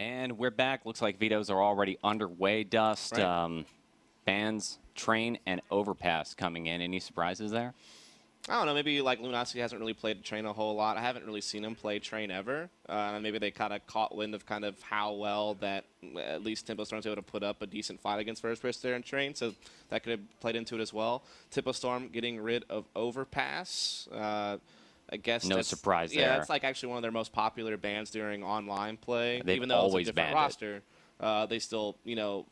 And we're back. Looks like vetoes are already underway. Dust, Right. bans, train, and overpass coming in. Any surprises there? I don't know. Maybe like Luminosity hasn't really played train a whole lot. I haven't really seen him play train ever. Maybe they kind of caught wind of kind of how well that at least Tempo Storm's able to put up a decent fight against First Priest there in train. So that could have played into it as well. Tempo Storm getting rid of overpass. I guess No that's, surprise yeah, there. it's like actually one of their most popular bans during online play. They've Even though always it's a different banned it. roster. They still,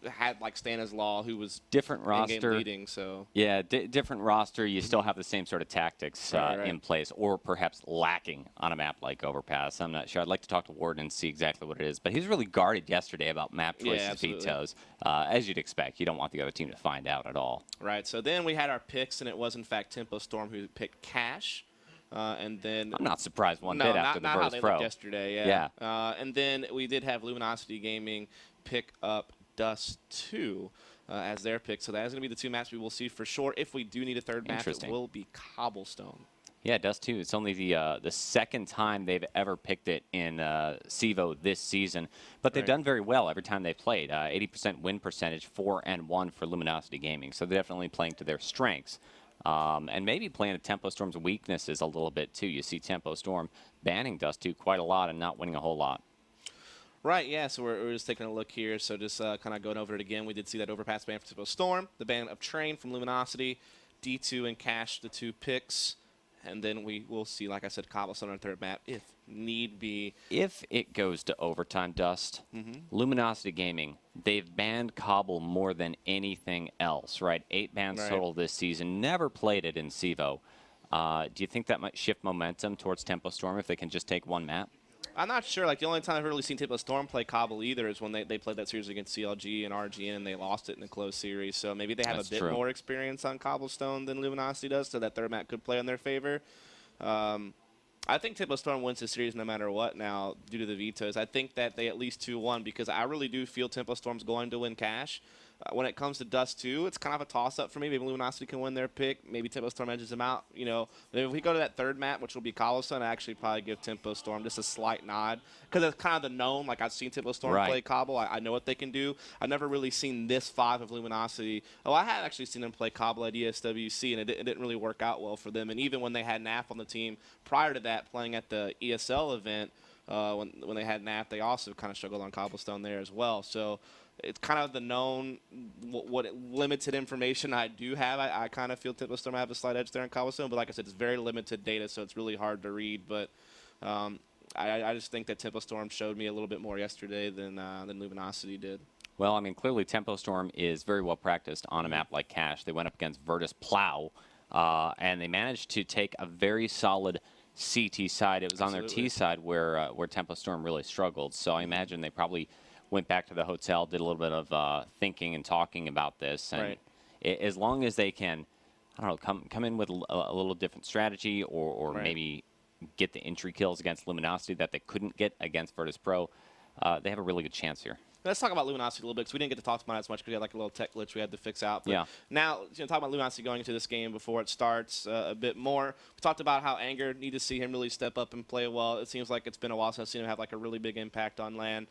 had like Stanislaw, who was Different in-game roster. leading. So Yeah, different roster. You still have the same sort of tactics Right. in place, or perhaps lacking on a map like Overpass. I'm not sure. I'd like to talk to Warden and see exactly what it is. But he was really guarded yesterday about map Yeah, choices, absolutely. vetoes. As you'd expect, you don't want the other team to find out at all. Right, so then we had our picks, and it was, in fact, Tempo Storm who picked Cash. And then... I'm not surprised one no, bit not, after the not how Virtus they Pro. looked yesterday, yeah. And then we did have Luminosity Gaming pick up Dust 2 as their pick. So that is going to be the two maps we will see for sure. If we do need a third map, it will be Cobblestone. Yeah, Dust 2. It's only the second time they've ever picked it in CEVO this season. But they've done very well every time they've played. 80% win percentage, 4-1 for Luminosity Gaming. So they're definitely playing to their strengths. And maybe playing to Tempo Storm's weaknesses a little bit, too. You see Tempo Storm banning Dust 2 quite a lot and not winning a whole lot. Right, yeah, so we're just taking a look here. So just kind of going over it again, we did see that overpass ban for Tempo Storm, the ban of Train from Luminosity, D2 and Cash, the two picks. And then we will see, like I said, Cobblestone on the third map, if need be. If it goes to overtime, Dust, Luminosity Gaming, they've banned Cobble more than anything else, right? 8 bans total this season. Never played it in CEVO. Do you think that might shift momentum towards Tempo Storm if they can just take one map? I'm not sure. Like, the only time I've really seen Tempo Storm play Cobble either is when they played that series against CLG and RGN, and they lost it in a close series. So maybe they have a bit more experience on Cobblestone than Luminosity does, so that third map could play in their favor. I think Tempo Storm wins this series no matter what now due to the vetoes. I think that they at least 2-1 because I really do feel Tempo Storm's going to win Cash. When it comes to Dust 2, it's kind of a toss-up for me. Maybe Luminosity can win their pick. Maybe Tempo Storm edges them out. You know, if we go to that third map, which will be Cobblestone, I actually probably give Tempo Storm just a slight nod because it's kind of the known. Like, I've seen Tempo Storm play Cobble. I know what they can do. I've never really seen this 5 of Luminosity. Oh, I have actually seen them play Cobble at ESWC, and it didn't really work out well for them. And even when they had NAF on the team prior to that, playing at the ESL event, when they had NAF, they also kind of struggled on Cobblestone there as well. So it's kind of the known, what limited information I do have. I kind of feel Tempo Storm have a slight edge there in Cobblestone, but like I said, it's very limited data, so it's really hard to read. But I just think that Tempo Storm showed me a little bit more yesterday than Luminosity did. Well, I mean, clearly Tempo Storm is very well practiced on a map like Cash. They went up against Virtus Plow, and they managed to take a very solid CT side. It was on their T side where Tempo Storm really struggled. So I imagine they probably went back to the hotel, did a little bit of thinking and talking about this. And as long as they can, I don't know, come in with a little different strategy or maybe get the entry kills against Luminosity that they couldn't get against Virtus Pro, they have a really good chance here. Let's talk about Luminosity a little bit because we didn't get to talk about it as much because we had like a little tech glitch we had to fix out. But now, talking about Luminosity going into this game before it starts a bit more. We talked about how Anger need to see him really step up and play well. It seems like it's been a while since I've seen him have like a really big impact on LAN.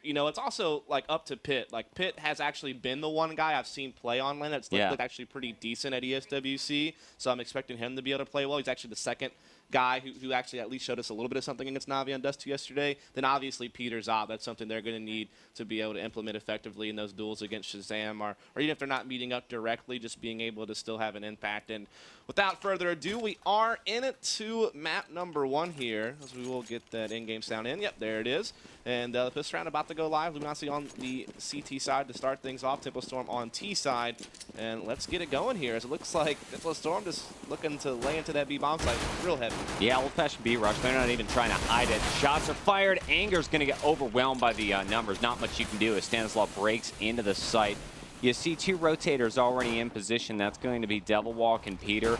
You know, it's also like up to Pitt. Like Pitt has actually been the one guy I've seen play on LAN that's looked actually pretty decent at ESWC. So I'm expecting him to be able to play well. He's actually the second guy who actually at least showed us a little bit of something against Navi on Dust 2 yesterday. Then obviously Peter's Zob. That's something they're going to need to be able to implement effectively in those duels against Shazam, or even if they're not meeting up directly, just being able to still have an impact. And without further ado, we are into map number 1 here, as we will get that in-game sound in. Yep, there it is. And this round about to go live. Luminosity on the CT side to start things off. Tempo Storm on T side. And let's get it going here, as it looks like Tempo Storm just looking to lay into that B-bomb site real heavy. Yeah, old-fashioned B-rush. They're not even trying to hide it. Shots are fired. Anger's going to get overwhelmed by the numbers. Not much you can do as Stanislaw breaks into the site. You see 2 rotators already in position. That's going to be Devil Walk and Peter.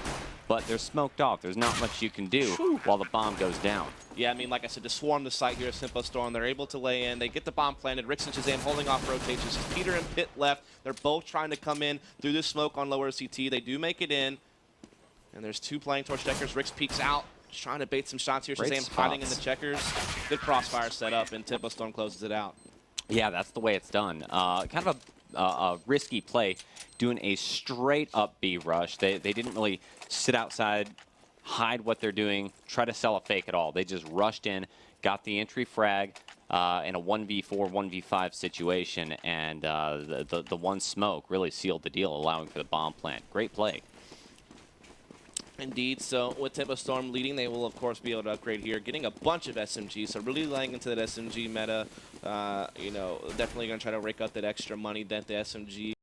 But they're smoked off. There's not much you can do while the bomb goes down. Yeah, I mean, like I said, to swarm the site here at Tempo Storm, they're able to lay in. They get the bomb planted. Rix and Shazam holding off rotations. Just Peter and Pitt left. They're both trying to come in through the smoke on lower CT. They do make it in. And there's 2 playing torch deckers. Rix peeks out. Just trying to bait some shots here. Great Shazam hiding in the checkers. Good crossfire set up, and Tempo Storm closes it out. Yeah, that's the way it's done. Kind of a risky play, doing a straight up B rush. They didn't really sit outside, hide what they're doing, try to sell a fake at all. They just rushed in, got the entry frag in a 1v4, 1v5 situation, and the one smoke really sealed the deal, allowing for the bomb plant. Great play. Indeed, so with Tempo Storm leading, they will of course be able to upgrade here, getting a bunch of SMGs, so really laying into that SMG meta. You know, definitely going to try to rake up that extra money that the SMG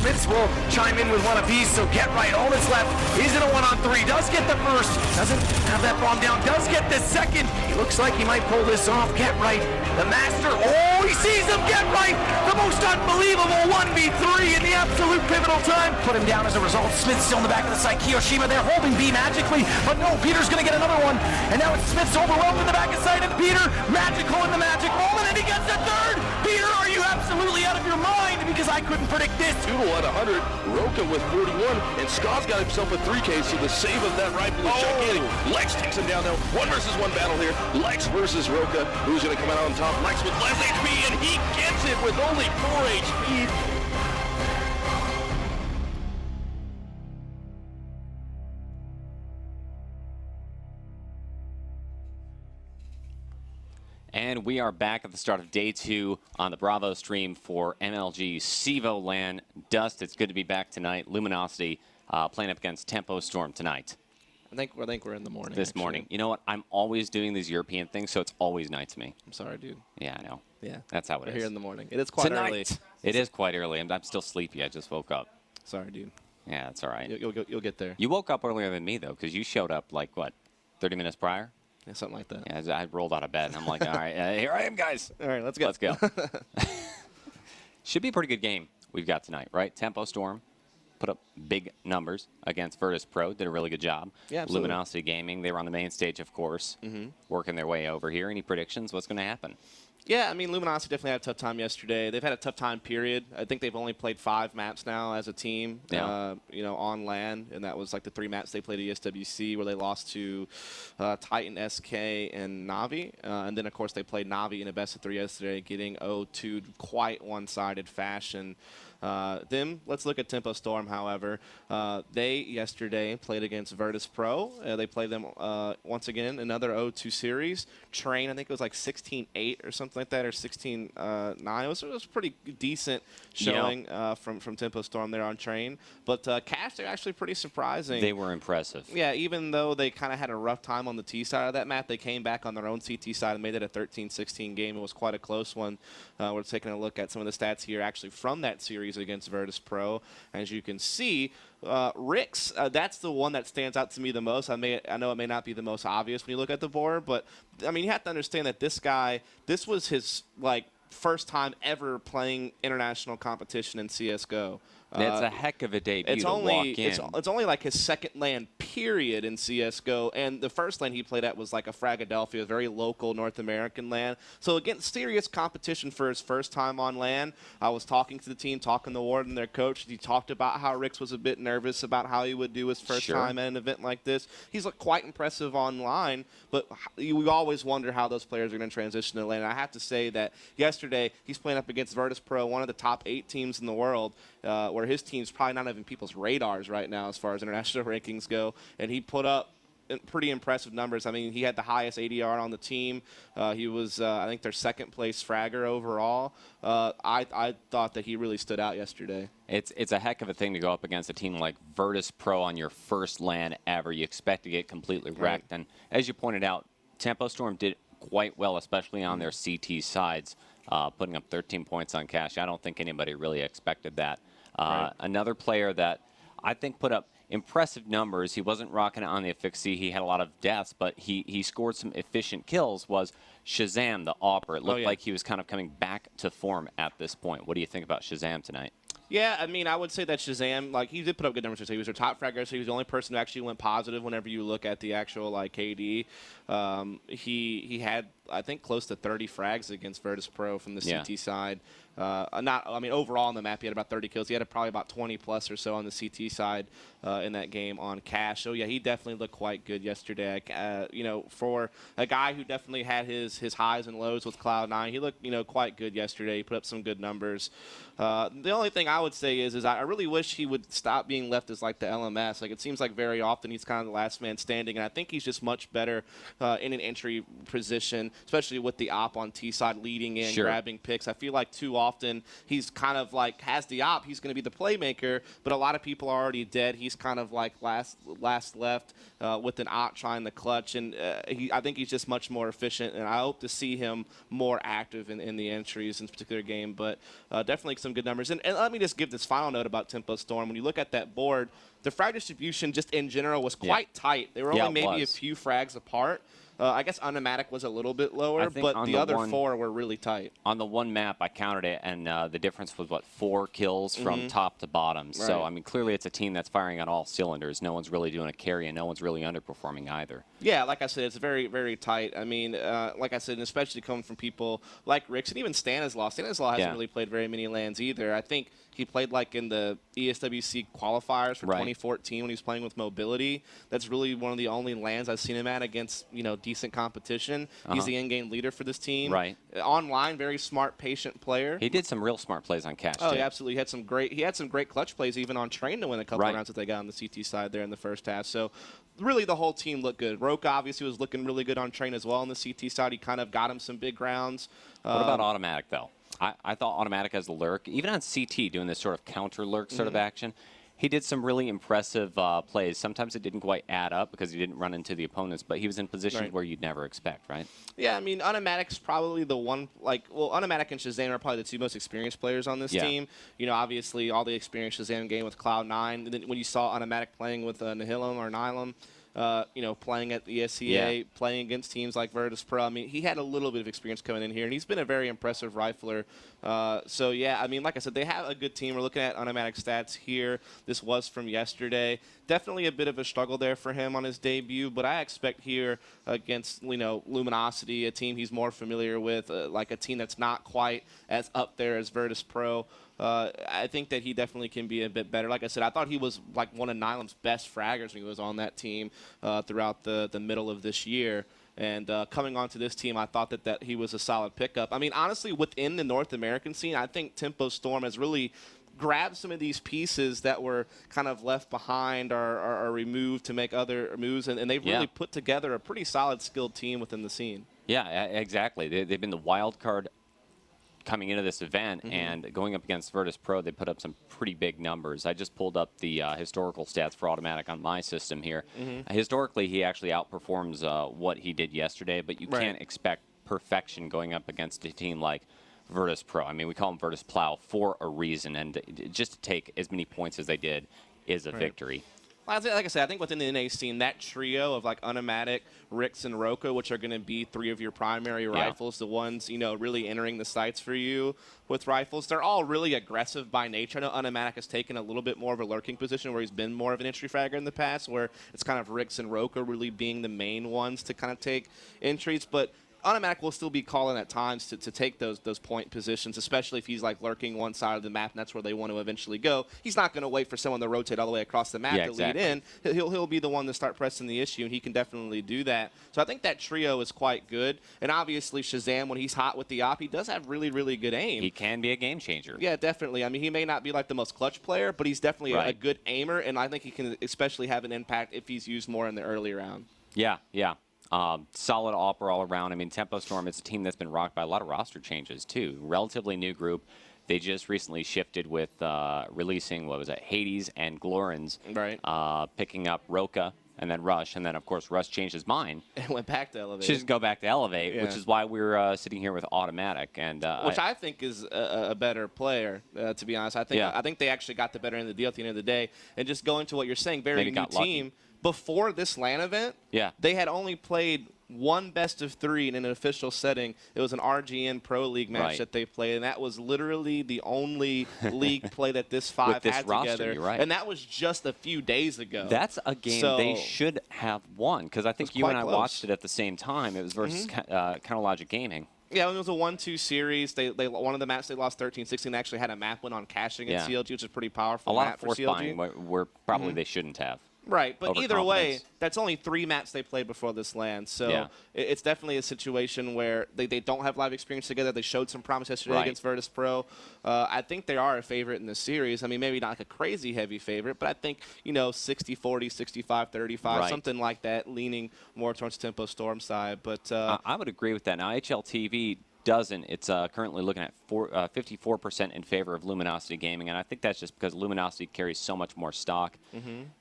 Smiths will chime in with one apiece, so Get Right, all that's left is in a 1-on-3. Does get the first, doesn't have that bomb down, does get the second. He looks like he might pull this off. Get Right, the master. Oh, he sees him. Get Right, the most unbelievable 1v3 in the absolute pivotal time. Put him down as a result. Smith's still in the back of the side. Kiyoshima there holding B magically, but no, Peter's going to get another one. And now it's Smith's overwhelmed in the back of side, and Peter magical in the magic moment, and he gets the third. Peter, are you absolutely out of your mind? Because I couldn't predict this. Toodle at 100, Roka with 41, and Scott's got himself a 3K, so the save of that rifle is gigantic. Lex takes him down now. 1 versus 1 battle here. Lex versus Roka. Who's going to come out on top? Lex with less HP, and he gets it with only 4 HP. And we are back at the start of day 2 on the Bravo stream for MLG CEVO LAN Dust. It's good to be back tonight. Luminosity playing up against Tempo Storm tonight. I think we're in the morning. This morning. You know what? I'm always doing these European things, so it's always night to me. I'm sorry, dude. Yeah, I know. Yeah. That's how it is. We're here in the morning. It is quite early. It is quite early. I'm still sleepy. I just woke up. Sorry, dude. Yeah, that's all right. You'll get there. You woke up earlier than me, though, because you showed up, like, what, 30 minutes prior? Yeah, something like that. Yeah, I rolled out of bed, and I'm like, all right, here I am, guys. All right, let's go. Let's go. Should be a pretty good game we've got tonight, right? Tempo Storm put up big numbers against Virtus Pro, did a really good job. Yeah, absolutely. Luminosity Gaming, they were on the main stage, of course, working their way over here. Any predictions? What's going to happen? Yeah, I mean, Luminosity definitely had a tough time yesterday. They've had a tough time, period. I think they've only played 5 maps now as a team, on LAN, and that was like the 3 maps they played at ESWC, where they lost to Titan, SK, and Navi. And then, of course, they played Navi in a best-of-3 yesterday, getting 0-2 quite one-sided fashion. Let's look at Tempo Storm, however. They, yesterday, played against Virtus Pro. They played them, once again, another 0-2 series. Train, I think it was like 16-8 or something like that, or 16-9. It was pretty decent showing from Tempo Storm there on Train. But Cash, they're actually pretty surprising. They were impressive. Yeah, even though they kind of had a rough time on the T side of that map, they came back on their own CT side and made it a 13-16 game. It was quite a close one. We're taking a look at some of the stats here actually from that series against Virtus Pro. As you can see, Rix, that's the one that stands out to me the most. I know it may not be the most obvious when you look at the board, but I mean, you have to understand that this was his first time ever playing international competition in CS:GO. It's a heck of a debut to walk in. It's only like his second LAN period in CS:GO, and the first LAN he played at was like a Philadelphia, very local North American LAN. So against serious competition for his first time on LAN. I was talking to the team, talking to Ward and their coach. He talked about how Rix was a bit nervous about how he would do his first time at an event like this. He's quite impressive online, but we always wonder how those players are going to transition to LAN. And I have to say that yesterday he's playing up against Virtus Pro, one of the top 8 teams in the world, where his team's probably not even people's radars right now as far as international rankings go, and he put up pretty impressive numbers. I mean, he had the highest ADR on the team. He was, I think, their second-place fragger overall. I thought that he really stood out yesterday. It's a heck of a thing to go up against a team like Virtus Pro on your first LAN ever. You expect to get completely wrecked, and as you pointed out, Tempo Storm did quite well, especially on their CT sides, putting up 13 points on Cash. I don't think anybody really expected that. Another player that I think put up impressive numbers, he wasn't rocking it on the efficacy, he had a lot of deaths, but he scored some efficient kills, was Shazam, the AWPer. It looked like he was kind of coming back to form at this point. What do you think about Shazam tonight? Yeah, I mean, I would say that Shazam, he did put up good numbers. He was their top fragger, so he was the only person who actually went positive whenever you look at the actual, KD. He had, I think, close to 30 frags against Virtus Pro from the CT side. Overall on the map, he had about 30 kills. He had probably about 20 plus or so on the CT side in that game on Cash. So, yeah, he definitely looked quite good yesterday. For a guy who definitely had his highs and lows with Cloud9, he looked, quite good yesterday. He put up some good numbers. The only thing I would say is I really wish he would stop being left as the LMS. It seems like very often he's kind of the last man standing, and I think he's just much better in an entry position. especially with the op on T side leading in, grabbing picks. I feel like too often he's kind of like has the op, he's going to be the playmaker, but a lot of people are already dead. He's kind of like last left with an op trying to clutch, and I think he's just much more efficient, and I hope to see him more active in the entries in this particular game, but definitely some good numbers. And let me just give this final note about Tempo Storm. When you look at that board, the frag distribution just in general was quite tight. They were only maybe a few frags apart. I guess Automatic was a little bit lower, but the other four were really tight. On the one map, I counted it, and the difference was, what, 4 kills from top to bottom. Right. So, I mean, clearly it's a team that's firing on all cylinders. No one's really doing a carry, and no one's really underperforming either. Yeah, like I said, it's very, very tight. I mean, like I said, and especially coming from people like Ricks, and even Stanislaw. Stanislaw hasn't really played very many LANs either. I think he played like in the ESWC qualifiers for 2014 when he was playing with Mobility. That's really one of the only LANs I've seen him at against, you know, decent competition. He's the in-game leader for this team. Right. Online, very smart, patient player. He did some real smart plays on Cash, too. He absolutely. He had some great clutch plays even on Train to win a couple of rounds that they got on the CT side there in the first half. So really the whole team looked good. Roka obviously was looking really good on Train as well on the CT side. He kind of got him some big rounds. What about Automatic, though? I thought Automatic as the lurk, even on CT doing this sort of counter lurk sort of action, he did some really impressive plays. Sometimes it didn't quite add up because he didn't run into the opponents, but he was in positions where you'd never expect, right? Yeah, I mean, Automatic's probably the one, Automatic and Shazam are probably the two most experienced players on this team. You know, obviously all the experience Shazam game with Cloud9, and then when you saw Automatic playing with Nihilum or Nihilum, you know, playing at the SCA, playing against teams like Virtus Pro. I mean, he had a little bit of experience coming in here, and he's been a very impressive rifler. So, yeah, I mean, like I said, they have a good team. We're looking at Automatic stats here. This was from yesterday. Definitely a bit of a struggle there for him on his debut, but I expect here against, you know, Luminosity, a team he's more familiar with, like a team that's not quite as up there as Virtus Pro. I think that he definitely can be a bit better. Like I said, I thought he was like one of Nihilum's best fraggers when he was on that team throughout the middle of this year. And coming onto this team, I thought that he was a solid pickup. I mean, honestly, within the North American scene, I think Tempo Storm has really grabbed some of these pieces that were kind of left behind or removed to make other moves, and they've really put together a pretty solid, skilled team within the scene. Yeah, exactly. They've been the wild card coming into this event, and going up against Virtus Pro, they put up some pretty big numbers. I just pulled up the historical stats for Automatic on my system here. Historically, he actually outperforms what he did yesterday, but you can't expect perfection going up against a team like Virtus Pro. I mean, we call them Virtus Plow for a reason, and just to take as many points as they did is a victory. Like I said, I think within the NA scene, that trio of like Automatic, Ricks, and Roka, which are going to be 3 of your primary rifles, the ones, you know, really entering the sights for you with rifles, they're all really aggressive by nature. I know Automatic has taken a little bit more of a lurking position where he's been more of an entry fragger in the past, where it's kind of Ricks and Roka really being the main ones to kind of take entries, but Automatic will still be calling at times to take those point positions, especially if he's like lurking one side of the map, and that's where they want to eventually go. He's not going to wait for someone to rotate all the way across the map to lead in. He'll be the one to start pressing the issue, and he can definitely do that. So I think that trio is quite good. And obviously Shazam, when he's hot with the op, he does have really, really good aim. He can be a game changer. Yeah, definitely. I mean, he may not be like the most clutch player, but he's definitely a good aimer, and I think he can especially have an impact if he's used more in the early round. Yeah. Solid offer all around. I mean, Tempo Storm is a team that's been rocked by a lot of roster changes, too. Relatively new group. They just recently shifted with releasing, what was it, Hades and Glorins. Picking up Roka and then Rush. And then, of course, Rush changed his mind. And went back to Elevate. Just go back to Elevate, which is why we're sitting here with Automatic. And which I think is a better player, to be honest. I think they actually got the better end of the deal at the end of the day. And just going to what you're saying, very new team. Lucky. Before this LAN event, they had only played one best of 3 in an official setting. It was an RGN Pro League match that they played, and that was literally the only league play that this 5 had together. And that was just a few days ago. That's a game they should have won, because I think you and I watched it at the same time. It was versus Counterlogic Gaming. Yeah, it was a 1-2 series. They one of the maps they lost 13-16. They actually had a map win on caching at CLG, which is pretty powerful. A lot of force buying where probably they shouldn't have. Right, but either way, overconfidence. that's only 3 maps they played before this land. So Yeah. it's definitely a situation where they don't have live experience together. They showed some promise yesterday Right. against Virtus Pro. I think they are a favorite in the series. I mean, maybe not like a crazy heavy favorite, but I think, 60-40, 65-35, Right. something like that, leaning more towards Tempo Storm side. But I would agree with that. Now, HLTV doesn't. It's currently looking at 54% in favor of Luminosity Gaming, and I think that's just because Luminosity carries so much more stock.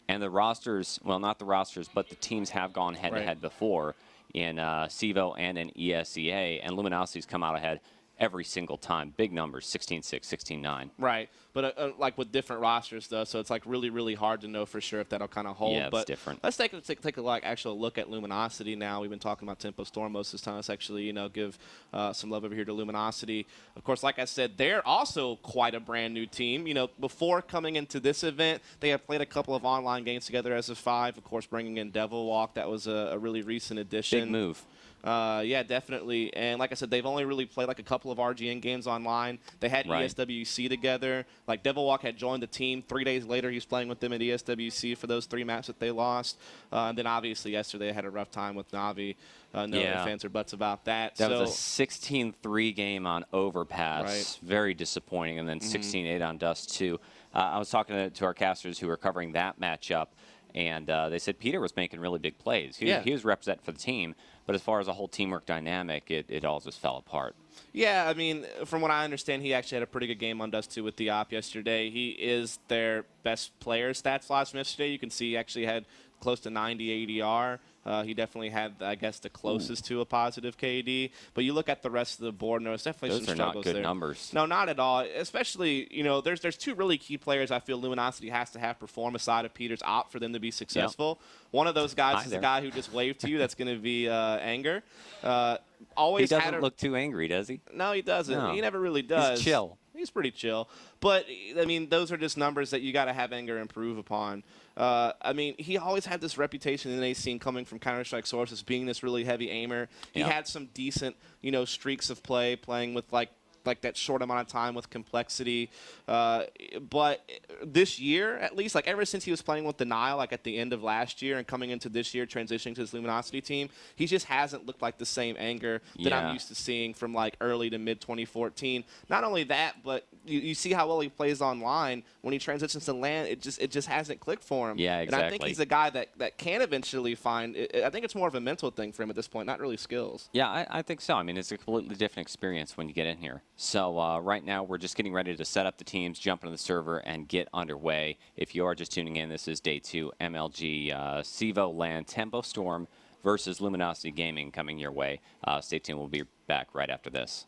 And the rosters, well, not the rosters, but the teams have gone head-to-head before in CEVO and in ESEA, and Luminosity's come out ahead every single time. Big numbers, 16-6, 16-9. Right, but like with different rosters, though, so it's like really, really hard to know for sure if that'll kind of hold. Yeah, it's but different. Let's take a actual look at Luminosity now. We've been talking about Tempo Storm most of this time. Let's actually, give some love over here to Luminosity. Of course, like I said, they're also quite a brand new team. Before coming into this event, they had played a couple of online games together as a 5. Of course, bringing in Devil Walk, that was a really recent addition. Big move. Yeah, definitely. And like I said, they've only really played like a couple of RGN games online. They had Right. ESWC together. Like Devil Walk had joined the team. 3 days later, he's playing with them at ESWC for those 3 maps that they lost. And then obviously yesterday they had a rough time with Navi. No fans or buts about that. That was a 16-3 game on Overpass. Right. Very disappointing. And then 16-8 on Dust 2. I was talking to our casters who were covering that matchup, and they said Peter was making really big plays. He was representing for the team, but as far as a whole teamwork dynamic, it all just fell apart. Yeah, I mean, from what I understand, he actually had a pretty good game on Dust 2 with the op yesterday. He is their best player stats last from yesterday. You can see he actually had close to 90 ADR. He definitely had, I guess, the closest to a positive KD. But you look at the rest of the board, no, it's definitely Those some are struggles not good there. numbers. No, not at all. Especially, there's 2 really key players I feel Luminosity has to have perform aside of Peter's op for them to be successful. One of those guys is the guy who just waved to you. That's going to be Anger. Always he doesn't look too angry, does he? No, he doesn't. No. He never really does. He's chill. He's pretty chill. But, I mean, those are just numbers that you got to have Anger improve upon. I mean, he always had this reputation in the A scene coming from Counter-Strike sources, being this really heavy aimer. He had some decent, streaks of play, playing with, like that short amount of time with complexity. But this year, at least, like ever since he was playing with Denial, like at the end of last year and coming into this year, transitioning to his Luminosity team, he just hasn't looked like the same Anger that I'm used to seeing from like early to mid 2014. Not only that, but you see how well he plays online. When he transitions to LAN, it just hasn't clicked for him. Yeah, exactly. And I think he's a guy that can eventually find. I think it's more of a mental thing for him at this point, not really skills. Yeah, I think so. I mean, it's a completely different experience when you get in here. So right now, we're just getting ready to set up the teams, jump into the server, and get underway. If you are just tuning in, this is Day 2 MLG CEVO LAN Tempo Storm versus Luminosity Gaming coming your way. Stay tuned. We'll be back right after this.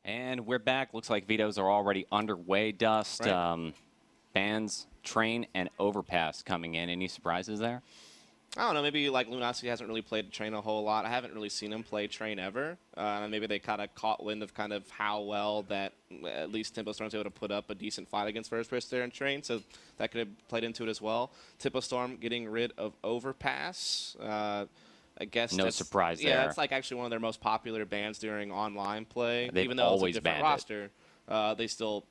And we're back. Looks like vetoes are already underway, Dust. Right. Bans, Train, and Overpass coming in. Any surprises there? I don't know. Maybe like Luminosity hasn't really played Train a whole lot. I haven't really seen him play Train ever. Maybe they kind of caught wind of kind of how well that at least Tempo Storm's able to put up a decent fight against First Price there in Train, so that could have played into it as well. Tempo Storm getting rid of Overpass. I guess no surprise there. Yeah, that's like actually one of their most popular bans during online play. They've even though always it's a different banned roster. They still,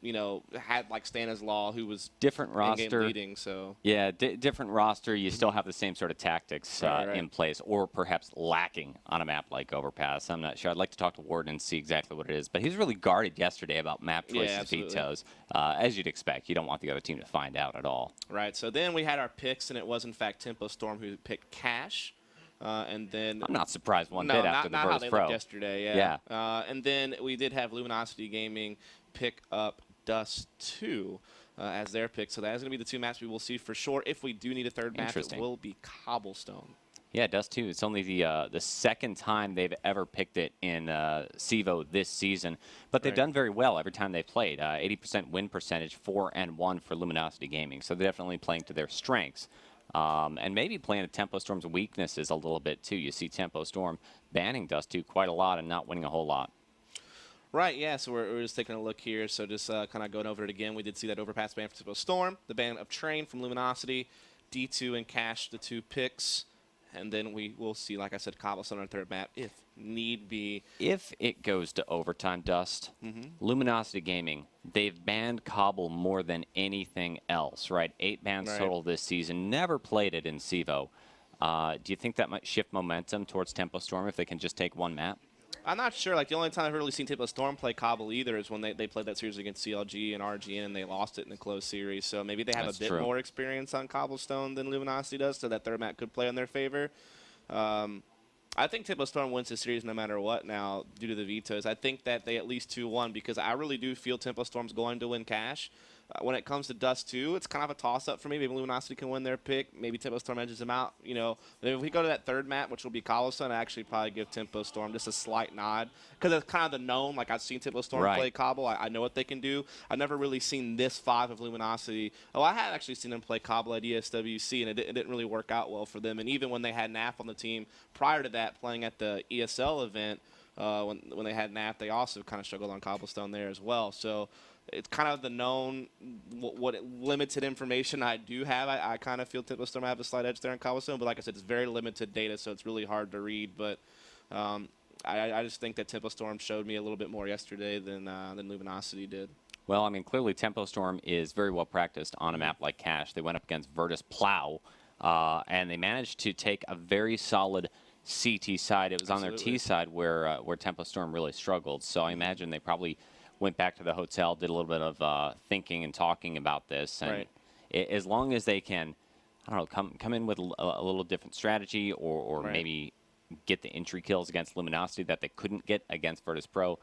had like Stanislaw, who was different roster leading. So yeah, different roster. You still have the same sort of tactics right. in place, or perhaps lacking on a map like Overpass. I'm not sure. I'd like to talk to Warden and see exactly what it is. But he was really guarded yesterday about map choices, vetoes, as you'd expect. You don't want the other team to find out at all. Right. So then we had our picks, and it was in fact Tempo Storm who picked Cash. And then I'm not surprised one bit after the Virtus Virtus Pro. Looked yesterday, yeah. And then we did have Luminosity Gaming pick up Dust 2 as their pick. So that is going to be the two maps we will see for sure. If we do need a third map, it will be Cobblestone. Yeah, Dust 2. It's only the second time they've ever picked it in CEVO this season, but they've done very well every time they played. 80% win percentage, 4-1 for Luminosity Gaming. So they're definitely playing to their strengths. And maybe playing at Tempo Storm's weaknesses a little bit, too. You see Tempo Storm banning Dust 2 quite a lot and not winning a whole lot. Right, yeah, so we're just taking a look here. So just kind of going over it again. We did see that Overpass ban for Tempo Storm, the ban of Train from Luminosity, D2 and Cash, the two picks. And then we will see, like I said, Cobblestone on our third map, if need be. If it goes to overtime, Dust, Luminosity Gaming, they've banned Cobble more than anything else, right? 8 bans total this season. Never played it in CEVO. Do you think that might shift momentum towards Tempo Storm if they can just take one map? I'm not sure. Like, the only time I've really seen Tempo Storm play Cobble either is when they played that series against CLG and RGN, and they lost it in a close series. So maybe they have a bit more experience on Cobblestone than Luminosity does, so that third map could play in their favor. I think Tempo Storm wins this series no matter what now due to the vetoes. I think that they at least 2-1 because I really do feel Tempo Storm's going to win Cash. When it comes to Dust 2, it's kind of a toss-up for me. Maybe Luminosity can win their pick. Maybe Tempo Storm edges them out. If we go to that third map, which will be Cobblestone, I actually probably give Tempo Storm just a slight nod because it's kind of the known. Like, I've seen Tempo Storm play Cobble. I know what they can do. I've never really seen this 5 of Luminosity. Oh, I have actually seen them play Cobble at ESWC, and it didn't really work out well for them. And even when they had NAF on the team prior to that, playing at the ESL event, when they had NAF, they also kind of struggled on Cobblestone there as well. So it's kind of the known, what limited information I do have. I kind of feel Tempo Storm have a slight edge there on Cobblestone, but like I said, it's very limited data, so it's really hard to read. But I just think that Tempo Storm showed me a little bit more yesterday than Luminosity did. Well, I mean, clearly Tempo Storm is very well practiced on a map like Cash. They went up against Virtus Plow, and they managed to take a very solid CT side. It was on their T side where Tempo Storm really struggled. So I imagine they probably went back to the hotel, did a little bit of thinking and talking about this. And as long as they can, I don't know, come in with a little different strategy or maybe get the entry kills against Luminosity that they couldn't get against Virtus Pro,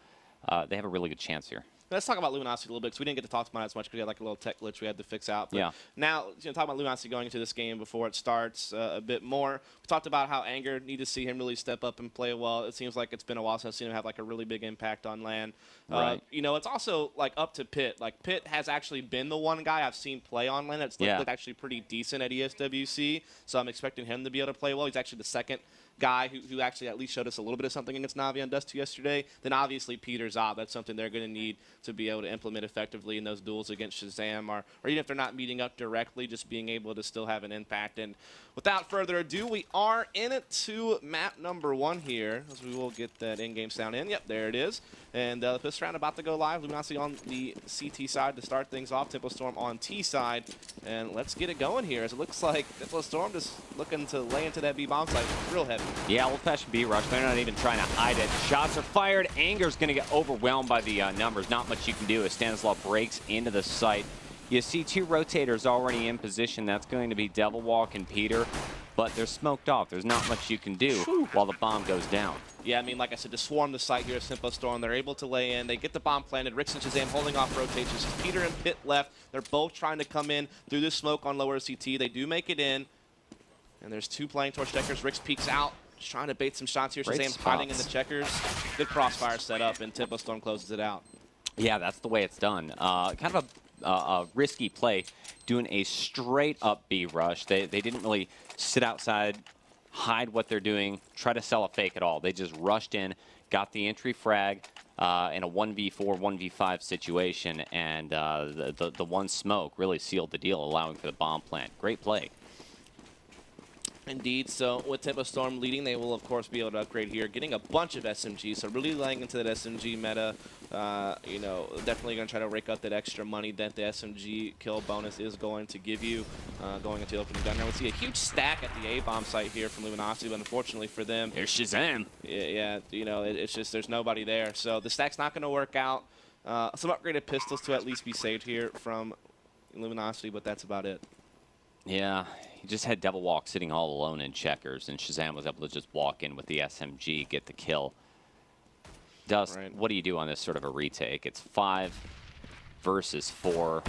they have a really good chance here. Let's talk about Luminosity a little bit because we didn't get to talk about it as much because we had like a little tech glitch we had to fix out. But now, talk about Luminosity going into this game before it starts a bit more. We talked about how Anger need to see him really step up and play well. It seems like it's been a while since I've seen him have like a really big impact on LAN. It's also like up to Pitt. Like Pitt has actually been the one guy I've seen play on LAN that's looked actually pretty decent at ESWC. So I'm expecting him to be able to play well. He's actually the second guy who actually at least showed us a little bit of something against Navi on Dust 2 yesterday. Then obviously Peter Zob. That's something they're going to need to be able to implement effectively in those duels against Shazam, or even if they're not meeting up directly, just being able to still have an impact. And without further ado, we are in it to map number 1 here, as we will get that in-game sound in. Yep, there it is. And this round about to go live. Luminosity on the CT side to start things off. Tempo Storm on T side. And let's get it going here, as it looks like Tempo Storm just looking to lay into that B-bomb site real heavy. Yeah, old-fashioned B-rush. They're not even trying to hide it. Shots are fired. Anger's going to get overwhelmed by the numbers. Not much you can do as Stanislaw breaks into the site. You see 2 rotators already in position. That's going to be Devil Walk and Peter, but they're smoked off. There's not much you can do while the bomb goes down. Yeah, I mean, like I said, to swarm the site here at Tempo Storm, they're able to lay in. They get the bomb planted. Rix and Shazam holding off rotations. Peter and Pitt left. They're both trying to come in through the smoke on lower CT. They do make it in, and there's 2 playing torch deckers. Rix peeks out. Just trying to bait some shots here. Shazam hiding in the checkers. good crossfire setup, and Tempo Storm closes it out. Yeah, that's the way it's done. Kind of a risky play, doing a straight-up B rush. They didn't really sit outside, hide what they're doing, try to sell a fake at all. They just rushed in, got the entry frag in a 1v4, 1v5 situation, and the one smoke really sealed the deal, allowing for the bomb plant. Great play. Indeed. So with Tempo Storm leading, they will, of course, be able to upgrade here, getting a bunch of SMGs. So really laying into that SMG meta. You know, definitely going to try to rake up that extra money that the SMG kill bonus is going to give you going into the opening gun. Now we see a huge stack at the A-bomb site here from Luminosity, but unfortunately for them, Here's Shazam. Yeah, you know, it's just there's nobody there. So the stack's not going to work out. Some upgraded pistols to at least be saved here from Luminosity, but that's about it. Yeah, he just had Devil Walk sitting all alone in checkers, and Shazam was able to just walk in with the SMG, get the kill. Dust, Right. What do you do on this sort of a retake? It's 5 versus 4.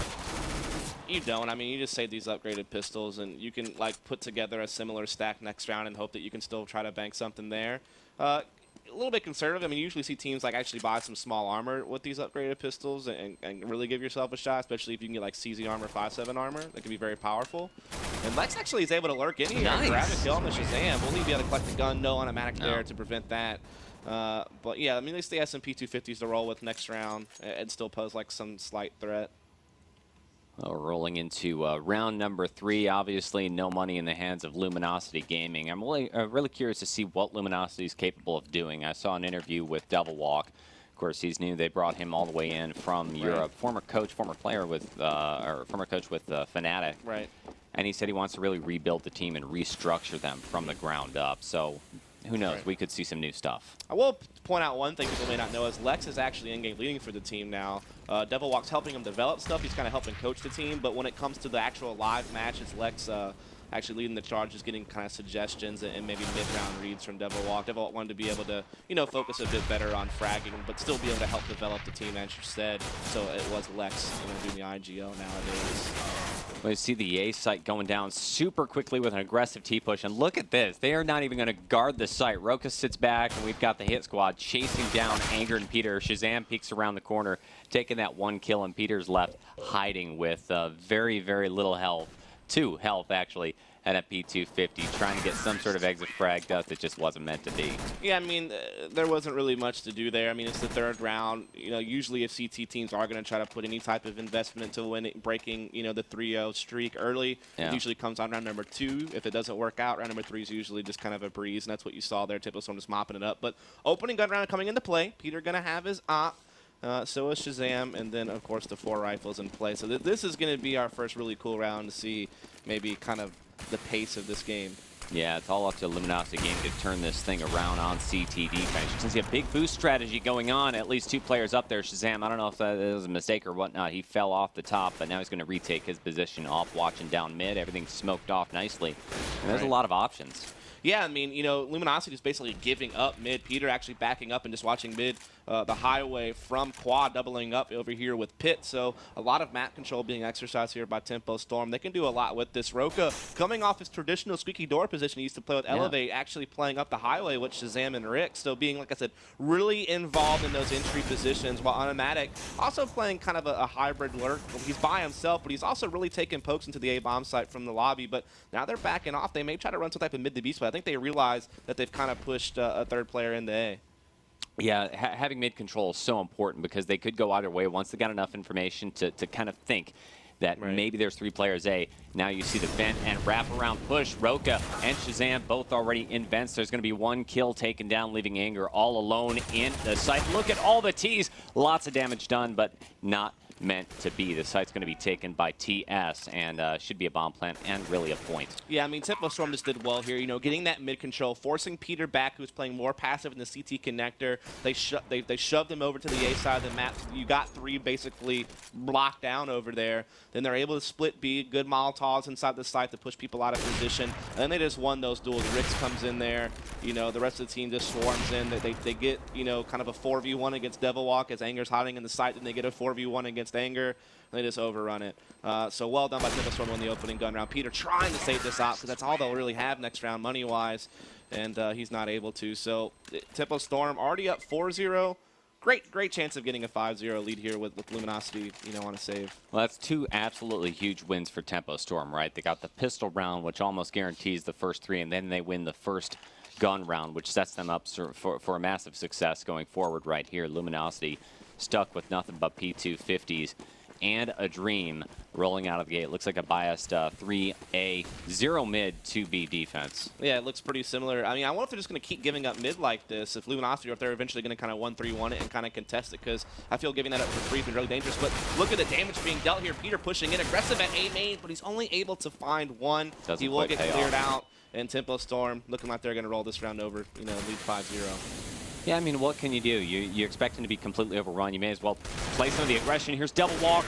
You don't. I mean, you just save these upgraded pistols, and you can like put together a similar stack next round and hope that you can still try to bank something there. A little bit conservative. I mean, you usually see teams like actually buy some small armor with these upgraded pistols and really give yourself a shot, especially if you can get like CZ armor, 5/7 armor. That can be very powerful. And Lex actually is able to lurk in here and grab a kill on the Shazam. Will he be able to collect the gun? No automatic there to prevent that. But yeah, I mean, at least the SMP 250s to roll with next round and still pose like some slight threat. Rolling into round number 3, obviously no money in the hands of Luminosity Gaming. I'm really curious to see what Luminosity is capable of doing. I saw an interview with Devil Walk. Of course, he's new. They brought him all the way in from Europe. Former coach with Fnatic. Right. And he said he wants to really rebuild the team and restructure them from the ground up. So who knows? Right. We could see some new stuff. I will point out one thing people may not know is Lex is actually in-game leading for the team now. Devil Walk's helping him develop stuff. He's kind of helping coach the team. But when it comes to the actual live matches, Lex actually leading the charge, just getting kind of suggestions and maybe mid-round reads from Devil Walk. Devil Walk wanted to be able to, you know, focus a bit better on fragging, but still be able to help develop the team, as you said. So it was Lex, you know, doing the IGO nowadays. We see the A site going down super quickly with an aggressive T-push, and look at this. They are not even going to guard the site. Roka sits back, and we've got the hit squad chasing down Anger and Peter. Shazam peeks around the corner, taking that one kill, and Peter's left hiding with very, very little health. 2 health, actually, at a P250, trying to get some sort of exit frag. Dust that just wasn't meant to be. Yeah, I mean, there wasn't really much to do there. I mean, it's the 3rd round. You know, usually if CT teams are going to try to put any type of investment into breaking, you know, the 3-0 streak early, it usually comes on round number 2. If it doesn't work out, round number 3 is usually just kind of a breeze, and that's what you saw there. Tempo Storm just mopping it up. But opening gun round coming into play. Peter going to have his op. So is Shazam, and then, of course, the 4 rifles in play. So this is going to be our first really cool round to see maybe kind of the pace of this game. Yeah, it's all up to Luminosity Game to turn this thing around on CT defense. You can see a big boost strategy going on. At least 2 players up there. Shazam, I don't know if that was a mistake or whatnot. He fell off the top, but now he's going to retake his position off, watching down mid. Everything's smoked off nicely. And there's a lot of options. Yeah, I mean, you know, Luminosity is basically giving up mid. Peter actually backing up and just watching mid, the highway from quad, doubling up over here with Pit. So a lot of map control being exercised here by Tempo Storm. They can do a lot with this. Roka coming off his traditional squeaky door position he used to play with Elevate, actually playing up the highway with Shazam and Rick. So being, like I said, really involved in those entry positions, while Automatic also playing kind of a hybrid lurk. He's by himself, but he's also really taking pokes into the A-bomb site from the lobby. But now they're backing off. They may try to run some type of mid-to-B split. I think they realize that they've kind of pushed a 3rd player into A. Yeah, having mid control is so important because they could go either way once they got enough information to kind of think that maybe there's 3 players A. Now you see the vent and wraparound push. Roka and Shazam both already in vents. There's going to be 1 kill taken down, leaving Anger all alone in the site. Look at all the T's. Lots of damage done, but not meant to be. The site's going to be taken by TS and should be a bomb plant and really a point. Yeah, I mean, Tempo Storm just did well here, you know, getting that mid control, forcing Peter back, who's playing more passive in the CT connector. They shoved him over to the A side of the map. You got 3 basically blocked down over there. Then they're able to split B, good Molotovs inside the site to push people out of position. And then they just won those duels. Rix comes in there. You know, the rest of the team just swarms in. They get, you know, kind of a 4v1 against Devil Walk as Anger's hiding in the site. Then they get a 4v1 against Anger. They just overrun it. So well done by Tempo Storm on the opening gun round. Peter trying to save this out because that's all they'll really have next round money-wise. and he's not able to. So Tempo Storm already up 4-0. Great chance of getting a 5-0 lead here with Luminosity, on a save. Well, that's two absolutely huge wins for Tempo Storm, right? They got the pistol round, which almost guarantees the first 3, and then they win the first gun round, which sets them up for a massive success going forward right here. Luminosity stuck with nothing but P250s and a dream rolling out of the gate. Looks like a biased 3A, 0 mid, 2B defense. Yeah, it looks pretty similar. I mean, I wonder if they're just going to keep giving up mid like this, if Luminosity, or if they're eventually going to kind of 1-3-1 it and kind of contest it, because I feel giving that up for free is really dangerous. But look at the damage being dealt here. Peter pushing in, aggressive at A main, but he's only able to find one. He will get cleared out, and Tempo Storm looking like they're going to roll this round over, lead 5-0. Yeah, I mean, what can you do? You expect him to be completely overrun. You may as well play some of the aggression. Here's double walk.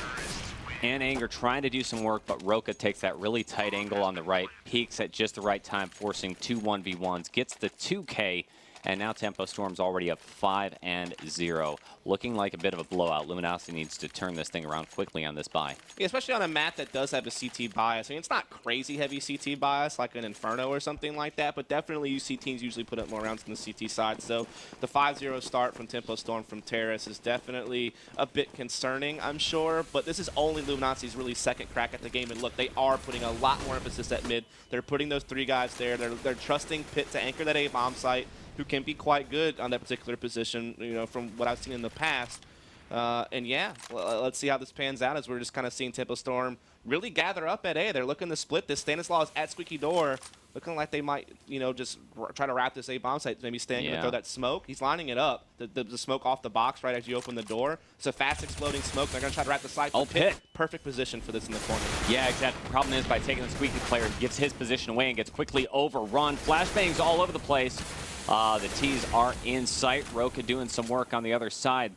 And Anger trying to do some work, but Roka takes that really tight angle on the right, peaks at just the right time, forcing 2 1v1s, gets the 2K, and now Tempo Storm's already up 5-0. Looking like a bit of a blowout. Luminosity needs to turn this thing around quickly on this buy. Yeah, especially on a map that does have a CT bias. I mean, it's not crazy heavy CT bias like an Inferno or something like that, but definitely you see teams usually put up more rounds on the CT side. So the 5-0 start from Tempo Storm from Terrace is definitely a bit concerning, I'm sure, but this is only Luminosity's really second crack at the game. And look, they are putting a lot more emphasis at mid. They're putting those 3 guys there. They're trusting Pit to anchor that A bomb site, who can be quite good on that particular position, from what I've seen in the past. And yeah, well, let's see how this pans out, as we're just kind of seeing Tempo Storm really gather up at A. They're looking to split this. Stanislaus at Squeaky Door, looking like they might, just try to wrap this A bomb site. Maybe Stan going to throw that smoke. He's lining it up. The smoke off the box right as you open the door. It's a fast exploding smoke. They're going to try to wrap the site. Oh, Pit. Perfect position for this in the corner. Yeah, exactly. The problem is by taking the Squeaky player, he gives his position away and gets quickly overrun. Flashbangs all over the place. The T's are in sight. Roka doing some work on the other side.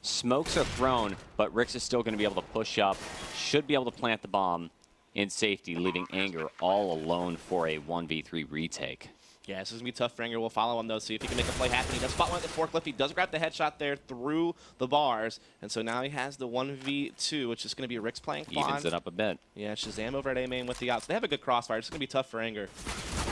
Smokes are thrown, but Rix is still going to be able to push up. Should be able to plant the bomb in safety, leaving Anger all alone for a 1v3 retake. Yeah, this is going to be tough for Anger. We'll follow him, though, see if he can make a play happen. He does spot one at the forklift. He does grab the headshot there through the bars. And so now he has the 1v2, which is going to be Rix playing Quad. Evens it up a bit. Yeah, Shazam over at A main with the outs. They have a good crossfire. It's going to be tough for Anger.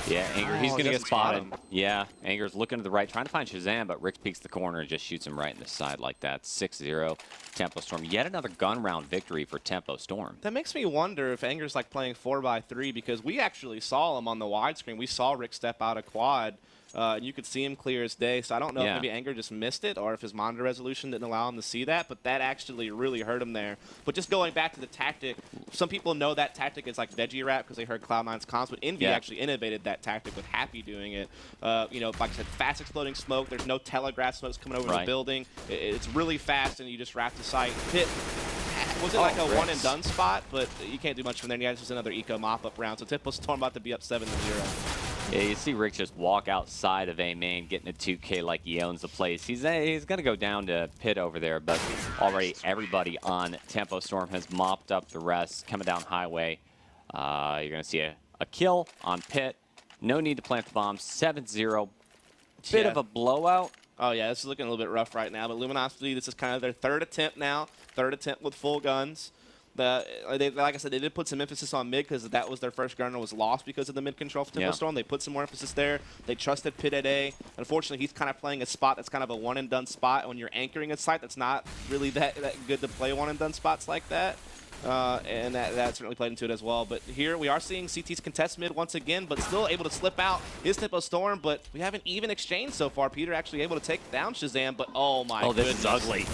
Yeah, Anger, he's going to get spotted. Yeah, Anger's looking to the right, trying to find Shazam, but Rix peeks the corner and just shoots him right in the side like that. 6-0, Tempo Storm. Yet another gun round victory for Tempo Storm. That makes me wonder if Anger's like playing 4x3, because we actually saw him on the widescreen. We saw Rix step out of Quad. And you could see him clear as day, so I don't know if maybe Anger just missed it or if his monitor resolution didn't allow him to see that, but that actually really hurt him there. But just going back to the tactic, some people know that tactic is like veggie wrap because they heard Cloud9's comms, but Envy actually innovated that tactic with Happy doing it. Like I said, fast exploding smoke. There's no telegraph smokes coming over the building. It's really fast, and you just wrap the site. Pit was it like a one and done spot, but you can't do much from there. And yeah, this was another eco mop-up round, so Tempo Storm about to be up 7-0. Yeah, you see Rick just walk outside of A main, getting a 2K like he owns the place. He's going to go down to Pit over there, but already everybody on Tempo Storm has mopped up the rest. Coming down highway, you're going to see a kill on Pit. No need to plant the bomb. 7-0. Bit of a blowout. Oh, yeah, this is looking a little bit rough right now, but Luminosity, this is kind of their third attempt now. Third attempt with full guns. Like I said, they did put some emphasis on mid because that was their first gun and was lost because of the mid control for Tempo Storm. They put some more emphasis there. They trusted Pit at A. Unfortunately, he's kind of playing a spot that's kind of a one-and-done spot. When you're anchoring a site, that's not really that good to play one-and-done spots like that. And that certainly played into it as well. But here we are seeing CT's contest mid once again, but still able to slip out his Tempo Storm. But we haven't even exchanged so far. Peter actually able to take down Shazam, but oh my goodness. This is ugly.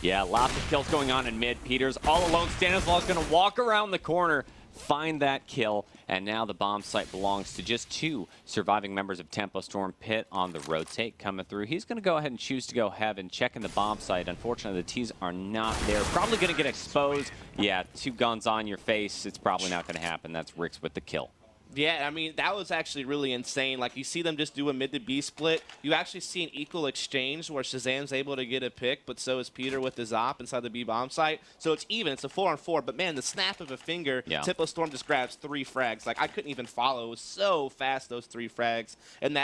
Yeah, lots of kills going on in mid. Peter's all alone. Stanislaus going to walk around the corner, find that kill, and now the bomb site belongs to just 2 surviving members of Tempo Storm. Pit on the rotate coming through. He's going to go ahead and choose to go Heaven, checking the bomb site. Unfortunately, the T's are not there. Probably going to get exposed. Yeah, 2 guns on your face. It's probably not going to happen. That's Rix with the kill. Yeah, I mean, that was actually really insane. Like, you see them just do a mid to B split. You actually see an equal exchange where Shazam's able to get a pick, but so is Peter with the Zop inside the B bomb site. So it's even. It's a 4-on-4. But, man, the snap of a finger, Tempo Storm just grabs 3 frags. Like, I couldn't even follow. It was so fast, those 3 frags. And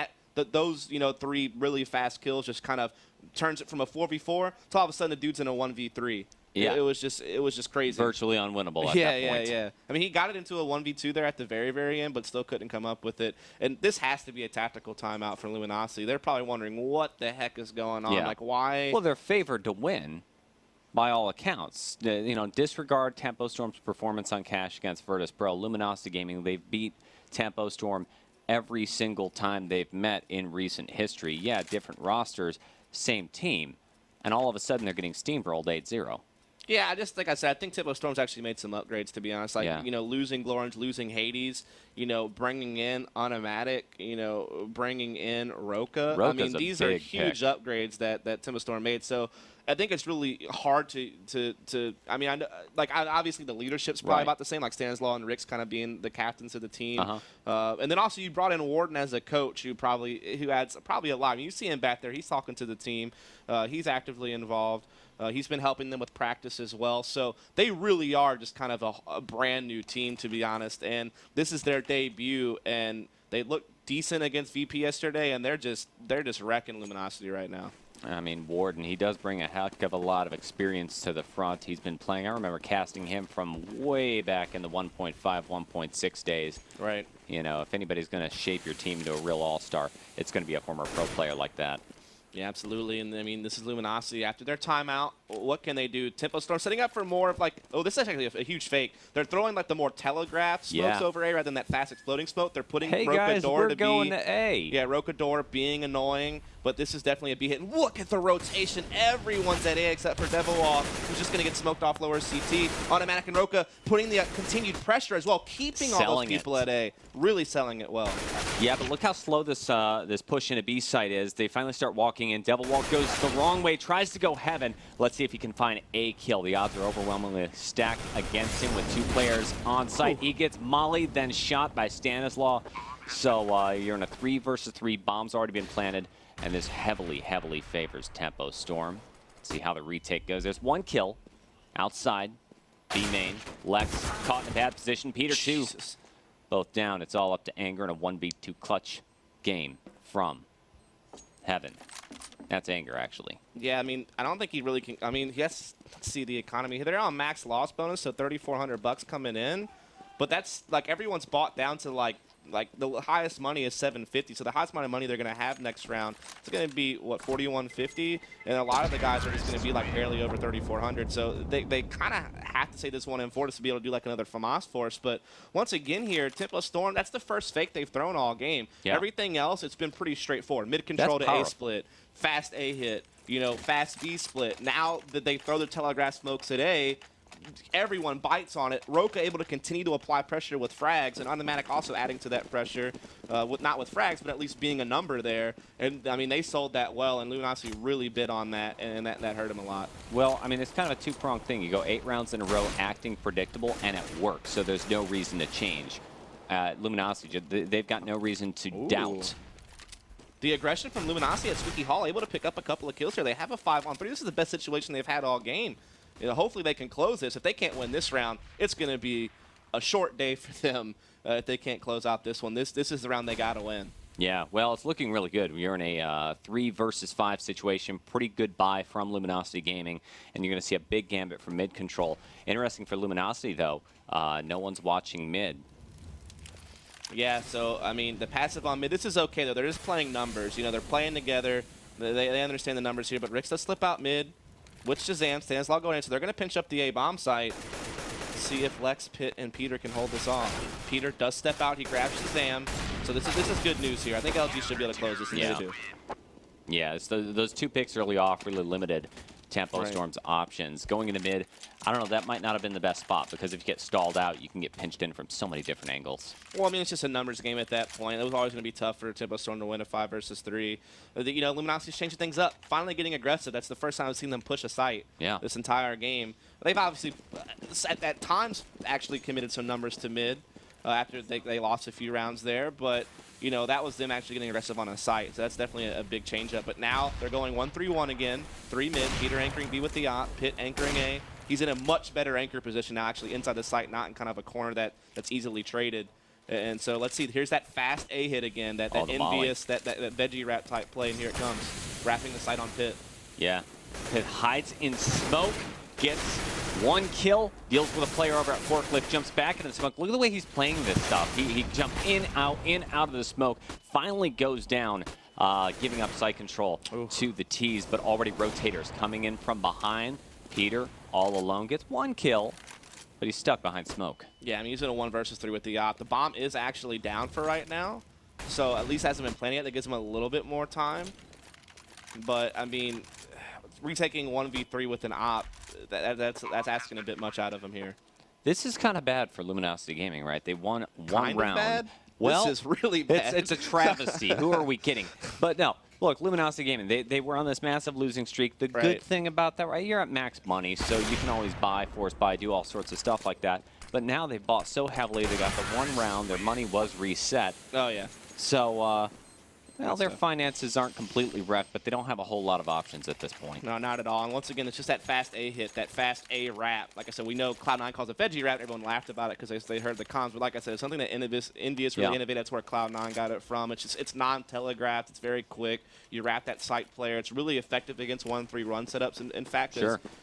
those 3 really fast kills just kind of turns it from a 4v4 to all of a sudden the dude's in a 1v3. Yeah. It was just crazy. Virtually unwinnable at that point. Yeah. I mean, he got it into a 1v2 there at the very, very end, but still couldn't come up with it. And this has to be a tactical timeout for Luminosity. They're probably wondering what the heck is going on. Yeah. Like, why? Well, they're favored to win by all accounts. Disregard Tempo Storm's performance on Cash against Virtus Pro. Luminosity Gaming, they've beat Tempo Storm every single time they've met in recent history. Yeah, different rosters, same team. And all of a sudden, they're getting steamrolled 8-0. Yeah, just like I said, I think Tempo Storm's actually made some upgrades, to be honest. Like, losing Glorange, losing Hades, bringing in Automatic, bringing in Roka. Roka's I mean, these are huge upgrades that Tempo Storm made. So I think it's really hard to I mean, obviously the leadership's probably about the same, like Stanislaw and Rick's kind of being the captains of the team. And then also you brought in Warden as a coach who adds probably a lot. I mean, you see him back there. He's talking to the team. He's actively involved. He's been helping them with practice as well. So they really are just kind of a brand new team, to be honest. And this is their debut, and they looked decent against VP yesterday, and they're just wrecking Luminosity right now. I mean, Warden, he does bring a heck of a lot of experience to the front. He's been playing. I remember casting him from way back in the 1.5, 1.6 days. Right. If anybody's going to shape your team into a real all-star, it's going to be a former pro player like that. Yeah, absolutely. And, I mean, this is Luminosity. After their timeout, what can they do? Tempo Storm setting up for more of, like, this is actually a huge fake. They're throwing, like, the more telegraphed smokes over A rather than that fast exploding smoke. They're putting Roka going to A. Yeah, Roka Door being annoying, but this is definitely a B hit. And look at the rotation. Everyone's at A except for Devilwalk, who's just going to get smoked off lower CT. Automatic and Roka putting the continued pressure as well, keeping all those people at A. Really selling it well. Yeah, but look how slow this push into B site is. They finally start walking in. Devilwalk goes the wrong way, tries to go heaven. Let's see if he can find a kill. The odds are overwhelmingly stacked against him with 2 players on site. He gets mollied, then shot by Stanislaw. So you're in a 3 versus 3. Bomb's already been planted, and this heavily, heavily favors Tempo Storm. Let's see how the retake goes. There's 1 kill outside. B main. Lex caught in a bad position. Peter, too. Both down. It's all up to Anger in a 1v2 clutch game from Heaven. That's Anger, actually. Yeah, I mean, I don't think he really can. I mean, yes, let's see the economy. They're on max loss bonus, so $3,400 coming in. But that's, like, everyone's bought down to, like the highest money is $750. So the highest amount of money they're going to have next round, it's going to be, what, $4,150? And a lot of the guys are just going to be, like, barely over $3,400. So they kind of have to say this one in Fortis to be able to do, like, another FAMAS Force. But once again here, Tempo Storm, that's the first fake they've thrown all game. Yeah. Everything else, it's been pretty straightforward. Mid-control to A split, fast A hit, fast B split. Now that they throw the telegraph smokes at A, everyone bites on it. Roka able to continue to apply pressure with frags, and Automatic also adding to that pressure, not with frags, but at least being a number there. And, I mean, they sold that well, and Luminosity really bid on that, and that hurt him a lot. Well, I mean, it's kind of a 2-pronged thing. You go 8 rounds in a row acting predictable, and it works, so there's no reason to change. Luminosity, they've got no reason to doubt. The aggression from Luminosity at Squeaky Hall, able to pick up a couple of kills here. They have a 5-on-3. This is the best situation they've had all game. Hopefully they can close this. If they can't win this round, it's going to be a short day for them if they can't close out this one. This is the round they got to win. Yeah, well, it's looking really good. You're in a 3 versus 5 situation. Pretty good buy from Luminosity Gaming, and you're going to see a big gambit from mid control. Interesting for Luminosity, though, no one's watching mid. Yeah, so, I mean, the passive on mid, this is okay, though. They're just playing numbers. They're playing together. They understand the numbers here, but Rix does slip out mid. With Shazam, Stanislaw going in, so they're going to pinch up the A-bomb site. See if Lex, Pitt, and Peter can hold this off. Peter does step out. He grabs Shazam. So this is good news here. I think LG should be able to close this, and they do. Yeah, those 2 picks early off really limited Tempo Storm's options. Going into mid, I don't know, that might not have been the best spot, because if you get stalled out, you can get pinched in from so many different angles. Well, I mean, it's just a numbers game at that point. It was always going to be tough for Tempo Storm to win a 5 versus 3. Luminosity's changing things up, finally getting aggressive. That's the first time I've seen them push a site this entire game. They've obviously, at times, actually committed some numbers to mid after they lost a few rounds there, but that was them actually getting aggressive on a site, so that's definitely a big change-up. But now they're going 1-3-1 again, 3 mid, Peter anchoring B with the op, Pitt anchoring A. He's in a much better anchor position now, actually inside the site, not in kind of a corner that's easily traded. And so let's see, here's that fast A hit again, that envious, that veggie wrap type play, and here it comes, wrapping the site on Pitt. Yeah, Pitt hides in smoke, gets 1 kill, deals with a player over at Forklift, jumps back into the smoke. Look at the way he's playing this stuff. He jumped in, out of the smoke, finally goes down, giving up site control to the T's, but already rotators coming in from behind. Peter, all alone, gets 1 kill, but he's stuck behind smoke. Yeah, I mean, he's in a 1 versus 3 with the op. The bomb is actually down for right now, so at least hasn't been planning yet. That gives him a little bit more time. But, I mean, retaking 1v3 with an op, that's asking a bit much out of him here. This is kind of bad for Luminosity Gaming, right? They won one round. Bad? Well, this is really bad. It's a travesty. Who are we kidding? But no, look, Luminosity Gaming, they were on this massive losing streak. The good thing about that, right, you're at max money, so you can always buy, force buy, do all sorts of stuff like that. But now they've bought so heavily, they got the 1 round, their money was reset. Oh, yeah. So, well, their finances aren't completely wrecked, but they don't have a whole lot of options at this point. No, not at all. And once again, it's just that fast A hit, that fast A wrap. Like I said, we know Cloud9 calls it veggie wrap. Everyone laughed about it because they heard the cons. But like I said, it's something that Envious really innovated. That's where Cloud9 got it from. It's non-telegraphed. It's very quick. You wrap that site player. It's really effective against 1-3 run setups. In fact,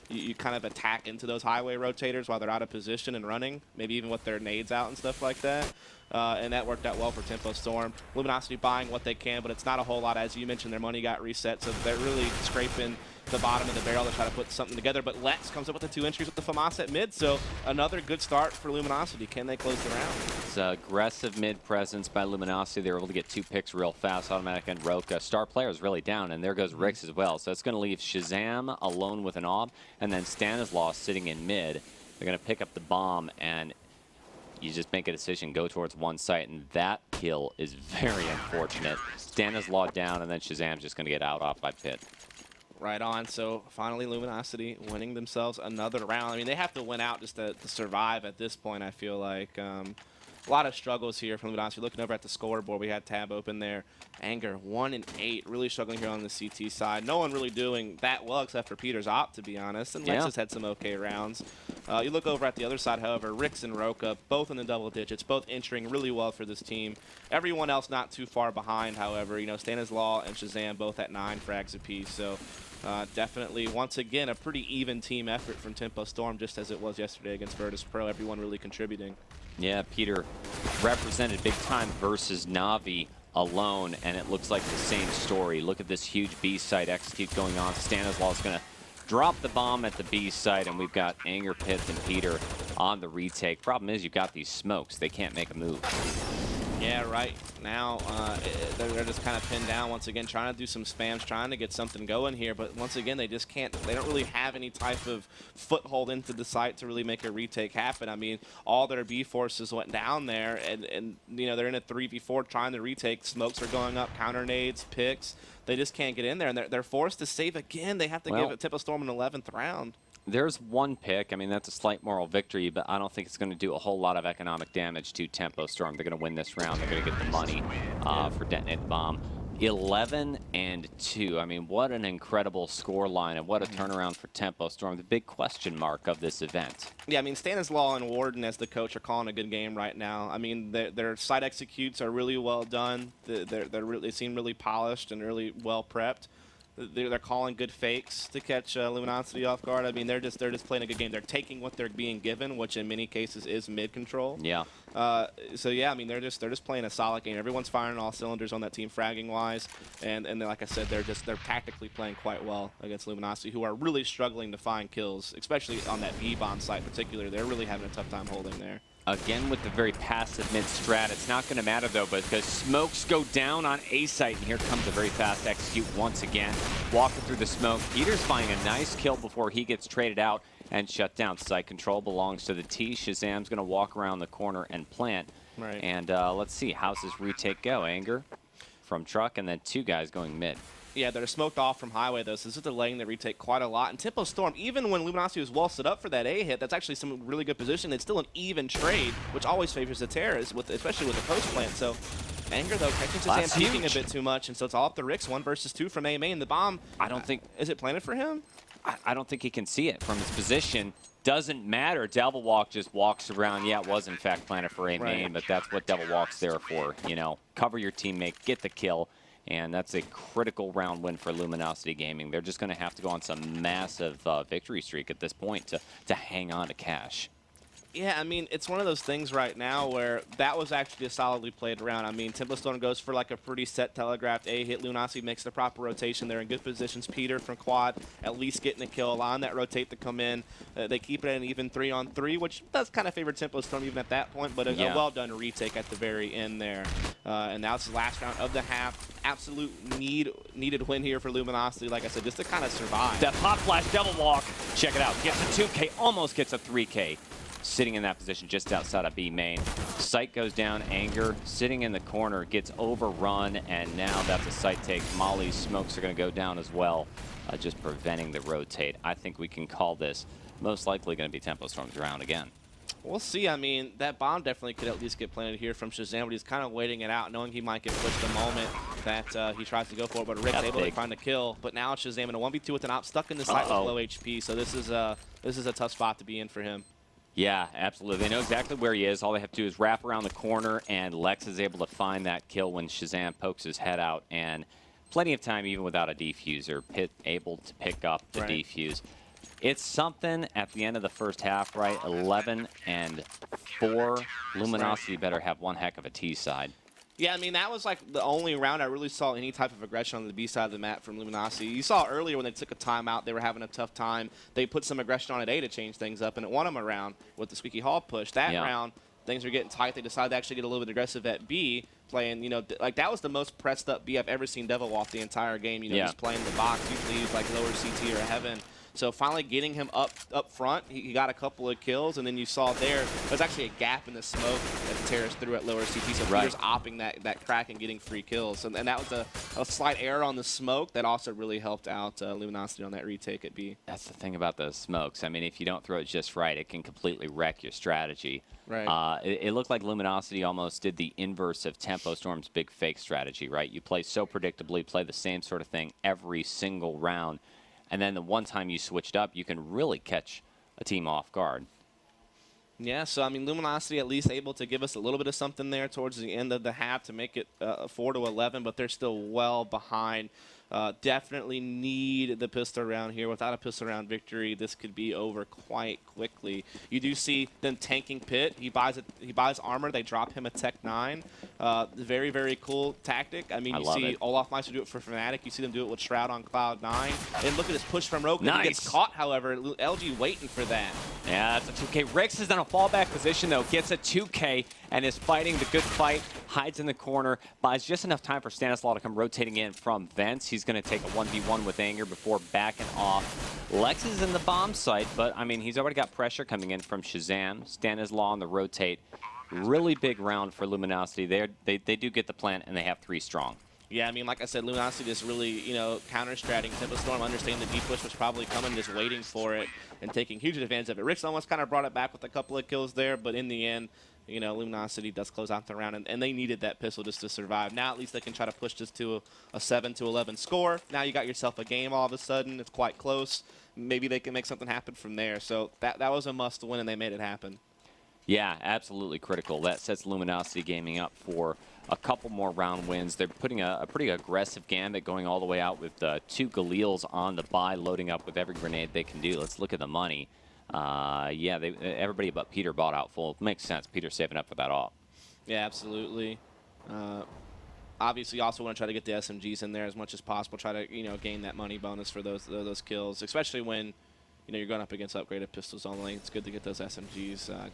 you kind of attack into those highway rotators while they're out of position and running, maybe even with their nades out and stuff like that. And that worked out well for Tempo Storm. Luminosity buying what they can, but it's not a whole lot. As you mentioned, their money got reset, so they're really scraping the bottom of the barrel to try to put something together. But Lex comes up with the 2 entries with the FAMAS at mid, so another good start for Luminosity. Can they close the round? It's aggressive mid presence by Luminosity. They were able to get 2 picks real fast. Automatic and Roka. Star player is really down, and there goes Rix as well. So it's going to leave Shazam alone with an AWP, and then Stanislaus sitting in mid. They're going to pick up the bomb, and you just make a decision, go towards one site, and that kill is very unfortunate. Stanislaus down, and then Shazam's just going to get off by Pit. Right on. So finally, Luminosity winning themselves another round. I mean, they have to win out just to survive at this point, I feel like. A lot of struggles here from Luminosity. Looking over at the scoreboard, we had tab open there. Anger, 1-8, really struggling here on the CT side. No one really doing that well except for Peter's op, to be honest. And Lexus had some okay rounds. You look over at the other side, however, Rix and Roka, both in the double digits, both entering really well for this team. Everyone else not too far behind, however. You know, Stanislaus and Shazam both at 9 frags apiece. So definitely, once again, a pretty even team effort from Tempo Storm, just as it was yesterday against Virtus Pro. Everyone really contributing. Yeah, Peter represented big time versus Na'Vi alone, and it looks like the same story. Look at this huge B site execute going on. Stanislaus is going to drop the bomb at the B site, and we've got Anger, Pith, and Peter on the retake. Problem is, you've got these smokes. They can't make a move. Yeah, right now they're just kind of pinned down once again, trying to do some spams, trying to get something going here. But once again, they just can't. They don't really have any type of foothold into the site to really make a retake happen. I mean, all their B forces went down there, and you know they're in a 3v4 trying to retake. Smokes are going up, counter nades, picks. They just can't get in there, and they're forced to save again. They have to give Tempo Storm an 11th round. There's 1 pick. I mean, that's a slight moral victory, but I don't think it's going to do a whole lot of economic damage to Tempo Storm. They're going to win this round. They're going to get the money for Detonate Bomb. 11-2. I mean, what an incredible score line, and what a turnaround for Tempo Storm. The big question mark of this event. Yeah, I mean, Stanislaus and Warden as the coach are calling a good game right now. I mean, their site executes are really well done. They seem really polished and really well prepped. They're calling good fakes to catch Luminosity off guard. I mean, they're just playing a good game. They're taking what they're being given, which in many cases is mid control. Yeah. So yeah, I mean, they're just playing a solid game. Everyone's firing all cylinders on that team, fragging wise, and like I said, they're tactically playing quite well against Luminosity, who are really struggling to find kills, especially on that B bomb site in particular. They're really having a tough time holding there. Again with the very passive mid strat. It's not going to matter though, but because smokes go down on A site, and here comes a very fast execute once again. Walking through the smoke. Peter's finding a nice kill before he gets traded out and shut down. Site control belongs to the T. Shazam's going to walk around the corner and plant. Right. And let's see, how's this retake go? Anger from truck, and then 2 guys going mid. Yeah, they're smoked off from highway, though, so this is delaying the retake quite a lot. And Tempo Storm, even when Luminosity was well set up for that A hit, that's actually some really good position. It's still an even trade, which always favors the Terras, especially with the post plant. So Anger, though, catching Shazam peeking a bit too much, and so it's all up to Rix, 1 versus 2 from A main. The bomb, I don't think... Is it planted for him? I don't think he can see it from his position. Doesn't matter. Devil Walk just walks around. Yeah, it was in fact planted for A main, but that's what Devil Walk's there for. You know, cover your teammate, get the kill. And that's a critical round win for Luminosity Gaming. They're just going to have to go on some massive victory streak at this point to hang on to cash. Yeah, I mean, it's one of those things right now where that was actually a solidly played round. I mean, Tempo Storm goes for like a pretty set telegraphed A hit. Luminosity makes the proper rotation. They're in good positions. Peter from quad at least getting a kill. On that rotate to come in. They keep it at an even 3-on-3, which does kind of favor Tempo Storm even at that point, but a well-done retake at the very end there. And now it's the last round of the half. Absolute needed win here for Luminosity, like I said, just to kind of survive. That pop flash double walk. Check it out. Gets a 2K, almost gets a 3K. Sitting in that position just outside of B main. Sight goes down, Anger sitting in the corner, gets overrun, and now that's a sight take. Molly's smokes are going to go down as well, just preventing the rotate. I think we can call this most likely going to be Tempo Storm's round again. We'll see. I mean, that bomb definitely could at least get planted here from Shazam, but he's kind of waiting it out, knowing he might get pushed the moment that he tries to go for it. But Rick's able to find a kill. But now it's Shazam in a 1v2 with an op, stuck in the site with low HP. So this is a tough spot to be in for him. Yeah, absolutely. They know exactly where he is. All they have to do is wrap around the corner, and Lex is able to find that kill when Shazam pokes his head out. And plenty of time, even without a defuser, able to pick up the defuse. It's something at the end of the first half, right? 11-4. Luminosity better have one heck of a T side. Yeah, I mean, that was like the only round I really saw any type of aggression on the B side of the map from Luminosity. You saw earlier when they took a timeout, they were having a tough time. They put some aggression on at A to change things up, and it won them a round with the Squeaky Hall push. That round, things were getting tight. They decided to actually get a little bit aggressive at B, playing, you know, like that was the most pressed up B I've ever seen Devil walk the entire game. You know, just playing the box. Usually he's like lower CT or Heaven. So finally getting him up front, he got a couple of kills, and then you saw there's actually a gap in the smoke that the Terrorists threw at lower CT, so Peter's opping that crack and getting free kills. And that was a slight error on the smoke that also really helped out Luminosity on that retake at B. That's the thing about the smokes. I mean, if you don't throw it just right, it can completely wreck your strategy. Right. It looked like Luminosity almost did the inverse of Tempo Storm's big fake strategy, right? You play so predictably, play the same sort of thing every single round. And then the one time you switched up, you can really catch a team off guard. Yeah, so, I mean, Luminosity at least able to give us a little bit of something there towards the end of the half to make it 4-11, but they're still well behind. Definitely need the pistol round here. Without a pistol round victory, this could be over quite quickly. You do see them tanking Pit. He buys armor. They drop him a Tech 9. Very, very cool tactic. I mean, you see Olaf Meister do it for Fnatic. You see them do it with Shroud on Cloud 9. And look at this push from Roken. Nice. He gets caught, however. LG waiting for that. Yeah, that's a 2K. Rex is in a fallback position, though. Gets a 2K and is fighting the good fight. Hides in the corner. Buys just enough time for Stanislaw to come rotating in from vents. He's going to take a 1v1 with Anger before backing off. Lex is in the bomb site, but, I mean, he's already got pressure coming in from Shazam. Stanislaw on the rotate. Really big round for Luminosity. They do get the plant, and they have 3 strong. Yeah, I mean, like I said, Luminosity just really, you know, counter-stratting. Tempo Storm understanding the deep push was probably coming, just waiting for it and taking huge advantage of it. Ricks almost kind of brought it back with a couple of kills there, but in the end, you know, Luminosity does close out the round, and they needed that pistol just to survive. Now at least they can try to push this to a 7-11 score. Now you got yourself a game all of a sudden. It's quite close. Maybe they can make something happen from there. So that was a must-win, and they made it happen. Yeah, absolutely critical. That sets Luminosity Gaming up for a couple more round wins. They're putting a pretty aggressive gambit going all the way out with 2 Galils on the buy, loading up with every grenade they can do. Let's look at the money. Yeah, everybody but Peter bought out full. Makes sense. Peter's saving up for that all. Yeah, absolutely. Obviously, you also want to try to get the SMGs in there as much as possible. Try to, you know, gain that money bonus for those kills, especially when, you know, you're going up against upgraded pistols only. It's good to get those SMGs,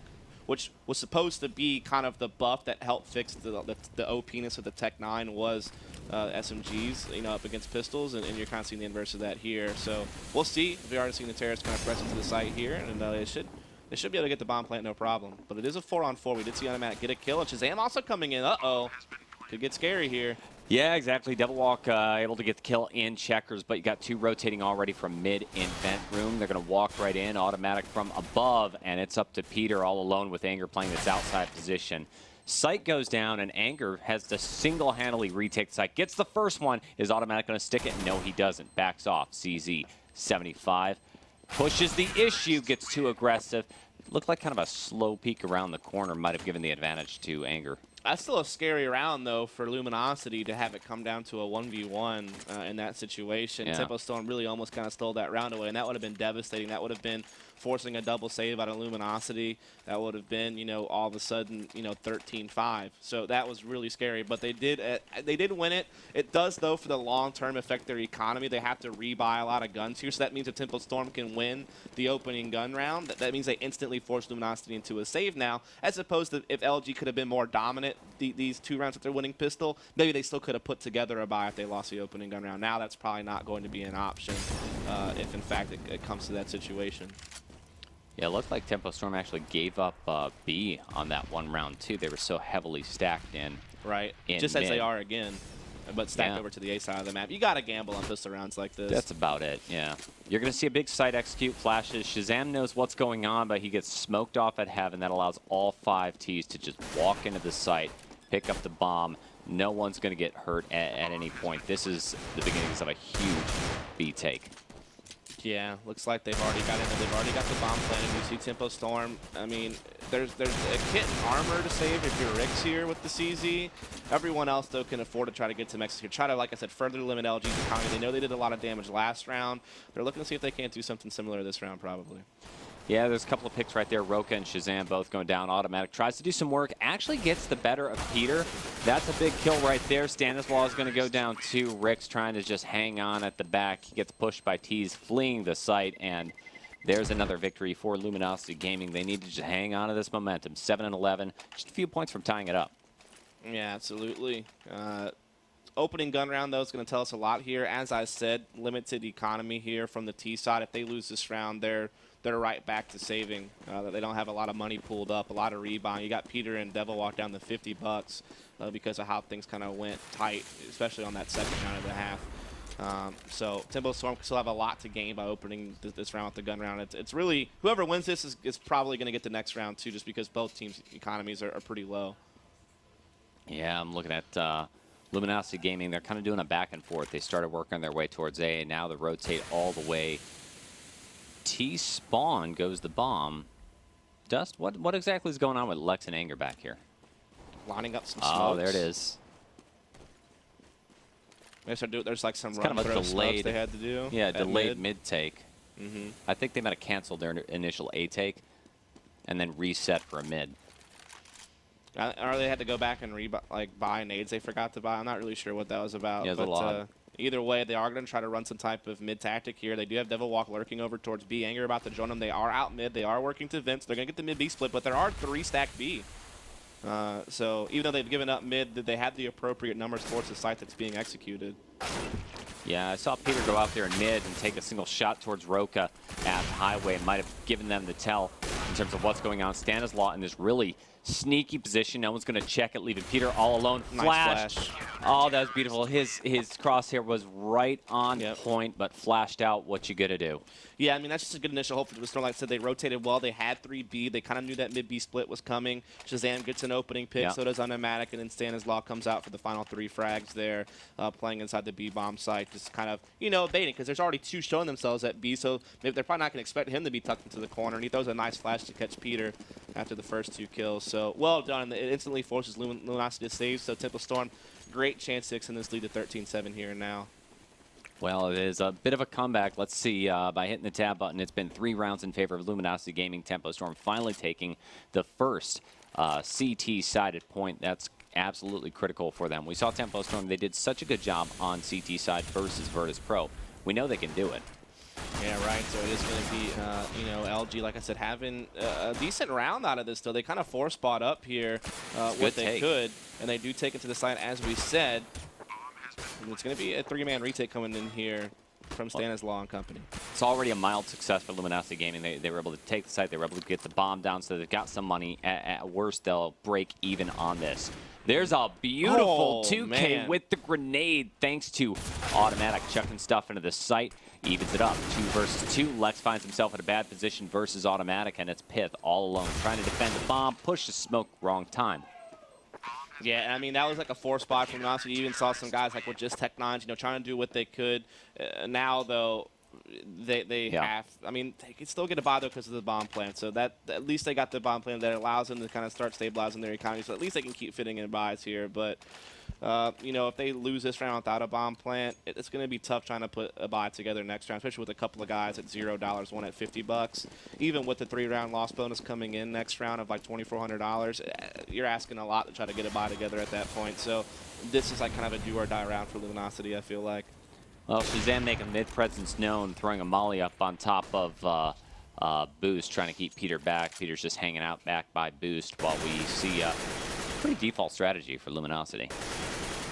which was supposed to be kind of the buff that helped fix the OP-ness of the Tech 9 was SMGs, you know, up against pistols, and you're kind of seeing the inverse of that here. So we'll see. We already seen the Terrorists kind of press into the site here, and they should be able to get the bomb plant no problem. But it is a 4-on-4. We did see Automatic get a kill, and Shazam also coming in. Uh-oh. Could get scary here. Yeah, exactly. Devil Walk able to get the kill in checkers, but you got 2 rotating already from mid in vent room. They're going to walk right in, Automatic from above, and it's up to Peter all alone with Anger playing this outside position. Sight goes down, and Anger has to single-handedly retake the site. Gets the first one. Is Automatic going to stick it? No, he doesn't. Backs off. CZ 75. Pushes the issue, gets too aggressive. Looked like kind of a slow peek around the corner might have given the advantage to Anger. That's still a scary round, though, for Luminosity to have it come down to a 1v1 in that situation. Yeah. Tempo Storm really almost kind of stole that round away, and that would have been devastating. That would have been forcing a double save out of Luminosity. That would have been, you know, all of a sudden, you know, 13-5. So that was really scary. But they did win it. It does, though, for the long term affect their economy. They have to rebuy a lot of guns here. So that means if Tempo Storm can win the opening gun round, that means they instantly force Luminosity into a save now, as opposed to if LG could have been more dominant these 2 rounds that they're winning pistol, maybe they still could have put together a buy if they lost the opening gun round. Now that's probably not going to be an option if, in fact, it comes to that situation. Yeah, it looked like Tempo Storm actually gave up B on that 1 round, too. They were so heavily stacked in. Right. In just mid. as they are again, but stacked over to the A side of the map. You got to gamble on pistol rounds like this. That's about it, yeah. You're going to see a big site execute flashes. Shazam knows what's going on, but he gets smoked off at Heaven. That allows all 5 Ts to just walk into the site, pick up the bomb. No one's going to get hurt at any point. This is the beginnings of a huge B take. Yeah, looks like they've already got in there. They've already got the bomb planted. You see Tempo Storm. I mean, there's a kit and armor to save if you're Rix here with the CZ. Everyone else, though, can afford to try to get to Mexico. Try to, like I said, further limit LG's economy. They know they did a lot of damage last round. They're looking to see if they can't do something similar this round, probably. Yeah, there's a couple of picks right there. Roka and Shazam both going down. Automatic tries to do some work. Actually gets the better of Peter. That's a big kill right there. Stanislaw is going to go down too. Rick's trying to just hang on at the back. He gets pushed by Tees, fleeing the site. And there's another victory for Luminosity Gaming. They need to just hang on to this momentum. 7-11. Just a few points from tying it up. Yeah, absolutely. Opening gun round, though, is going to tell us a lot here. As I said, limited economy here from the T side. If they lose this round, they're right back to saving. They don't have a lot of money pulled up, a lot of rebound. You got Peter and Devil walk down to $50 because of how things kind of went tight, especially on that second round of the half. So Tempo Storm still have a lot to gain by opening this round with the gun round. It's really, whoever wins this is probably going to get the next round, too, just because both teams' economies are pretty low. Yeah, I'm looking at Luminosity Gaming. They're kind of doing a back and forth. They started working their way towards A, and now they rotate all the way. T-spawn goes the bomb. Dust, what exactly is going on with Lex and Anger back here? Lining up some smokes. Oh, there it is. There's like some kind of a delayed they had to do. Yeah, delayed mid take. Mm-hmm. I think they might have canceled their initial A take and then reset for a mid. Or they had to go back and buy nades they forgot to buy. I'm not really sure what that was about. Yeah, it was a lot. Either way, they are going to try to run some type of mid tactic here. They do have Devil Walk lurking over towards B. Anger about to join them. They are out mid. They are working to Vince. They're going to get the mid B split, but there are 3 stack B. So even though they've given up mid, they have the appropriate numbers towards the site that's being executed. Yeah, I saw Peter go out there in mid and take a single shot towards Roka at Highway. Might have given them the tell in terms of what's going on. Stanislaw in this really sneaky position. No one's going to check it, leaving Peter all alone. Nice flash. Oh, that was beautiful. His crosshair was right on point, but flashed out. What you gonna do? Yeah, I mean, that's just a good initial hope for the Storm. Like I said, they rotated well. They had 3B. They kind of knew that mid-B split was coming. Shazam gets an opening pick, so does Automatic, and then Stanislaw comes out for the final 3 frags there, playing inside the B bomb site, just kind of, baiting, because there's already 2 showing themselves at B, so maybe they're probably not going to expect him to be tucked into the corner, and he throws a nice flash to catch Peter after the first 2 kills. So, well done. It instantly forces Luminosity to save, so Tempo Storm, great chance to extend this lead to 13-7 here and now. Well, it is a bit of a comeback. Let's see, by hitting the tab button, it's been 3 rounds in favor of Luminosity Gaming. Tempo Storm finally taking the first CT-sided point. That's absolutely critical for them. We saw Tempo Storm. They did such a good job on CT side versus Virtus Pro. We know they can do it. Yeah, right. So it is going to be, LG, like I said, having a decent round out of this, though. They kind of 4-spot up here what they could, and they do take it to the side, as we said. And it's going to be a 3-man retake coming in here from Stanislaw and company. It's already a mild success for Luminosity Gaming. They were able to take the site. They were able to get the bomb down, so they've got some money. At worst, they'll break even on this. There's a beautiful 2K with the grenade, thanks to Automatic chucking stuff into the site. Evens it up, 2 versus 2. Lex finds himself in a bad position versus Automatic, and it's Pith all alone, trying to defend the bomb, push the smoke, wrong time. Yeah, I mean, that was like a 4-spot from Luminosity. You even saw some guys like with just Tech-9s, trying to do what they could. Now, though, they have. I mean, they can still get a buy though because of the bomb plant. So that at least they got the bomb plant that allows them to kind of start stabilizing their economy. So at least they can keep fitting in buys here. But you know, if they lose this round without a bomb plant, it's going to be tough trying to put a buy together next round, especially with a couple of guys at $0, one at $50. Even with the 3-round loss bonus coming in next round of like $2,400, you're asking a lot to try to get a buy together at that point. So this is like kind of a do or die round for Luminosity, I feel like. Well, Shazam making mid-presence known, throwing a molly up on top of Boost, trying to keep Peter back. Peter's just hanging out back by Boost while we see a pretty default strategy for Luminosity.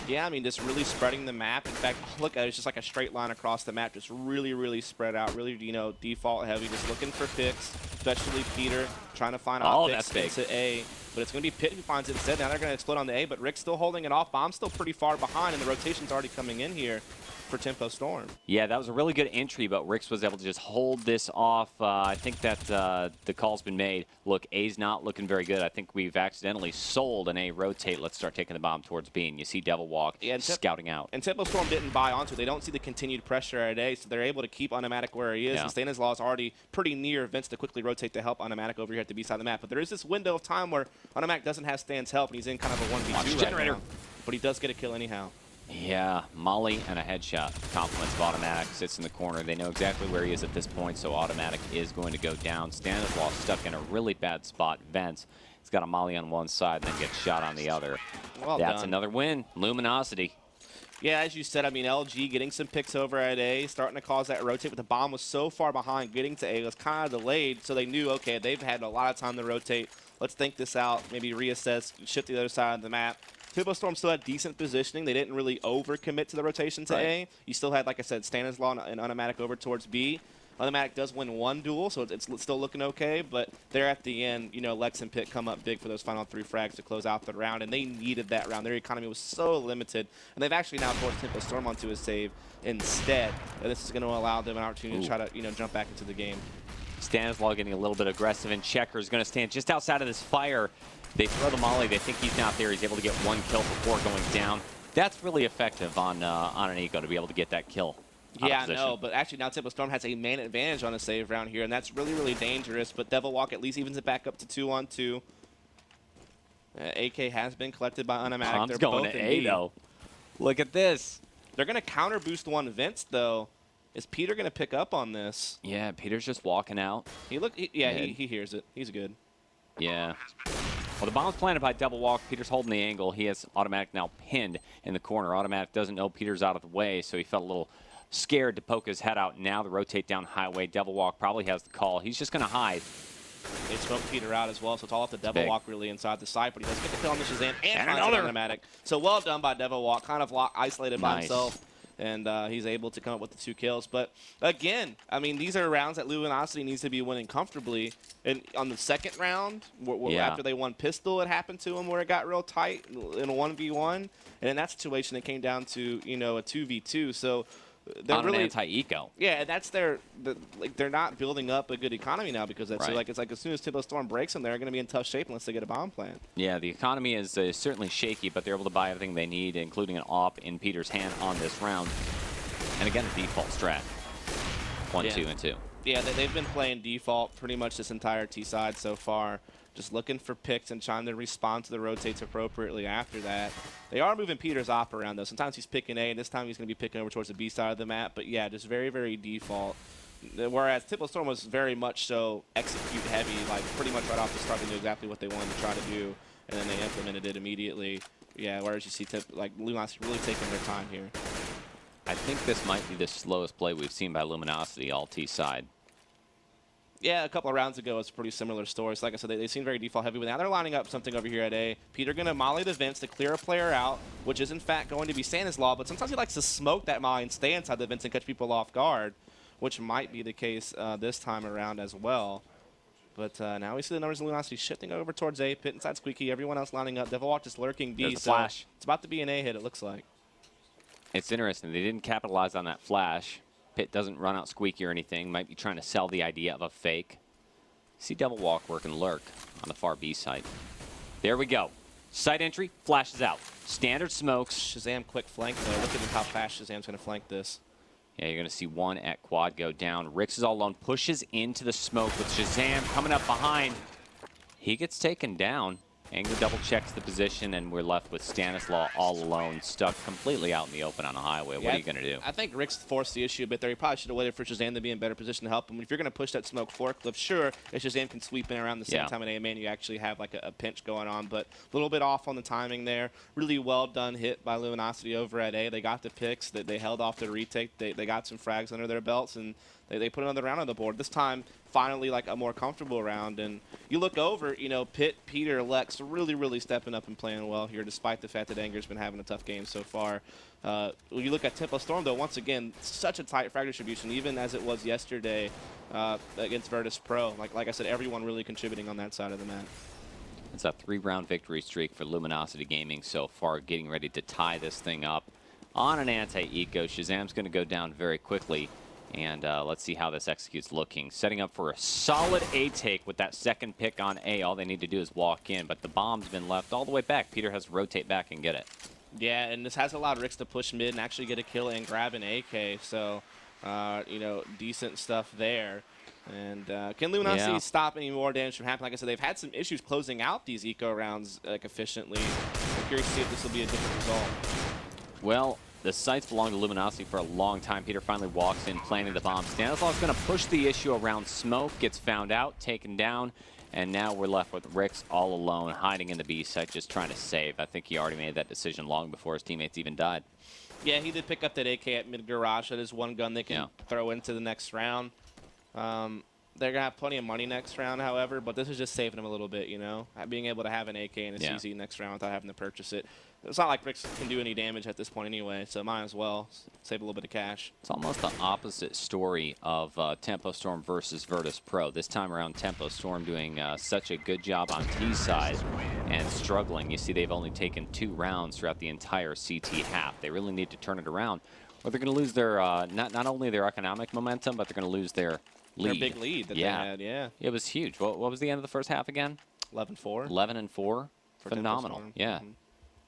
Yeah, I mean, just really spreading the map. In fact, look, it's just like a straight line across the map, just really, really spread out, really, you know, default heavy, just looking for picks, especially Peter, trying to find picks into A. But it's going to be Pitt who finds it instead. Now they're going to explode on the A, but Rick's still holding it off. Bomb's still pretty far behind, and the rotation's already coming in here for Tempo Storm. Yeah, that was a really good entry, but Rix was able to just hold this off. I think that the call's been made. Look, A's not looking very good. I think we've accidentally sold an A rotate. Let's start taking the bomb towards B, and you see Devil Walk scouting out. And Tempo Storm didn't buy onto it. They don't see the continued pressure at A, so they're able to keep Automatic where he is. Yeah. And Stanislaw is already pretty near Vince to quickly rotate to help Automatic over here at the B side of the map. But there is this window of time where Automatic doesn't have Stan's help, and he's in kind of a 1v2 right now. But he does get a kill anyhow. Yeah, Molly and a headshot. Compliments of Automatic, sits in the corner. They know exactly where he is at this point, so Automatic is going to go down. Stanislaw stuck in a really bad spot. Vents, he's got a Molly on one side and then gets shot on the other. Well That's done. another win. Luminosity. Yeah, as you said, I mean, LG getting some picks over at A, starting to cause that rotate, but the bomb was so far behind getting to A. It was kind of delayed, so they knew, okay, they've had a lot of time to rotate. Let's think this out, maybe reassess, shift to the other side of the map. Tempo Storm still had decent positioning. They didn't really overcommit to the rotation to A. You still had, like I said, Stanislaw and Automatic over towards B. Automatic does win one duel, so it's still looking okay, but there at the end, you know, Lex and Pitt come up big for those final 3 frags to close out the round, and they needed that round. Their economy was so limited, and they've actually now forced Tempo Storm onto a save instead. And this is going to allow them an opportunity to try to, you know, jump back into the game. Stanislaw getting a little bit aggressive, and Checker is going to stand just outside of this fire. They throw the molly. They think he's not there. He's able to get one kill before going down. That's really effective on an eco to be able to get that kill. Yeah, no, but actually now Tempo Storm has a man advantage on a save round here, and that's really, really dangerous. But Devil Walk at least evens it back up to 2-on-2. AK has been collected by Automatic. Bomb's They're going both to in A, B. though. Look at this. They're going to counter boost one Vince, though. Is Peter going to pick up on this? Yeah, Peter's just walking out. He hears it. He's good. Yeah. Well, the bomb's planted by Devil Walk. Peter's holding the angle. He has Automatic now pinned in the corner. Automatic doesn't know Peter's out of the way, so he felt a little scared to poke his head out. Now the rotate down highway. Devil Walk probably has the call. He's just going to hide. They smoked Peter out as well, so it's all off the Devil Walk really inside the site, but he does get the kill on the Shazam and finds an Automatic. So well done by Devil Walk, kind of isolated by himself. And he's able to come up with the 2 kills. But again, I mean, these are rounds that Luminosity needs to be winning comfortably. And on the second round, after they won Pistol, it happened to them where it got real tight in a 1v1. And in that situation, it came down to, you know, a 2v2. So they're on really an anti-eco. Yeah, and that's like they're not building up a good economy now because that's so like it's like as soon as Tempo Storm breaks them, they're going to be in tough shape unless they get a bomb plant. Yeah, the economy is certainly shaky, but they're able to buy everything they need, including an AWP in Peter's hand on this round. And again, a default strat. 1, 2, and 2. Yeah, they've been playing default pretty much this entire T side so far. Just looking for picks and trying to respond to the rotates appropriately after that. They are moving Peter's op around, though. Sometimes he's picking A, and this time he's going to be picking over towards the B side of the map. But, yeah, just very, very default. Whereas Tempo Storm was very much so execute heavy, like pretty much right off the start they knew exactly what they wanted to try to do, and then they implemented it immediately. Yeah, whereas you see Luminosity really taking their time here. I think this might be the slowest play we've seen by Luminosity all T side. Yeah, a couple of rounds ago, it's a pretty similar story. So like I said, they seem very default heavy, but now they're lining up something over here at A. Peter going to molly the vents to clear a player out, which is in fact going to be Stanislaw, but sometimes he likes to smoke that molly and stay inside the vents and catch people off guard, which might be the case this time around as well. But now we see the numbers of Luminosity shifting over towards A, Pit inside Squeaky, everyone else lining up. Devil Walk just lurking B, so flash. It's about to be an A hit, it looks like. It's interesting. They didn't capitalize on that flash. Pit doesn't run out Squeaky or anything. Might be trying to sell the idea of a fake. See Devil Walk working lurk on the far B site. There we go. Site entry, flashes out. Standard smokes. Shazam quick flank, though. Look at how fast Shazam's going to flank this. Yeah, you're going to see one at quad go down. Rix is all alone, pushes into the smoke with Shazam coming up behind. He gets taken down. Anger double checks the position, and we're left with Stanislaw all alone, stuck completely out in the open on a highway. What are you going to do? I think Rix forced the issue a bit there. He probably should have waited for Shazam to be in better position to help him. If you're going to push that smoke forklift, sure, if Shazam can sweep in around the same time at A-man, you actually have like a pinch going on, but a little bit off on the timing there. Really well done hit by Luminosity over at A. They got the picks. They held off the retake. They got some frags under their belts, and they put another round on the board. This time, finally, like a more comfortable round. And you look over, you know, Pitt, Peter, Lex really stepping up and playing well here, despite the fact that Anger's been having a tough game so far. When you look at Tempo Storm, though, once again, such a tight frag distribution, even as it was yesterday against Virtus Pro. Like I said, everyone really contributing on that side of the map. It's a 3-round victory streak for Luminosity Gaming so far, getting ready to tie this thing up on an anti-eco. Shazam's going to go down very quickly. And let's see how this executes looking. Setting up for a solid A take with that second pick on A. All they need to do is walk in, but the bomb's been left all the way back. Peter has to rotate back and get it. Yeah, and this has allowed Rix to push mid and actually get a kill and grab an AK. So, you know, decent stuff there. And can Luminosity stop any more damage from happening? Like I said, they've had some issues closing out these eco rounds like efficiently. I'm curious to see if this will be a different result. Well, the sites belong to Luminosity for a long time. Peter finally walks in, planting the bomb. Stanislaw's going to push the issue around smoke, gets found out, taken down, and now we're left with Rix all alone, hiding in the B site, just trying to save. I think he already made that decision long before his teammates even died. Yeah, he did pick up that AK at mid-garage. That is one gun they can throw into the next round. They're going to have plenty of money next round, however, but this is just saving them a little bit, you know? Being able to have an AK and a CZ next round without having to purchase it. It's not like Rix can do any damage at this point anyway, so might as well save a little bit of cash. It's almost the opposite story of Tempo Storm versus Virtus Pro. This time around, Tempo Storm doing such a good job on T side and struggling. You see they've only taken 2 rounds throughout the entire CT half. They really need to turn it around, or they're going to lose their, not only their economic momentum, but they're going to lose their lead. Their big lead that they had, It was huge. What was the end of the first half again? 11-4. 11-4. Phenomenal. Yeah.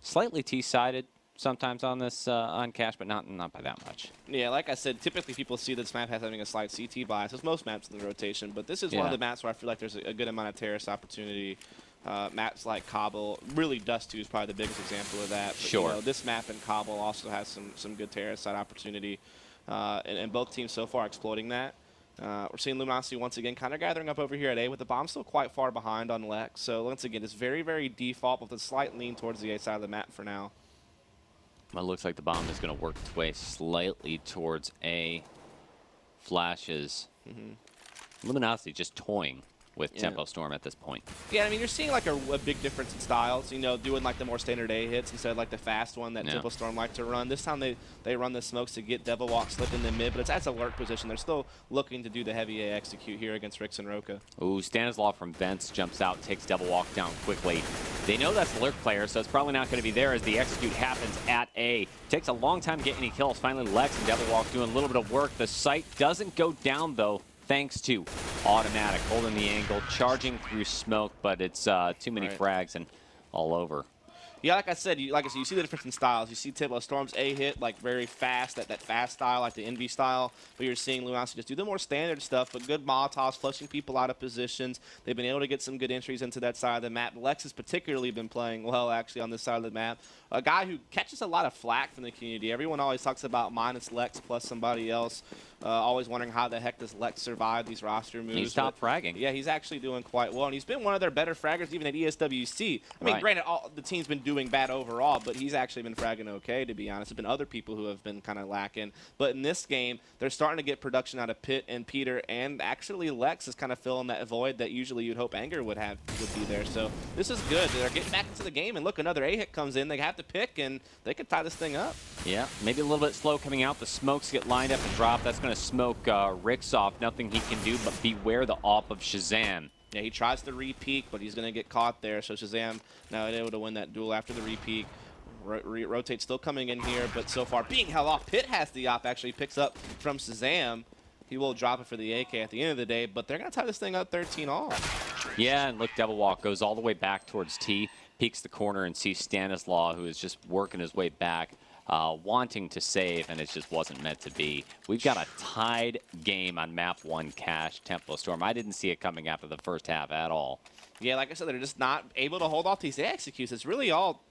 Slightly T-sided sometimes on this on cash, but not by that much. Yeah, like I said, typically people see this map as having a slight CT bias, as most maps in the rotation, but this is one of the maps where I feel like there's a good amount of terrace opportunity. Maps like Cobble, really Dust 2 is probably the biggest example of that. But, you know, this map in Cobble also has some good terrace side opportunity, and both teams so far exploiting that. We're seeing Luminosity once again kind of gathering up over here at A, with the bomb still quite far behind on Lex. So once again, it's very default with a slight lean towards the A side of the map for now. Well, it looks like the bomb is going to work its way slightly towards A. Flashes. Luminosity just toying with Tempo Storm at this point. Yeah, I mean, you're seeing like a big difference in styles, you know, doing like the more standard A hits instead of like the fast one that Tempo Storm like to run. This time they run the smokes to get Devil Walk slipped in the mid, but it's at alert position. They're still looking to do the heavy A execute here against Rix and Roka. Ooh, Stanislaw from Vents jumps out, takes Devil Walk down quickly. They know that's alert player, so it's probably not going to be there as the execute happens at A. Takes a long time to get any kills. Finally, Lex and Devil Walk doing a little bit of work. The site doesn't go down, though, thanks to Automatic holding the angle, charging through smoke, but it's too many frags and all over. Yeah, like I said, you see the difference in styles. You see Tempo Storm's A hit, like very fast, that fast style, like the Envy style. But you're seeing Luminosity just do the more standard stuff, but good Molotovs, flushing people out of positions. They've been able to get some good entries into that side of the map. Lex has particularly been playing well, actually, on this side of the map. A guy who catches a lot of flack from the community. Everyone always talks about minus Lex plus somebody else. Always wondering how the heck does Lex survive these roster moves. He stopped fragging. Yeah, he's actually doing quite well, and he's been one of their better fraggers even at ESWC. I mean, granted, the team's been doing bad overall, but he's actually been fragging okay, to be honest. There's been other people who have been kind of lacking. But in this game, they're starting to get production out of Pitt and Peter, and actually Lex is kind of filling that void that usually you'd hope Anger would be there. So this is good. They're getting back into the game, and look, another A-hit comes in. They have to pick, and they could tie this thing up. Yeah, maybe a little bit slow coming out. The smokes get lined up and dropped. That's going to smoke Rix off. Nothing he can do but beware the AWP of Shazam. Yeah, he tries to re-peek, but he's going to get caught there. So Shazam now able to win that duel after the re-peek. Rotate still coming in here, but so far being held off. Pitt has the AWP, actually picks up from Shazam. He will drop it for the AK at the end of the day, but they're going to tie this thing up 13-all. Yeah, and look, Devil Walk goes all the way back towards T, peeks the corner and sees Stanislaw, who is just working his way back. wanting to save, and it just wasn't meant to be. We've got a tied game on map 1 Cash, Tempo Storm. I didn't see it coming after the first half at all. Yeah, like I said, they're just not able to hold off these executes. It's really all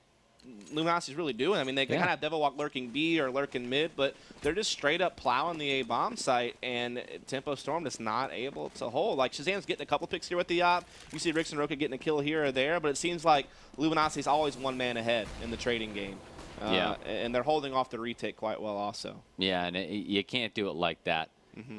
Luminosity's really doing. I mean, they kind of have Devil Walk lurking B or lurking mid, but they're just straight up plowing the A bomb site, and Tempo Storm just not able to hold. Like, Shazam's getting a couple picks here with the op. You see Rix and Roka getting a kill here or there, but it seems like Luminosity's always one man ahead in the trading game. And they're holding off the retake quite well also. Yeah, and you can't do it like that.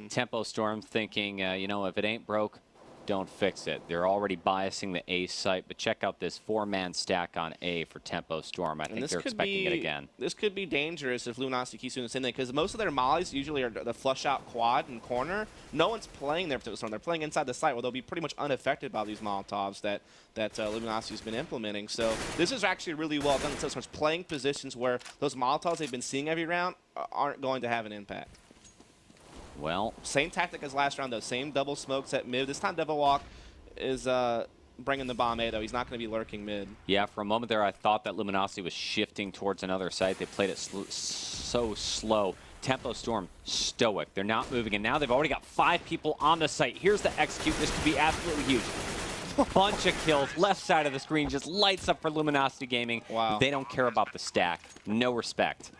Tempo Storm thinking, you know, if it ain't broke, don't fix it. They're already biasing the A site, but check out this 4-man stack on A for Tempo Storm. I think they're expecting it again. This could be dangerous if Luminosity keeps doing the same thing, because most of their mollies usually are the flush out quad and corner. No one's playing there for Tempo Storm. They're playing inside the site, where they'll be pretty much unaffected by these Molotovs that Luminosity's been implementing. So this is actually really well done. Tempo Storm's playing positions where those Molotovs they've been seeing every round aren't going to have an impact. Well, same tactic as last round, though. Same double smokes at mid. This time, Devil Walk is bringing the bomb A, though. He's not going to be lurking mid. Yeah, for a moment there, I thought that Luminosity was shifting towards another site. They played it so slow. Tempo Storm, stoic. They're not moving, and now they've already got 5 people on the site. Here's the execute. This could be absolutely huge. Bunch of kills. Left side of the screen just lights up for Luminosity Gaming. Wow. They don't care about the stack. No respect.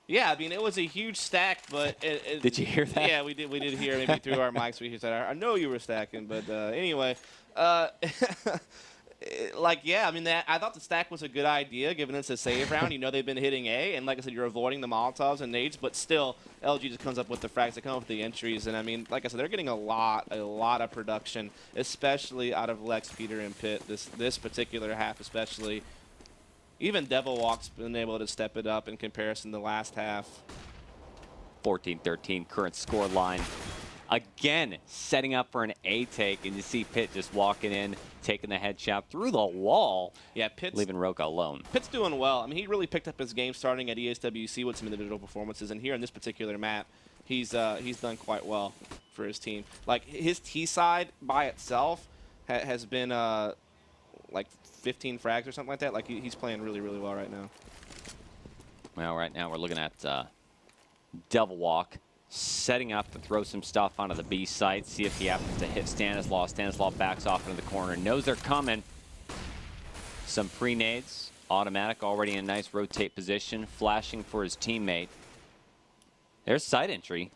Yeah, I mean, it was a huge stack, but... Did you hear that? Yeah, we did hear, maybe through our mics, we said, I know you were stacking, but anyway. Like, yeah, I mean, I thought the stack was a good idea, given it's a save round. You know they've been hitting A, and like I said, you're avoiding the Molotovs and nades, but still, LG just comes up with the frags. They come up with the entries, and I mean, like I said, they're getting a lot of production, especially out of Lex, Peter, and Pitt, this particular half especially. Even Devil Walk's been able to step it up in comparison to the last half. 14-13 current score line. Again, setting up for an A take, and you see Pitt just walking in, taking the headshot through the wall. Yeah, Pitt's leaving Roka alone. Pitt's doing well. I mean, he really picked up his game starting at ESWC with some individual performances, and here in this particular map, he's done quite well for his team. Like, his T side by itself has been like 15 frags or something like that. Like, he's playing really, really well right now. Well, right now we're looking at Devil Walk setting up to throw some stuff onto the B site, see if he happens to hit Stanislaw. Stanislaw backs off into the corner, knows they're coming. Some pre-nades, automatic already in a nice rotate position, flashing for his teammate. There's side entry.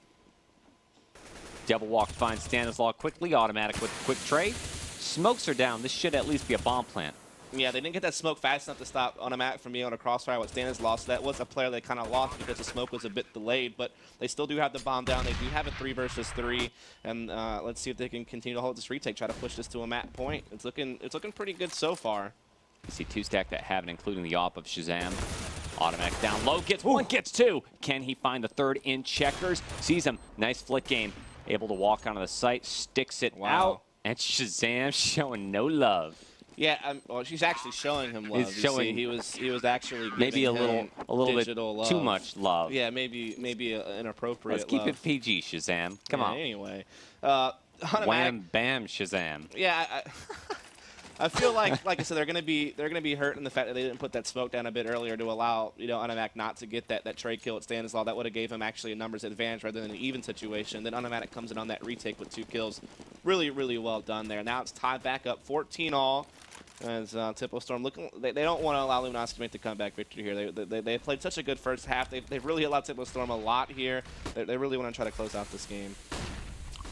Devil Walk finds Stanislaw quickly, automatic with a quick trade. Smokes are down. This should at least be a bomb plant. Yeah, they didn't get that smoke fast enough to stop Automatic from being on a crossfire with Stanislaw, so that was a player they kind of lost because the smoke was a bit delayed, but they still do have the bomb down. They do have a 3 versus 3, and let's see if they can continue to hold this retake, try to push this to a map point. It's looking pretty good so far. You see 2 stack that have it, including the op of Shazam. Automatic down low, gets 1, gets 2. Can he find the 3rd in checkers? Sees him, nice flick game. Able to walk onto the site, sticks it out, and Shazam showing no love. Yeah, well, she's actually showing him love. He's showing he was actually maybe a little bit love. Too much love. Yeah, maybe inappropriate. Let's keep it PG, Shazam. Come on. Anyway, wham bam Shazam. Yeah, I feel like I said, they're gonna be hurt in the fact that they didn't put that smoke down a bit earlier to allow Automatic not to get that trade kill at Stanislaw. That would have gave him actually a numbers advantage rather than an even situation. Then Automatic comes in on that retake with 2 kills. Really, really well done there. Now it's tied back up 14-all. As Tempo Storm looking, they don't want to allow Luminosity to make the comeback victory here. They played such a good first half. They've really allowed Tempo Storm a lot here. They really want to try to close out this game.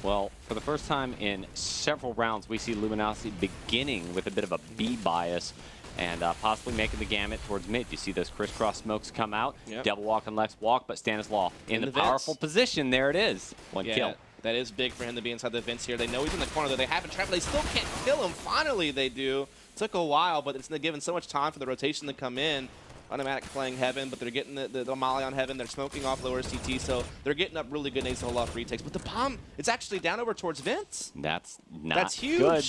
Well, for the first time in several rounds, we see Luminosity beginning with a bit of a B bias and possibly making the gamut towards mid. You see those crisscross smokes come out. Yep. Devil Walk and Lex walk, but Stanislaw in the powerful position. There it is. 1 kill. That is big for him to be inside the vents here. They know he's in the corner, though. They haven't tried, but they still can't kill him. Finally, they do. Took a while, but it's given so much time for the rotation to come in. Automatic playing Heaven, but they're getting the molly on Heaven. They're smoking off lower CT, so they're getting up really good nades to hold off retakes. But the bomb, it's actually down over towards Vince. That's huge. Good.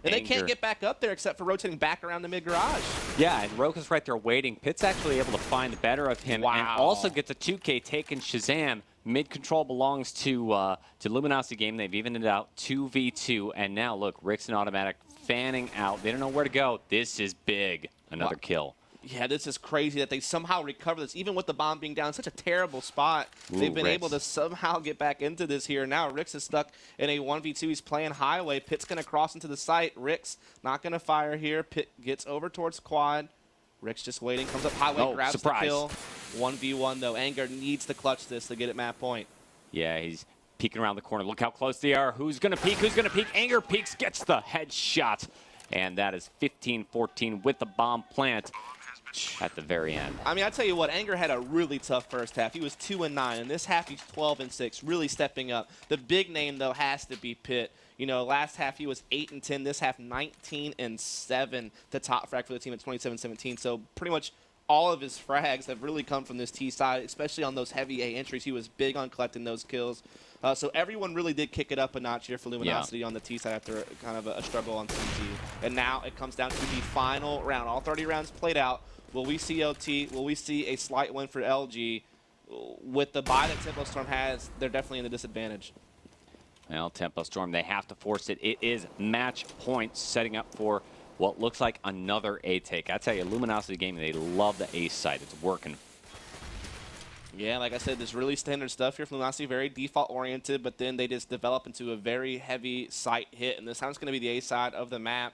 And they can't get back up there except for rotating back around the mid garage. Yeah, and Roka's right there waiting. Pitt's actually able to find the better of him and also gets a 2K taken Shazam. Mid control belongs to Luminosity Game. They've evened it out 2v2, and now look, Rix and Automatic fanning out. They don't know where to go. This is big. Another kill. Yeah, this is crazy that they somehow recover this, even with the bomb being down in such a terrible spot. They've been able to somehow get back into this here. Now Rix is stuck in a 1v2. He's playing highway. Pitt's going to cross into the site. Rix not going to fire here. Pitt gets over towards quad. Rix just waiting, comes up highway, grabs the kill. 1v1 though. Anger needs to clutch this to get at map point. Yeah, he's peeking around the corner. Look how close they are. Who's going to peek? Who's going to peek? Anger peeks, gets the headshot. And that is 15-14 with the bomb plant at the very end. I mean, I tell you what, Anger had a really tough first half. He was 2-9. In this half, he's 12-6, really stepping up. The big name, though, has to be Pitt. You know, last half he was 8-10. This half, 19-7 to top frag for the team at 27-17. So pretty much all of his frags have really come from this T side, especially on those heavy A entries. He was big on collecting those kills. So everyone really did kick it up a notch here for Luminosity on the T side after kind of a struggle on CT. And now it comes down to the final round. All 30 rounds played out. Will we see OT? Will we see a slight win for LG? With the bye that Tempo Storm has, they're definitely in the disadvantage. Well, Tempo Storm, they have to force it. It is match points, setting up for what looks like another A take. I tell you, Luminosity Gaming, they love the A site. It's working. Yeah, like I said, there's really standard stuff here from Luminosity, very default-oriented, but then they just develop into a very heavy site hit, and this time's going to be the A side of the map.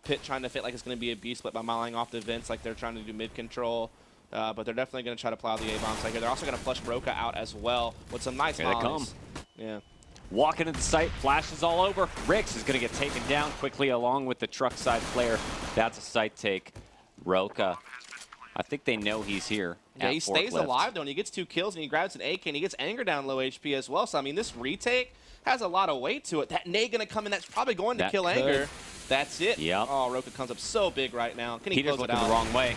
Pitt trying to fit like it's going to be a B split by miling off the vents like they're trying to do mid-control, but they're definitely going to try to plow the A-bomb site here. They're also going to flush Broca out as well with some nice mollies. Here they come. Yeah. Walking into the site, flashes all over. Rix is going to get taken down quickly along with the truck side player. That's a site take. Roca, I think they know he's here. Yeah, he stays alive, though, and he gets 2 kills, and he grabs an AK, and he gets Anger down low HP as well. So, I mean, this retake has a lot of weight to it. That nade going to come in. That's probably going to kill Anger. That's it. Yep. Oh, Roca comes up so big right now. Can he close it out? Peter's looking the wrong way.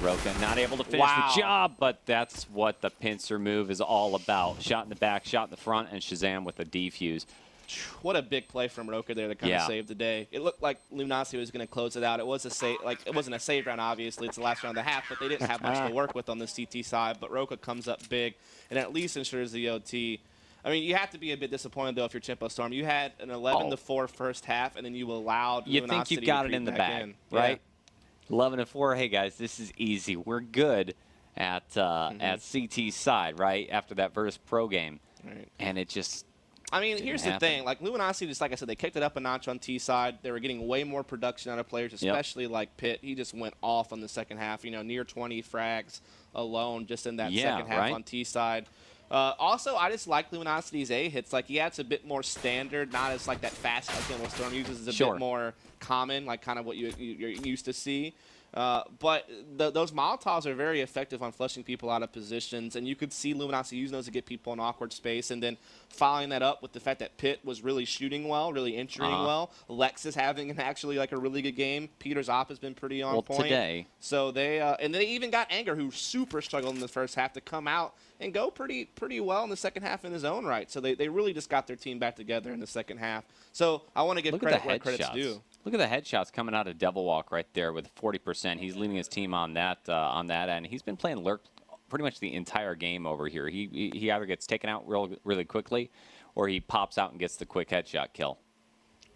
Roca not able to finish the job, but that's what the pincer move is all about. Shot in the back, shot in the front, and Shazam with a defuse. What a big play from Roca there that kind of saved the day. It looked like Luminosity was going to close it out. It was a save, like it wasn't a save round, obviously. It's the last round of the half, but they didn't have much to work with on the CT side. But Roca comes up big and at least ensures the OT. I mean, you have to be a bit disappointed, though, if you're Tempo Storm. You had an 11-4 first half, and then you allowed Luminosity You think you've got it in the bag, right? 11-4, hey, guys, this is easy. We're good at CT's side, right, after that Virtus Pro game. Right. And it just I mean, here's the thing. Like, Luminosity, just like I said, they kicked it up a notch on T side. They were getting way more production out of players, especially like Pitt. He just went off on the second half, you know, near 20 frags alone just in that second half on T side. Also, I just like Luminosity's A hits. Like, he adds a bit more standard, not as like that fast like Tempo Storm uses. Is a bit more common, like kind of what you're used to see. But those Molotovs are very effective on flushing people out of positions, and you could see Luminosity using those to get people in awkward space, and then following that up with the fact that Pitt was really shooting well, really entering well. Lex is having actually like a really good game. Peter's op has been pretty on point. Today. So they and they even got Anger, who super struggled in the first half, to come out and go pretty well in the second half in his own right. So they really just got their team back together in the second half. So I want to give credit where credit's due. Look at the headshots coming out of Devil Walk right there with 40%. He's leading his team on that end. He's been playing Lurk pretty much the entire game over here. He either gets taken out really quickly, or he pops out and gets the quick headshot kill.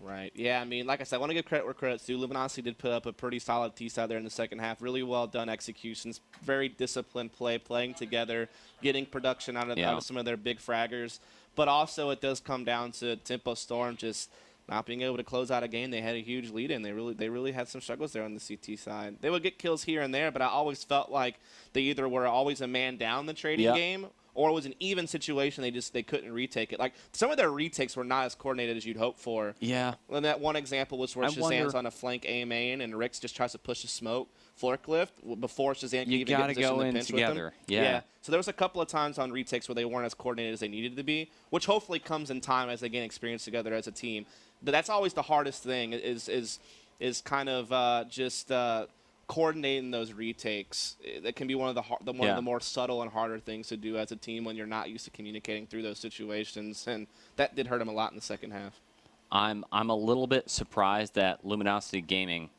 Right. Yeah, I mean, like I said, I want to give credit where credit's due. Luminosity did put up a pretty solid T-side there in the second half. Really well done executions. Very disciplined play, playing together, getting production out of some of their big fraggers. But also it does come down to Tempo Storm just not being able to close out a game. They had a huge lead in. They really had some struggles there on the CT side. They would get kills here and there, but I always felt like they either were always a man down the trading game, or it was an even situation. They couldn't retake it. Like, some of their retakes were not as coordinated as you'd hope for. Yeah. And that one example was where Shazam's on a flank A main, and Rix just tries to push a smoke forklift before Shazam can even get in position to pinch with him. Yeah. So there was a couple of times on retakes where they weren't as coordinated as they needed to be, which hopefully comes in time as they gain experience together as a team. But that's always the hardest thing is kind of just coordinating those retakes. That can be one of the more subtle and harder things to do as a team when you're not used to communicating through those situations, and that did hurt them a lot in the second half. I'm a little bit surprised that Luminosity Gaming.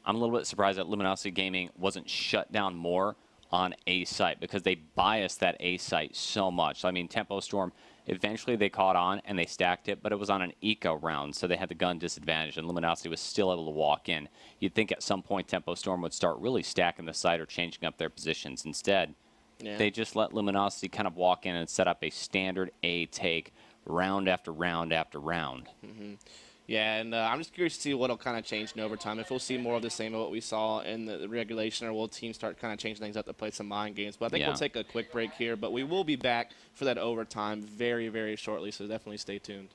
I'm a little bit surprised that Luminosity Gaming wasn't shut down more on A site, because they biased that A site so much. I mean, Tempo Storm Eventually, they caught on, and they stacked it, but it was on an eco round, so they had the gun disadvantage, and Luminosity was still able to walk in. You'd think at some point Tempo Storm would start really stacking the site or changing up their positions. Instead, they just let Luminosity kind of walk in and set up a standard A take round after round after round. Yeah, and I'm just curious to see what will kind of change in overtime. If we'll see more of the same of what we saw in the regulation, or will teams start kind of changing things up to play some mind games. But I think we'll take a quick break here, but we will be back for that overtime very, very shortly, so definitely stay tuned.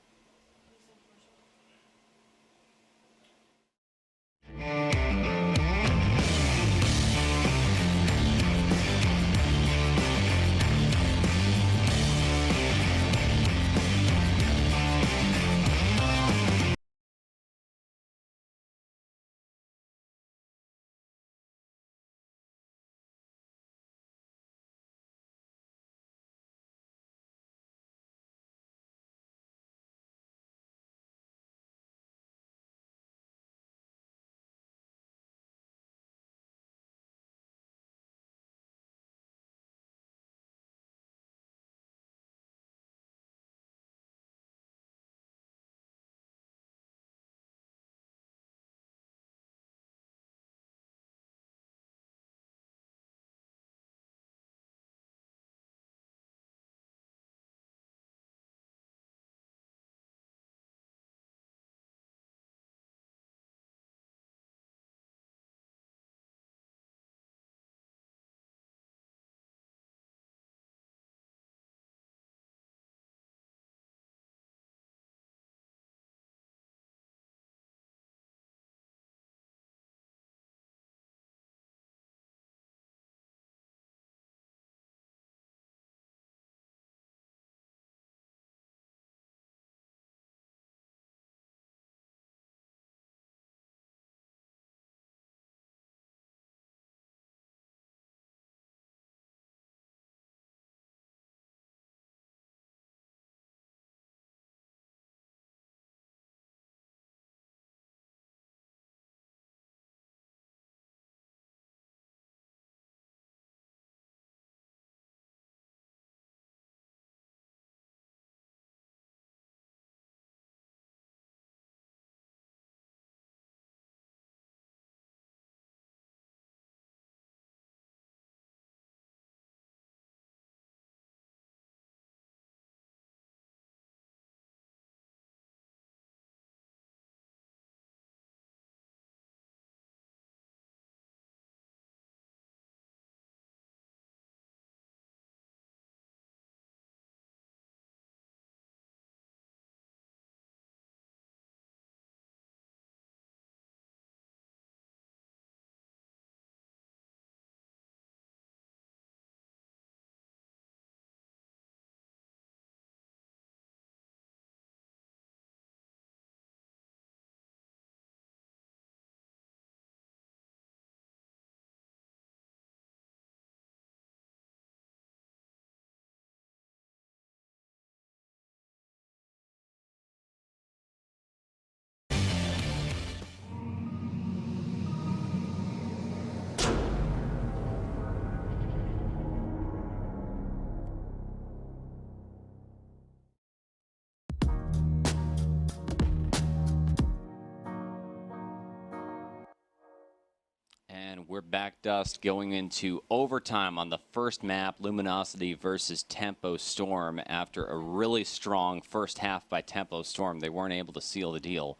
And we're back, Dust, going into overtime on the first map, Luminosity versus Tempo Storm. After a really strong first half by Tempo Storm, they weren't able to seal the deal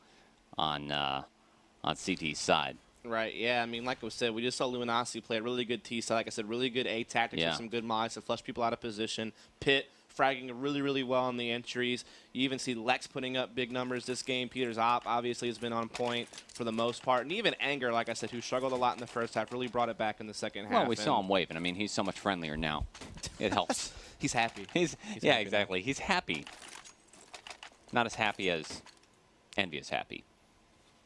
on CT's side. Right, yeah, I mean, like I said, we just saw Luminosity play a really good T side. Like I said, really good A tactics with some good mods to flush people out of position. Pit fragging really, really well on the entries. You even see Lex putting up big numbers this game. Peter's op obviously has been on point for the most part. And even Anger, like I said, who struggled a lot in the first half, really brought it back in the second half. Well, we saw him waving. I mean, he's so much friendlier now. It helps. He's happy. He's yeah, happy exactly. Now. He's happy. Not as happy as Envy is happy,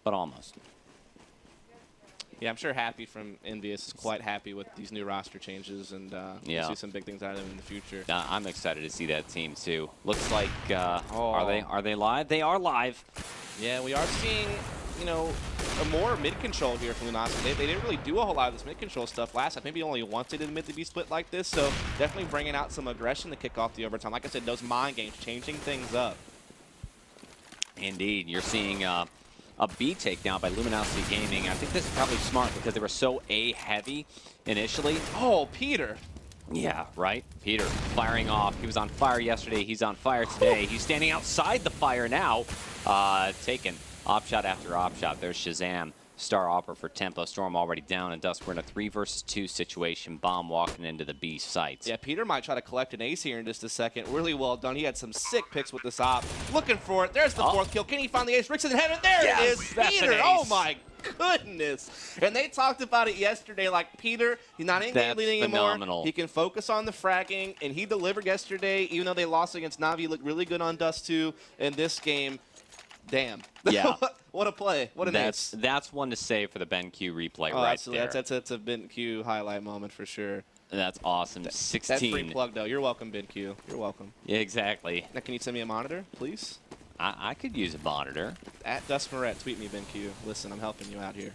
but almost. Yeah, I'm sure Happy from Envious is quite happy with these new roster changes, and we'll see some big things out of them in the future. I'm excited to see that team too. Looks like are they live? They are live. Yeah, we are seeing you know, a more mid-control here from Luminosity. They didn't really do a whole lot of this mid-control stuff last time. Maybe only once they did mid to be split like this. So definitely bringing out some aggression to kick off the overtime. Like I said, those mind games, changing things up. Indeed. You're seeing a B takedown by Luminosity Gaming. I think this is probably smart because they were so A-heavy initially. Oh, Peter. Yeah, right? Peter firing off. He was on fire yesterday. He's on fire today. He's standing outside the fire now, taking op shot after op shot. There's Shazam, star opera for Tempo Storm already down, and Dust, we're in a 3 versus 2 situation. Bomb walking into the B site. Yeah, Peter might try to collect an ace here in just a second. Really well done. He had some sick picks with this op. Looking for it. There's the fourth kill. Can he find the ace? Ricks in the head, and there it is. Peter, oh my goodness. And they talked about it yesterday, like Peter, he's not in-game leading anymore. He can focus on the fragging, and he delivered yesterday, even though they lost against Navi. He looked really good on Dust 2 in this game. Damn. Yeah. What a play. What an ace. That's one to save for the BenQ replay absolutely. there. That's a BenQ highlight moment for sure. That's awesome. 16. That's free plug, though. You're welcome, BenQ. You're welcome. Yeah, exactly. Now, can you send me a monitor, please? I could use a monitor. At Dust Moret, tweet me, BenQ. Listen, I'm helping you out here.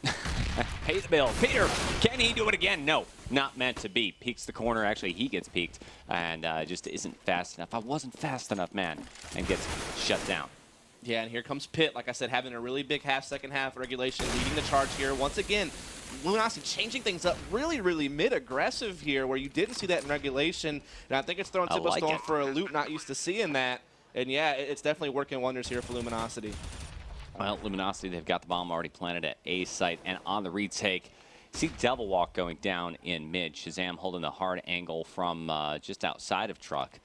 Pays the bill. Peter, can he do it again? No, not meant to be. Peeks the corner. Actually, he gets peeked and just isn't fast enough. I wasn't fast enough, man, and gets shut down. Yeah, and here comes Pitt, like I said, having a really big second half regulation, leading the charge here. Once again, Luminosity changing things up really mid-aggressive here, where you didn't see that in regulation. And I think it's throwing Tempo Storm for a loop, not used to seeing that. And yeah, it's definitely working wonders here for Luminosity. Well, Luminosity, they've got the bomb already planted at A site, and on the retake, see Devil Walk going down in mid. Shazam holding the hard angle from just outside of Truck.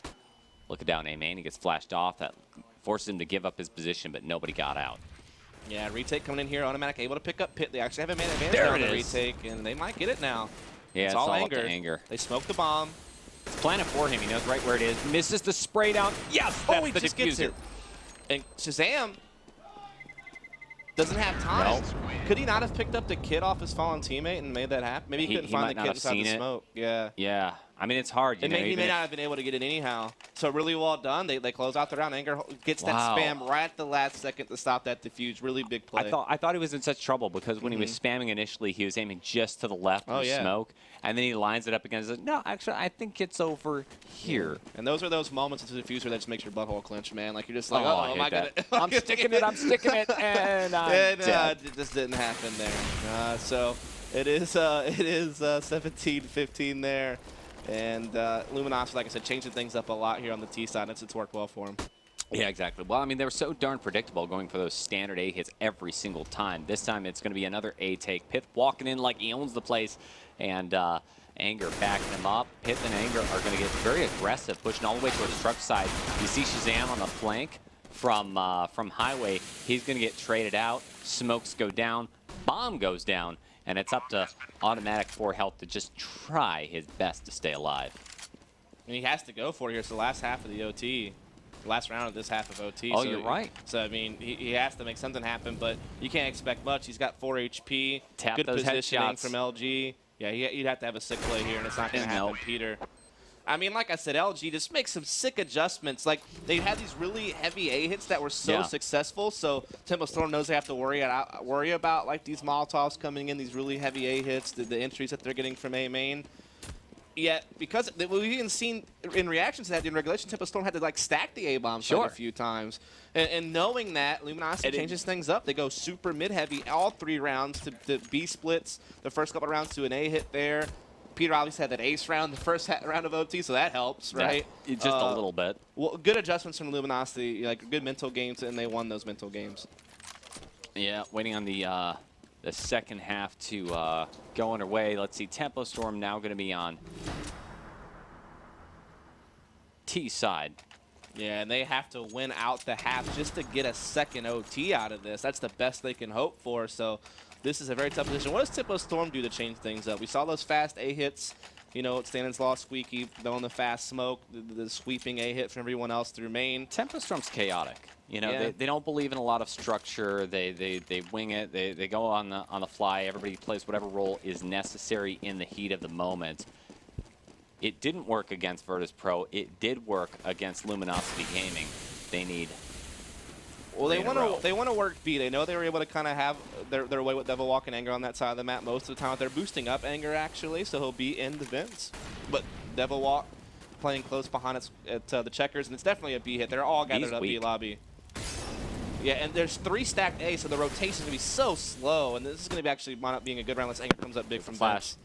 Looking down A main, he gets flashed off. That forces him to give up his position, but nobody got out. Yeah, retake coming in here, automatic, able to pick up Pitt. They actually have a man advantage on the retake, and they might get it now. Yeah, it's all anger. Up to anger. They smoked the bomb. It's planted for him. He knows right where it is. Misses the spray down. Yes, that's he the just diffuser. Gets it. And Shazam doesn't have time. No. Could he not have picked up the kid off his fallen teammate and made that happen? Maybe he couldn't find the kid inside the smoke. Yeah. Yeah. I mean, it's hard. He may not have been able to get it anyhow. So really well done. They close out the round. Anger gets that spam right at the last second to stop that diffuse. Really big play. I thought he was in such trouble because when he was spamming initially, he was aiming just to the left of the smoke. And then he lines it up against it. No, actually, I think it's over here. And those are those moments of the diffuser that just makes your butthole clench, man. Like you're just like, oh, am I going to... I'm sticking it, and I'm dead. It just didn't happen there. So it is 17-15 there. And Luminosity, like I said, changing things up a lot here on the T side. It's worked well for him. Yeah, exactly. Well, I mean, they were so darn predictable going for those standard A hits every single time. This time it's going to be another A take. Pith walking in like he owns the place, and Anger backing him up. Pith and Anger are going to get very aggressive, pushing all the way towards Truck side. You see Shazam on the flank from Highway. He's going to get traded out. Smokes go down. Bomb goes down. And it's up to Automatic for Health to just try his best to stay alive. And he has to go for it here. It's the last half of the OT. The last round of this half of OT. Oh, so you're right. So, I mean, he has to make something happen, but you can't expect much. He's got 4 HP. Tap good those positioning headshots from LG. Yeah, you'd have to have a sick play here, and it's not going to happen, Peter. I mean, like I said, LG just makes some sick adjustments. Like, they had these really heavy A hits that were so successful, so Tempo Storm knows they have to worry about, like, these Molotovs coming in, these really heavy A hits, the entries that they're getting from A main. Yet, because we've even seen in reactions to that in regulation, Tempo Storm had to, like, stack the A-bombs a few times. And knowing that, Luminosity changes things up. They go super mid-heavy all 3 rounds to B splits, the first couple rounds to an A hit there. Peter obviously had that ace round the first round of OT, so that helps, right? Yeah, just a little bit. Well, good adjustments from Luminosity, like good mental games, and they won those mental games. Yeah, waiting on the second half to go underway. Let's see, Tempo Storm now going to be on T side. Yeah, and they have to win out the half just to get a second OT out of this. That's the best they can hope for, so this is a very tough position. What does Tempo Storm do to change things up? We saw those fast A hits, you know, Stanton's Law, Squeaky, throwing the fast smoke, the sweeping A hit from everyone else through main. Tempo Storm's chaotic. You know, they don't believe in a lot of structure. They wing it. They go on the fly. Everybody plays whatever role is necessary in the heat of the moment. It didn't work against Virtus Pro. It did work against Luminosity Gaming. They need Well, they want to work B. They know they were able to kind of have their way with Devil Walk and Anger on that side of the map most of the time. They're boosting up Anger, actually, so he'll be in the vents. But Devil Walk playing close behind us at the checkers, and it's definitely a B hit. They're all gathered up B lobby. Yeah, and there's 3 stacked A, so the rotation's going to be so slow, and this is going to be actually wind up being a good round unless Anger comes up big from flash.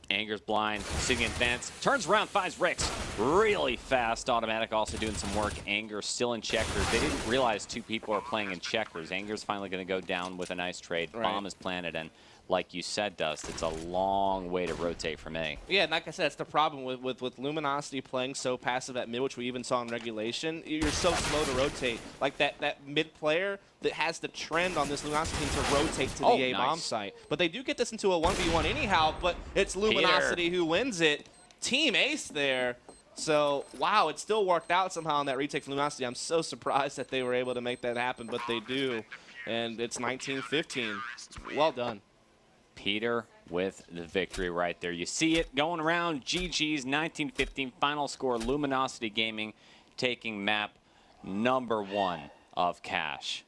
Anger's blind, sitting in vents, turns around, finds Rix really fast. Automatic also doing some work. Anger still in checkers. They didn't realize 2 people are playing in checkers. Anger's finally going to go down with a nice trade. Right. Bomb is planted, and like you said, Dust, it's a long way to rotate from A. Yeah, and like I said, it's the problem with Luminosity playing so passive at mid, which we even saw in regulation. You're so slow to rotate. Like that mid player that has the trend on this Luminosity team to rotate to the A bomb site. But they do get this into a 1v1 anyhow, but it's Luminosity who wins it. Team Ace there. So, wow, it still worked out somehow on that retake from Luminosity. I'm so surprised that they were able to make that happen, but they do. And it's 19-15. Well done. Peter with the victory right there. You see it going around. GG's 19-15 final score. Luminosity Gaming taking map #1 of Cash.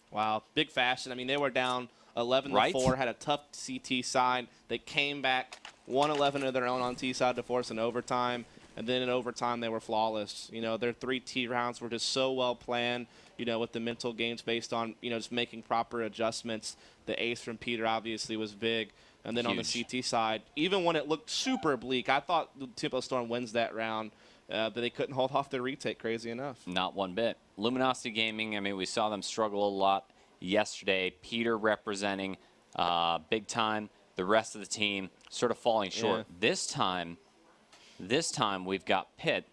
Wow, big fashion. I mean, they were down 11-4, had a tough CT side. They came back, won 11 of their own on T side to force an overtime. And then in overtime, they were flawless. You know, their 3 T rounds were just so well planned, you know, with the mental games based on, you know, just making proper adjustments. The ace from Peter obviously was big. And then on the CT side, even when it looked super bleak, I thought the Tempo Storm wins that round, but they couldn't hold off their retake, crazy enough. Not one bit. Luminosity Gaming, I mean, we saw them struggle a lot yesterday. Peter representing big time. The rest of the team sort of falling short. Yeah. This time we've got Pitt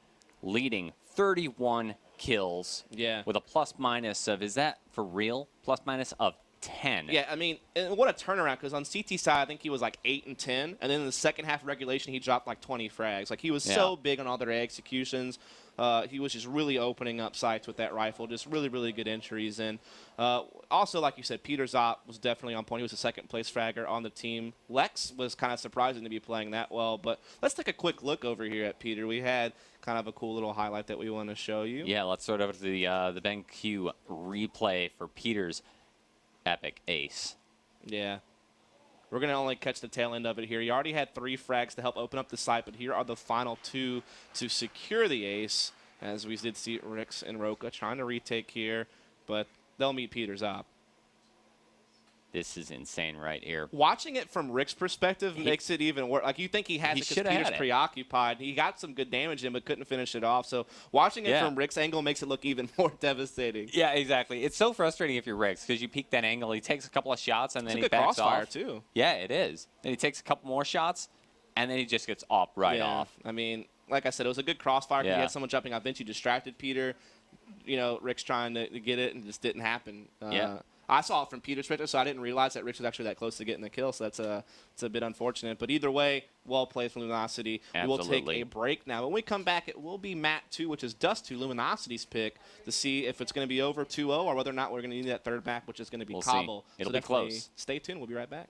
leading 31 kills with a plus-minus of, is that for real? Plus-minus of 10. Yeah, I mean, what a turnaround, because on CT side, I think he was like 8 and 10, and then in the second half of regulation, he dropped like 20 frags. Like, he was so big on all their executions. He was just really opening up sights with that rifle. Just really, really good entries. And also, like you said, Peter Zopp was definitely on point. He was a second-place fragger on the team. Lex was kind of surprising to be playing that well. But let's take a quick look over here at Peter. We had kind of a cool little highlight that we want to show you. Yeah, let's throw it over to the BenQ replay for Peter's epic ace. Yeah. We're going to only catch the tail end of it here. He already had 3 frags to help open up the site, but here are the final 2 to secure the ace, as we did see Rix and Roka trying to retake here, but they'll meet Peter's up. This is insane right here. Watching it from Rick's perspective makes it even worse. Like, you think he has it because Peter's preoccupied. He got some good damage in, but couldn't finish it off. So watching it from Rick's angle makes it look even more devastating. Yeah, exactly. It's so frustrating if you're Rick's because you peek that angle. He takes a couple of shots, and then he backs off. It's a good crossfire, too. Yeah, it is. Then he takes a couple more shots, and then he just gets off off. I mean, like I said, it was a good crossfire. He had someone jumping out. Eventually distracted Peter. You know, Rick's trying to get it, and it just didn't happen. I saw it from Peter's perspective, so I didn't realize that Rix was actually that close to getting the kill, so it's a bit unfortunate. But either way, well played from Luminosity. Absolutely. We will take a break now. When we come back, it will be Mat 2, which is Dust 2, Luminosity's pick, to see if it's going to be over 2-0 or whether or not we're going to need that third map, which is going to be Cobble. See. It'll be close. Stay tuned. We'll be right back.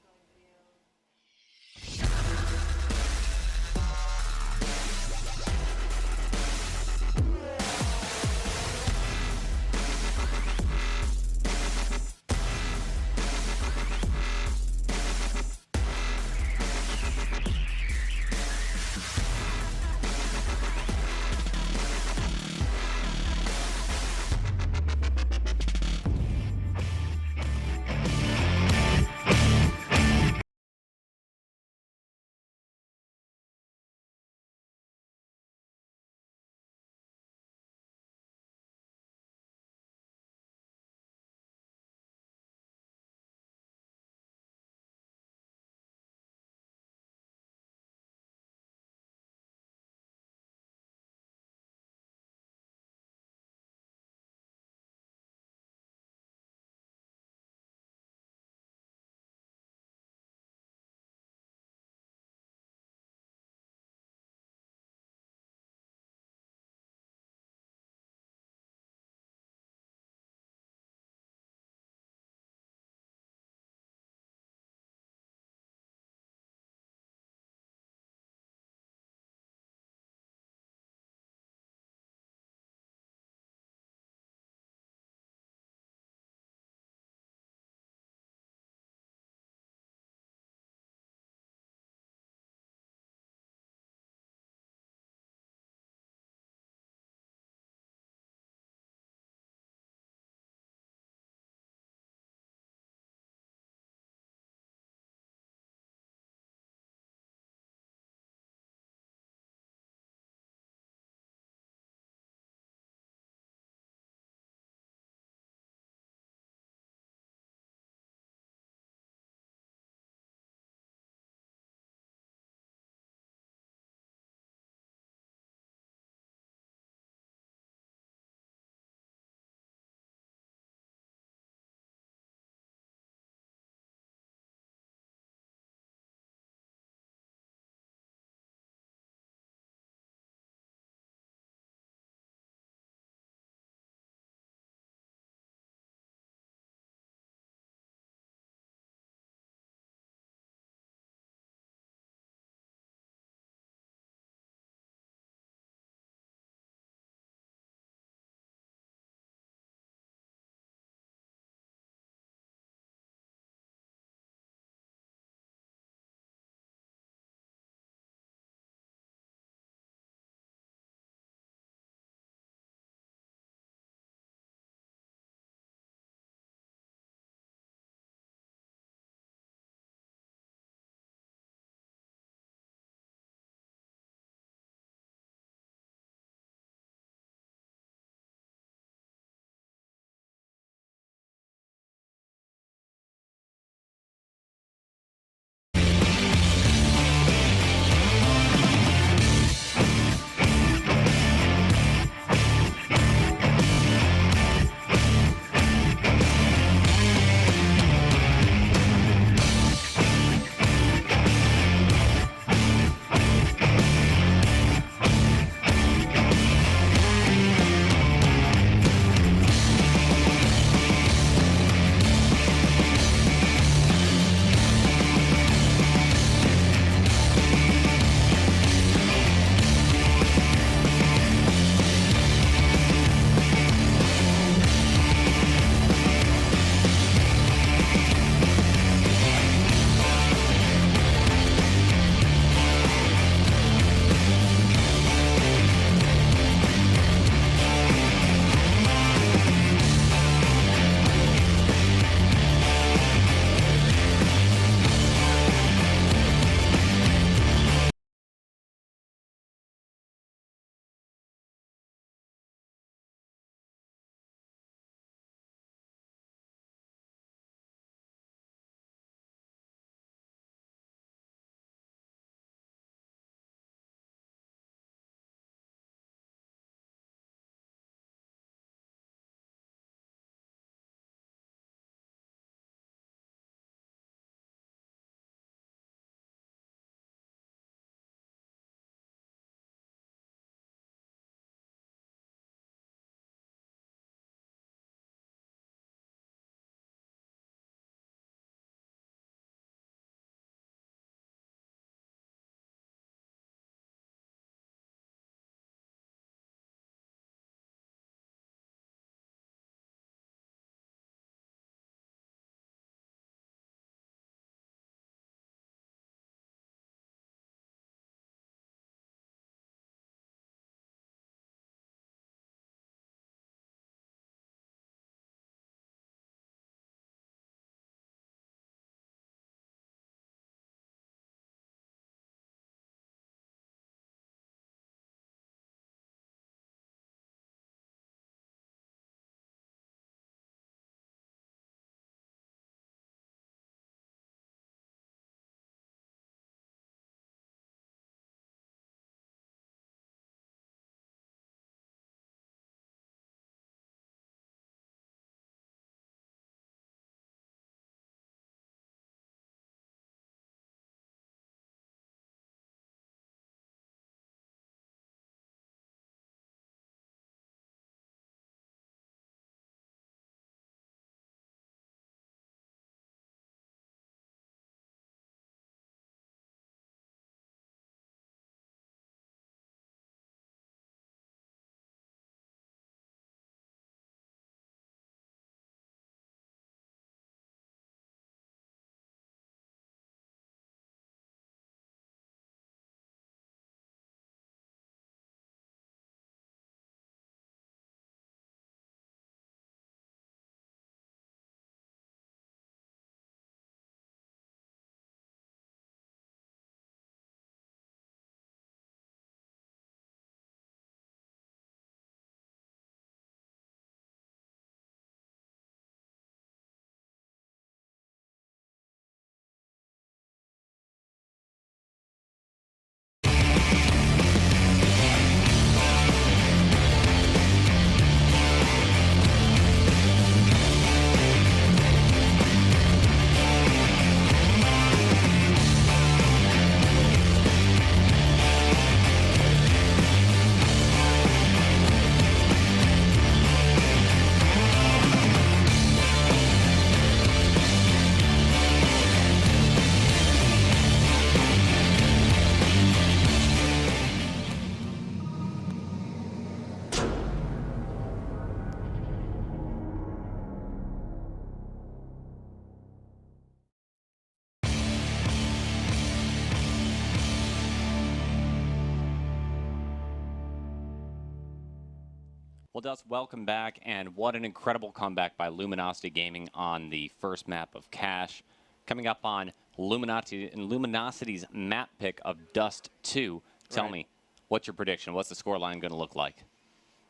Well, Dust, welcome back, and what an incredible comeback by Luminosity Gaming on the first map of Cash. Coming up on Luminosity's map pick of Dust 2. Tell me, what's your prediction? What's the scoreline going to look like?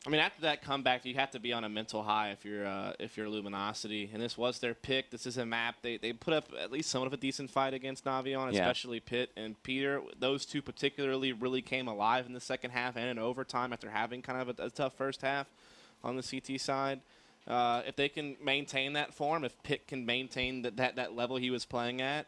I mean, after that comeback, you have to be on a mental high if you're Luminosity, and this was their pick. This is a map they put up at least somewhat of a decent fight against Navi on, especially Pitt and Peter. Those two particularly really came alive in the second half and in overtime after having kind of a tough first half on the CT side. If they can maintain that form, if Pitt can maintain that level he was playing at,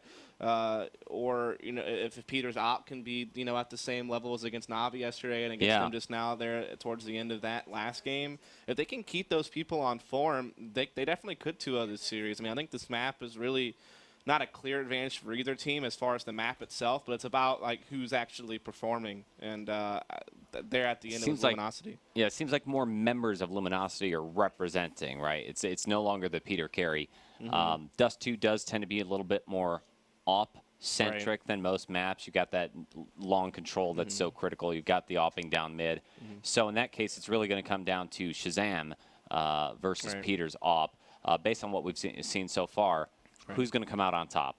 or if Peter's op can be at the same level as against Navi yesterday and against them just now there towards the end of that last game, if they can keep those people on form, they definitely could 2-0 this series. I mean, I think this map is really not a clear advantage for either team as far as the map itself, but it's about like who's actually performing, and they're at the end of Luminosity. Yeah, it seems like more members of Luminosity are representing, right? It's no longer the Peter carry. Dust 2 does tend to be a little bit more op-centric than most maps. You got that long control that's so critical. You've got the opping down mid. So in that case, it's really going to come down to Shazam versus Peter's op. Based on what we've seen so far, who's going to come out on top?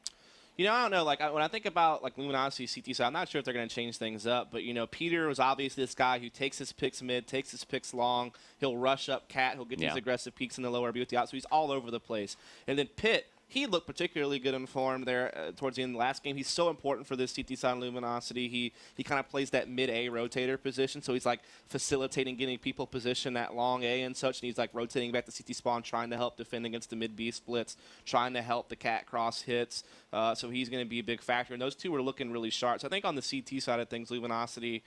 I don't know. Like when I think about like Luminosity CT side, I'm not sure if they're going to change things up. But Peter was obviously this guy who takes his picks mid, takes his picks long. He'll rush up cat. He'll get these aggressive peaks in the lower B with the out. So he's all over the place. And then Pitt, he looked particularly good in form there towards the end of the last game. He's so important for this CT side Luminosity. He kind of plays that mid-A rotator position, so he's like facilitating getting people positioned that long A and such, and he's like rotating back to CT spawn, trying to help defend against the mid-B splits, trying to help the cat cross hits. So he's going to be a big factor, and those two were looking really sharp. So I think on the CT side of things, Luminosity,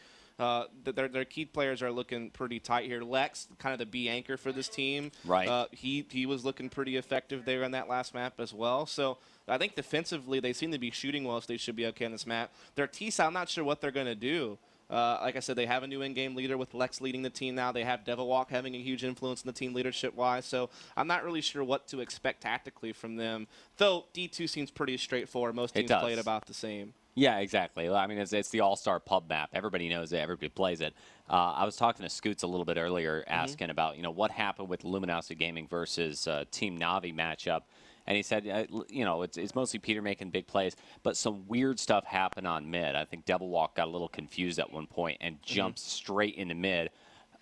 their key players are looking pretty tight here. Lex, kind of the B anchor for this team. Right. He was looking pretty effective there on that last map as well. So I think defensively they seem to be shooting well, so they should be okay on this map. Their T side, I'm not sure what they're going to do. Like I said, they have a new in-game leader with Lex leading the team now. They have Devilwalk having a huge influence in the team leadership-wise. So I'm not really sure what to expect tactically from them, though D2 seems pretty straightforward. Most teams play it about the same. Yeah, exactly. I mean, it's the all-star pub map. Everybody knows it. Everybody plays it. I was talking to Scoots a little bit earlier, asking about what happened with Luminosity Gaming versus Team Navi matchup, and he said it's mostly Peter making big plays, but some weird stuff happened on mid. I think Devilwalk got a little confused at one point and jumped straight into mid,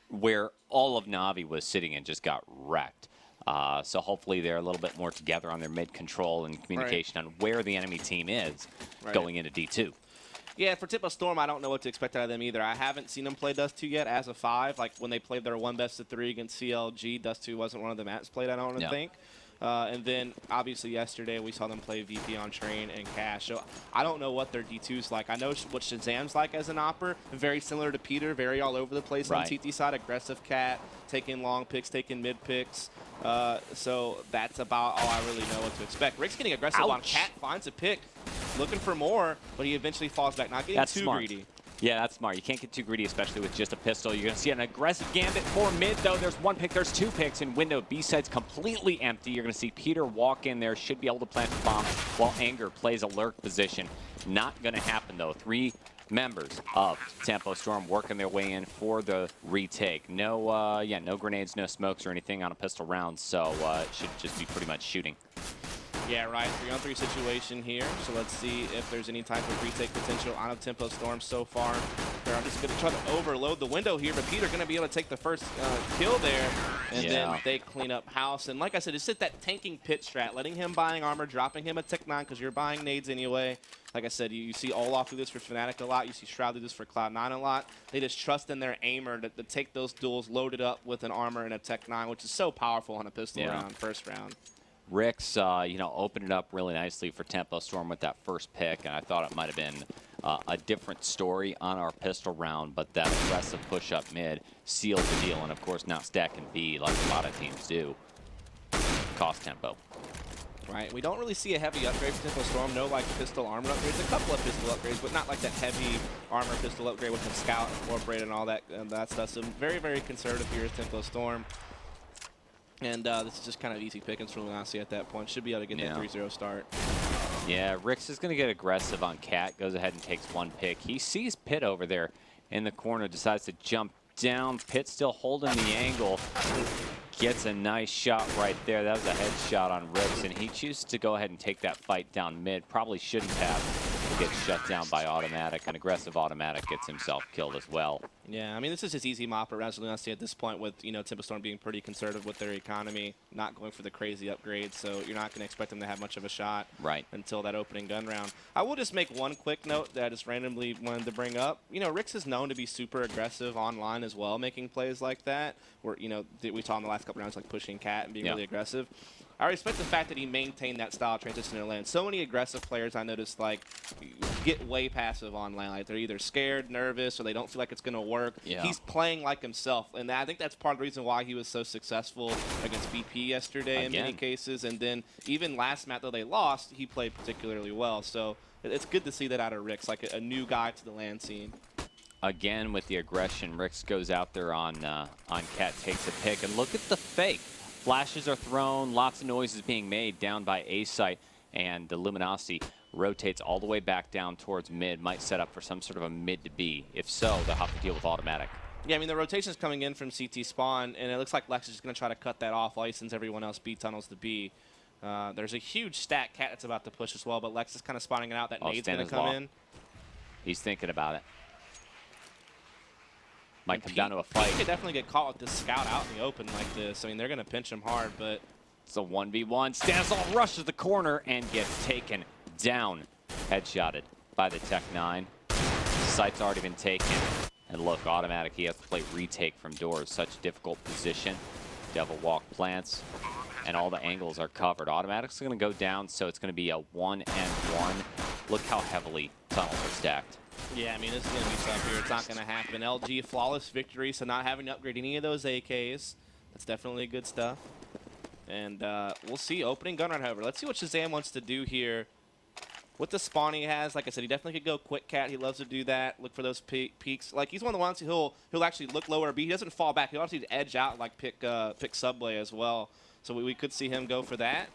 where all of Navi was sitting and just got wrecked. So hopefully they're a little bit more together on their mid control and communication on where the enemy team is going into D2. Yeah, for Tempo Storm, I don't know what to expect out of them either. I haven't seen them play Dust 2 yet as a 5. Like when they played their 1 best-of-3 against CLG, Dust 2 wasn't one of the maps played, I don't think. And then, obviously, yesterday we saw them play VP on Train and Cash. So I don't know what their D2's like. I know what Shazam's like as an opper. Very similar to Peter, very all over the place on TT side. Aggressive cat, taking long picks, taking mid picks. So that's about all I really know what to expect. Rick's getting aggressive on cat, finds a pick, looking for more, but he eventually falls back. Not getting too greedy. Yeah, that's smart. You can't get too greedy, especially with just a pistol. You're going to see an aggressive gambit for mid, though. There's 1 pick. There's 2 picks in window. B-side's completely empty. You're going to see Peter walk in there. Should be able to plant the bomb while Anger plays a lurk position. Not going to happen, though. 3 members of Tempo Storm working their way in for the retake. No, no grenades, no smokes or anything on a pistol round, so it should just be pretty much shooting. Yeah, right. 3-on-3 situation here. So let's see if there's any type of retake potential on a Tempo Storm so far. They're just going to try to overload the window here, but Peter going to be able to take the first kill there. And then they clean up house. And like I said, it's just that tanking pit strat, letting him buying armor, dropping him a Tech 9 because you're buying nades anyway. Like I said, you see Olaf do this for Fnatic a lot. You see Shroud do this for Cloud9 a lot. They just trust in their aimer to take those duels loaded up with an armor and a Tech 9, which is so powerful on a pistol round, first round. Rick's, opened it up really nicely for Tempo Storm with that first pick, and I thought it might have been a different story on our pistol round, but that aggressive push-up mid sealed the deal, and of course not stacking B like a lot of teams do. Cost Tempo. Right, we don't really see a heavy upgrade for Tempo Storm. No, like, pistol armor upgrades. A couple of pistol upgrades, but not like that heavy armor pistol upgrade with the Scout incorporated and all that stuff. So very, very conservative here is Tempo Storm. And this is just kind of easy pickings for Luminosity at that point. Should be able to get that 3-0 start. Yeah, Rix is going to get aggressive on Cat. Goes ahead and takes 1 pick. He sees Pitt over there in the corner, decides to jump down. Pitt still holding the angle. Gets a nice shot right there. That was a headshot on Ricks, and he chooses to go ahead and take that fight down mid. Probably shouldn't have. He gets shut down by Automatic. An aggressive Automatic gets himself killed as well. Yeah, I mean, this is his easy mop around Luminosity at this point with, Tempo Storm being pretty conservative with their economy, not going for the crazy upgrades, so you're not going to expect them to have much of a shot until that opening gun round. I will just make one quick note that I just randomly wanted to bring up. Ricks is known to be super aggressive online as well, making plays like that, where, we saw in the last couple rounds, like pushing Cat and being really aggressive. I respect the fact that he maintained that style of transition in lane. So many aggressive players I noticed get way passive on lane. Like they're either scared, nervous, or they don't feel like it's going to work. Yeah. He's playing like himself, and I think that's part of the reason why he was so successful against BP yesterday in many cases. And then even last match, though they lost, he played particularly well. So it's good to see that out of Ricks, like a new guy to the LAN scene. Again, with the aggression, Ricks goes out there on Cat, takes a pick, and look at the fake. Flashes are thrown, lots of noises being made down by A site, and the Luminosity rotates all the way back down towards mid, might set up for some sort of a mid to B. If so, they'll have to deal with Automatic. Yeah, I mean, the rotation's coming in from CT spawn, and it looks like Lex is just going to try to cut that off while he sends everyone else B tunnels to B. There's a huge stack Cat that's about to push as well, but Lex is kind of spawning it out. That nade's going to come in. He's thinking about it. Might come down to a fight. He could definitely get caught with this scout out in the open like this. I mean, they're going to pinch him hard, but it's a 1v1. Stanislav rushes the corner and gets taken down. Headshotted by the Tech-9. Site's already been taken. And look, Automatic, he has to play retake from doors. Such difficult position. Devil Walk plants, and all the angles are covered. Automatic's going to go down, so it's going to be a 1-and-1. Look how heavily tunnels are stacked. Yeah, I mean, this is going to be tough here. It's not going to happen. LG, flawless victory, so not having to upgrade any of those AKs. That's definitely good stuff. And we'll see. Opening gun round, however. Let's see what Shazam wants to do here. With the spawn he has, like I said, he definitely could go quick Cat. He loves to do that. Look for those peaks. Like, he's one of the ones he'll actually look lower B. He doesn't fall back. He'll actually edge out, like pick Subway as well. So we could see him go for that.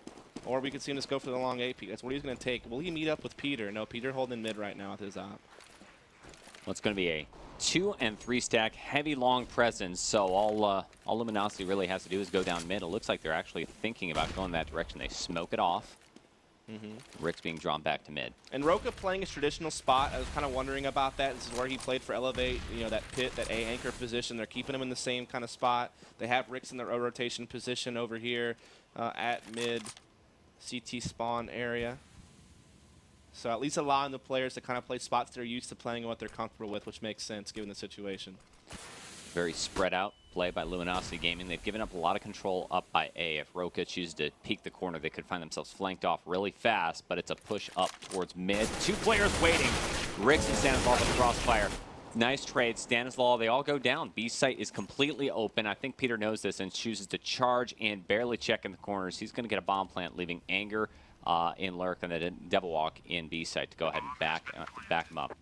Or we could see him just go for the long A peak. That's what he's going to take. Will he meet up with Peter? No, Peter holding mid right now with his op. Well, it's going to be a 2 and 3 stack, heavy long presence. So all Luminosity really has to do is go down mid. It looks like they're actually thinking about going that direction. They smoke it off. Rick's being drawn back to mid. And Roka playing his traditional spot. I was kind of wondering about that. This is where he played for Elevate, that pit, that A anchor position. They're keeping him in the same kind of spot. They have Rick's in their rotation position over here at mid CT spawn area. So at least allowing the players to kind of play spots they're used to playing and what they're comfortable with, which makes sense given the situation. Very spread out play by Luminosity Gaming. They've given up a lot of control up by A. If Roka chooses to peek the corner, they could find themselves flanked off really fast, but it's a push up towards mid. 2 players waiting. Ricks and Stanislav with the crossfire. Nice trade. Stanislav, they all go down. B site is completely open. I think Peter knows this and chooses to charge in, barely checking the corners. He's going to get a bomb plant, leaving Anger in Lurk and the Devil Walk in B site to go ahead and back him up.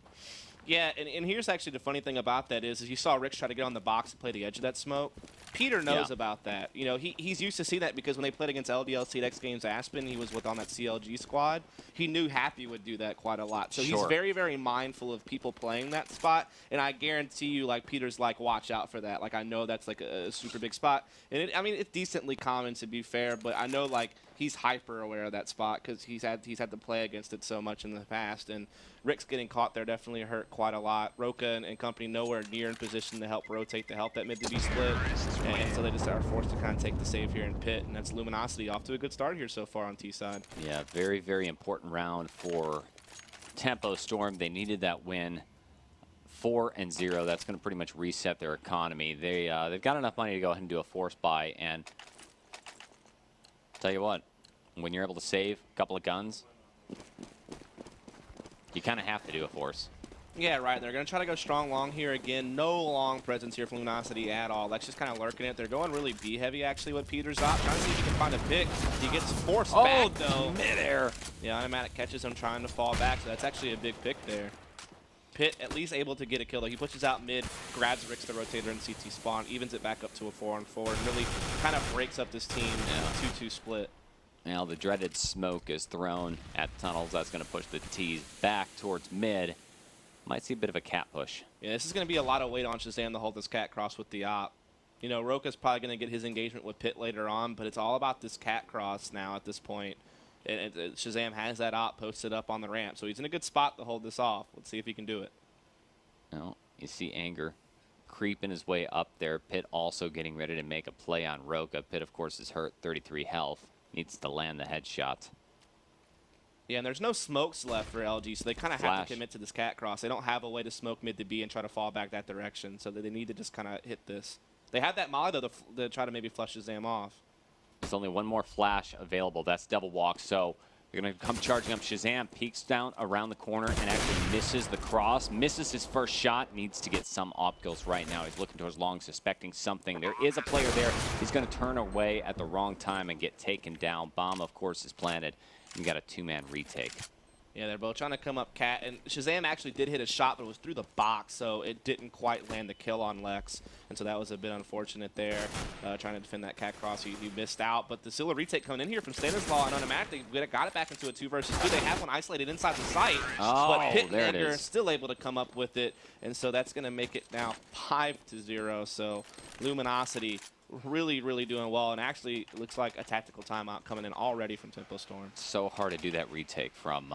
Yeah, and here's actually the funny thing about that is you saw Ricks try to get on the box and play the edge of that smoke. Peter knows about that. He's used to see that because when they played against LDLC at X Games Aspen, he was on that CLG squad. He knew Happy would do that quite a lot. So he's very, very mindful of people playing that spot. And I guarantee you, Peter's watch out for that. I know that's a super big spot. And it's decently common to be fair, but I know he's hyper aware of that spot because he's had to play against it so much in the past. And Rick's getting caught there definitely hurt quite a lot. Roka and company nowhere near in position to help rotate, to help that mid to B split. And so they just are forced to kind of take the save here in pit. And that's Luminosity off to a good start here so far on T side. Yeah, very, very important round for Tempo Storm. They needed that win. 4-0. That's going to pretty much reset their economy. They've got enough money to go ahead and do a force buy. And tell you what, when you're able to save a couple of guns, you kind of have to do a force. Yeah, right. They're going to try to go strong long here again. No long presence here from Luminosity at all. That's just kind of lurking it. They're going really B heavy actually with Peter's op. Trying to see if he can find a pick. He gets forced back though. Midair. Yeah, Automatic catches him trying to fall back. So that's actually a big pick there. Pitt at least able to get a kill though. He pushes out mid, grabs Ricks the rotator in CT spawn, evens it back up to a 4-on-4, and really kind of breaks up this team 2-2 split. Now the dreaded smoke is thrown at tunnels. That's going to push the T's back towards mid. Might see a bit of a cat push. Yeah, this is going to be a lot of weight on Shazam to hold this cat cross with the op. You know, Roka's probably going to get his engagement with Pitt later on, but it's all about this cat cross now at this point. And Shazam has that op posted up on the ramp, so he's in a good spot to hold this off. Let's see if he can do it. Well, you see Anger creeping his way up there. Pitt also getting ready to make a play on Roka. Pitt, of course, is hurt, 33 health. Needs to land the headshot. Yeah, and there's no smokes left for LG, so they kind of have to commit to this cat cross. They don't have a way to smoke mid to B and try to fall back that direction, so they need to just kind of hit this. They have that molly, though, to try to maybe flush Shazam off. There's only one more flash available. That's double walk, so they're going to come charging up. Shazam peeks down around the corner and actually misses the cross. Misses his first shot. Needs to get some op kills right now. He's looking towards long, suspecting something. There is a player there. He's going to turn away at the wrong time and get taken down. Bomb, of course, is planted. You got a two-man retake. Yeah, they're both trying to come up cat, and Shazam actually did hit a shot, but it was through the box, so it didn't quite land the kill on Lex, and so that was a bit unfortunate there, trying to defend that cat cross. He missed out, but the Scylla retake coming in here from Stanislaw, and automatically got it back into a 2 versus 2. They have one isolated inside the site, but Pitt and Edgar are still able to come up with it, and so that's going to make it now 5-0. So Luminosity really doing well, and actually it looks like a tactical timeout coming in already from Tempo Storm. So hard to do that retake from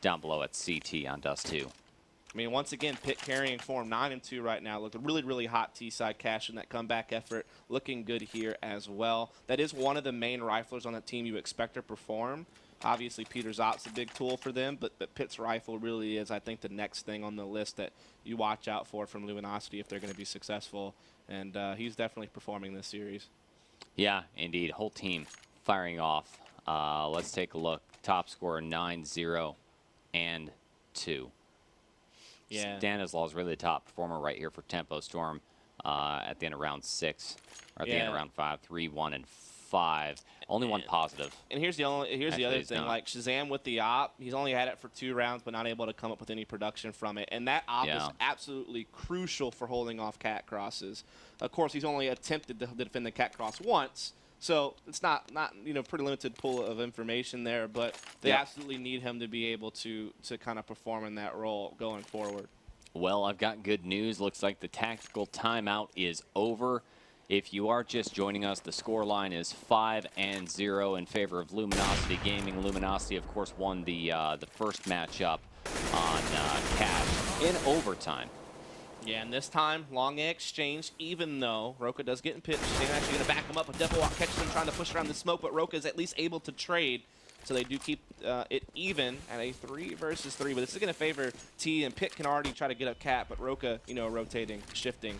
down below at CT on Dust 2. I mean, once again, Pitt carrying form 9-2 right now. Look, really hot T-side cash in that comeback effort. Looking good here as well. That is one of the main riflers on that team you expect to perform. Obviously, Peter's op's a big tool for them, but Pitt's rifle really is, I think, the next thing on the list that you watch out for from Luminosity if they're going to be successful. And he's definitely performing this series. Yeah, indeed. Whole team firing off. Let's take a look. Top scorer 9-0 and 2. Yeah. Stanislaw is really the top performer right here for Tempo Storm at the end of round 6, or at the end of round 5, 3-1 and 5. Only one positive. And here's the other thing. Like Shazam with the op, he's only had it for 2 rounds, but not able to come up with any production from it. And that op is absolutely crucial for holding off cat crosses. Of course, he's only attempted to defend the cat cross once, so it's not pretty limited pool of information there. But they absolutely need him to be able to kind of perform in that role going forward. Well, I've got good news. Looks like the tactical timeout is over. If you are just joining us, the score line is 5-0 in favor of Luminosity Gaming. Luminosity, of course, won the first matchup on Cash in overtime. Yeah, and this time, long A exchange, even though Roka does get in pitch. They're actually going to back him up. A Devil Walk catches him trying to push around the smoke, but Roka is at least able to trade. So they do keep it even at a 3 versus 3. But this is going to favor T, and Pitt can already try to get up cat, but Roka, rotating, shifting.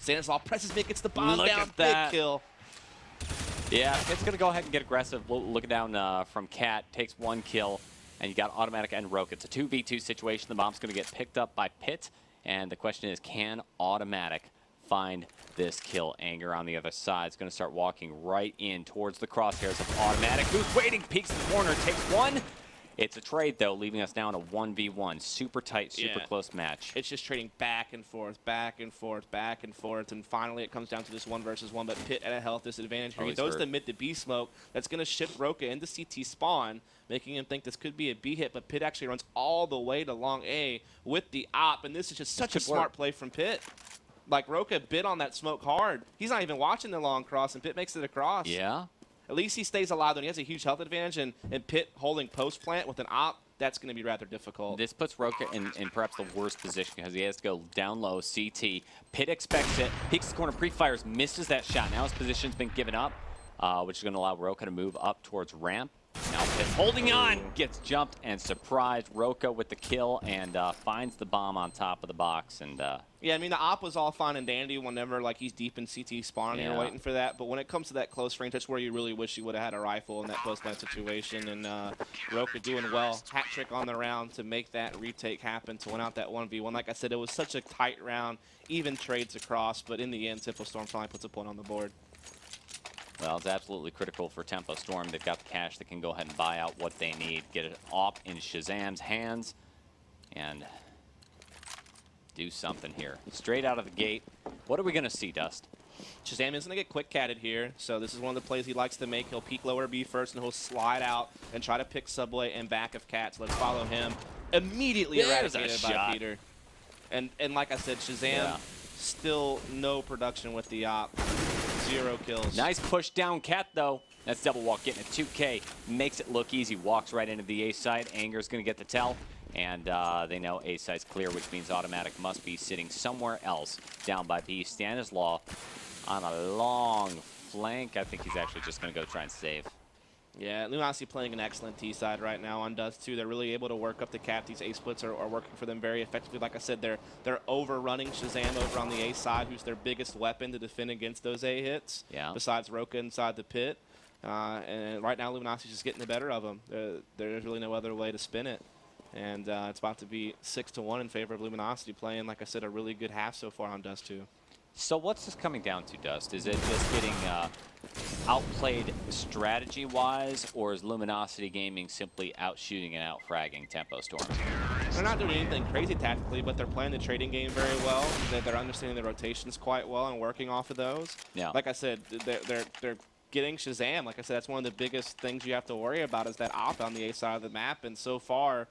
Stanislaw presses mid, gets the bomb down, big kill. Yeah, Pitt's going to go ahead and get aggressive. Looking down from Cat, takes 1 kill, and you got Automatic and Roka. It's a 2v2 situation. The bomb's going to get picked up by Pitt, and the question is, can Automatic find this kill? Anger on the other side is going to start walking right in towards the crosshairs of Automatic, who's waiting, peeks in the corner, takes 1. It's a trade, though, leaving us down to 1v1. Super tight, super close match. It's just trading back and forth, back and forth, back and forth, and finally it comes down to this 1 versus 1, but Pitt at a health disadvantage. He goes to mid to B smoke. That's going to shift Roka into CT spawn, making him think this could be a B hit, but Pitt actually runs all the way to long A with the op, and this is just such a smart play from Pitt. Like, Roka bit on that smoke hard. He's not even watching the long cross, and Pitt makes it across. Yeah. At least he stays alive, and he has a huge health advantage, and Pitt holding post plant with an op, that's going to be rather difficult. This puts Roka in perhaps the worst position because he has to go down low, CT. Pitt expects it, peeks the corner, pre-fires, misses that shot. Now his position's been given up, which is going to allow Roka to move up towards ramp. Now Pitt holding on, gets jumped and surprised. Roka with the kill and finds the bomb on top of the box. And yeah, I mean, the op was all fine and dandy whenever he's deep in CT spawn and you're waiting for that. But when it comes to that close range, that's where you really wish you would have had a rifle in that post-plant situation. And Roka doing well. Hat trick on the round to make that retake happen, to win out that 1v1. Like I said, it was such a tight round, even trades across. But in the end, Tempo Storm finally puts a point on the board. Well, it's absolutely critical for Tempo Storm. They've got the cash that can go ahead and buy out what they need, get it op in Shazam's hands, and do something here. Straight out of the gate, what are we going to see, Dust? Shazam is going to get quick catted here, so this is one of the plays he likes to make. He'll peek lower B first, and he'll slide out and try to pick Subway and back of Cat. So let's follow him. Immediately eradicated by Peter. And like I said, Shazam, still no production with the op. 0 kills. Nice push down Cat, though. That's double walk getting a 2K. Makes it look easy. Walks right into the A side. Anger's going to get the tell. And they know A side's clear, which means Automatic must be sitting somewhere else down by B. Stanislaw on a long flank. I think he's actually just going to go try and save. Yeah, Luminosity playing an excellent T side right now on Dust 2. They're really able to work up the cap. These A splits are working for them very effectively. Like I said, they're overrunning Shazam over on the A side, who's their biggest weapon to defend against those A hits. Yeah. Besides Roka inside the pit. And right now, Luminosity's just getting the better of them. There's really no other way to spin it. And it's about to be 6-1 in favor of Luminosity, playing, like I said, a really good half so far on Dust 2. So what's this coming down to, Dust? Is it just getting outplayed strategy-wise, or is Luminosity Gaming simply outshooting and outfragging Tempo Storm? They're not doing anything crazy tactically, but they're playing the trading game very well. They're understanding the rotations quite well and working off of those. Yeah. Like I said, they're getting Shazam. Like I said, that's one of the biggest things you have to worry about is that op on the A side of the map. And so far,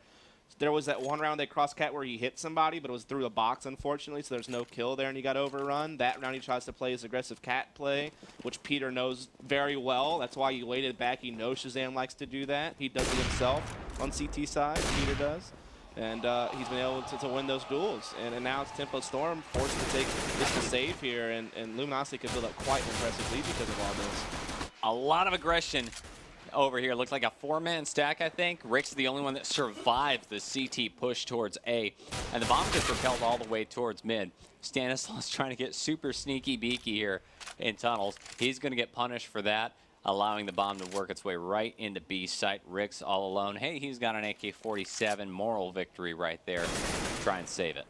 there was that one round they crossed Cat where he hit somebody, but it was through a box, unfortunately, so there's no kill there, and he got overrun. That round he tries to play his aggressive Cat play, which Peter knows very well. That's why he waited back. He knows Shazam likes to do that. He does it himself on CT side. Peter does. And he's been able to win those duels. And now it's Tempo Storm forced to take just a save here, and Luminosity can build up quite an impressive lead because of all this. A lot of aggression over here. Looked like a 4-man stack, I think. Rick's the only one that survived the CT push towards A. And the bomb gets propelled all the way towards mid. Stanislaw's trying to get super sneaky beaky here in tunnels. He's going to get punished for that, allowing the bomb to work its way right into B site. Rick's all alone. Hey, he's got an AK-47 moral victory right there. Try and save it.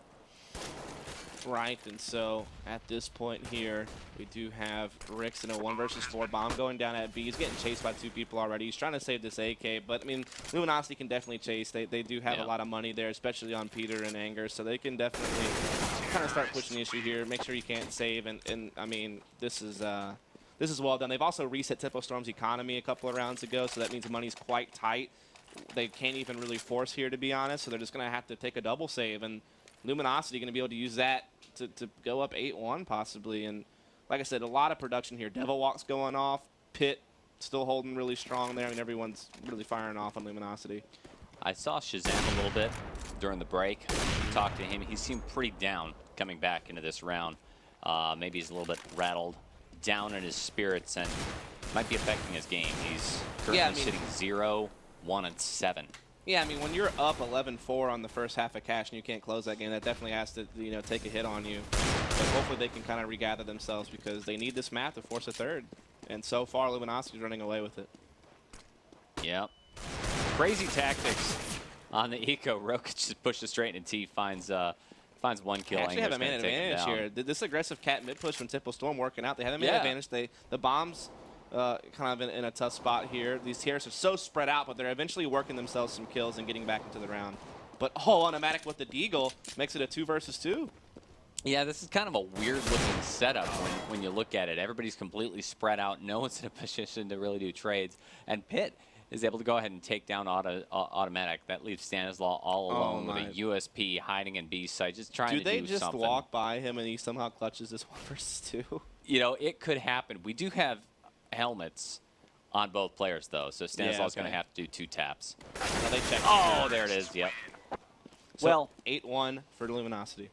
Right, and so at this point here, we do have Ricks in a 1 versus 4 bomb going down at B. He's getting chased by 2 people already. He's trying to save this AK, but I mean, Luminosity can definitely chase. They do have a lot of money there, especially on Peter and Anger, so they can definitely kind of start pushing the issue here, make sure you can't save, and I mean, this is well done. They've also reset Tempo Storm's economy a couple of rounds ago, so that means the money's quite tight. They can't even really force here, to be honest, so they're just going to have to take a double save, and Luminosity going to be able to use that to go up 8-1 possibly. And like I said, a lot of production here. Devil Walk's going off. Pit still holding really strong there. I mean, everyone's really firing off on Luminosity. I saw Shazam a little bit during the break. Talked to him. He seemed pretty down coming back into this round. Maybe he's a little bit rattled, down in his spirits, and might be affecting his game. He's currently sitting 0, 1, and 7. Yeah, I mean, when you're up 11-4 on the first half of Cash and you can't close that game, that definitely has to, take a hit on you. But hopefully they can kind of regather themselves because they need this map to force a third. And so far, Luminosity's running away with it. Yep. Crazy tactics on the Eco. Roka just pushes straight into T, finds 1 kill. They actually have a man advantage here. This aggressive Cat mid push from Tempo Storm working out. They have a man advantage. The bombs kind of in a tough spot here. These tiers are so spread out, but they're eventually working themselves some kills and getting back into the round. But Automatic with the Deagle makes it a 2 versus 2. Yeah, this is kind of a weird-looking setup when you look at it. Everybody's completely spread out. No one's in a position to really do trades. And Pitt is able to go ahead and take down Automatic. That leaves Stanislaw all alone with a USP hiding in B site, just trying to do something. Do they just walk by him and he somehow clutches this 1 versus 2? It could happen. We do have helmets on both players, though, so Stanislaw's going to have to do 2 taps. Now they check. Oh, there it is. Yep. So well, 8-1 for Luminosity.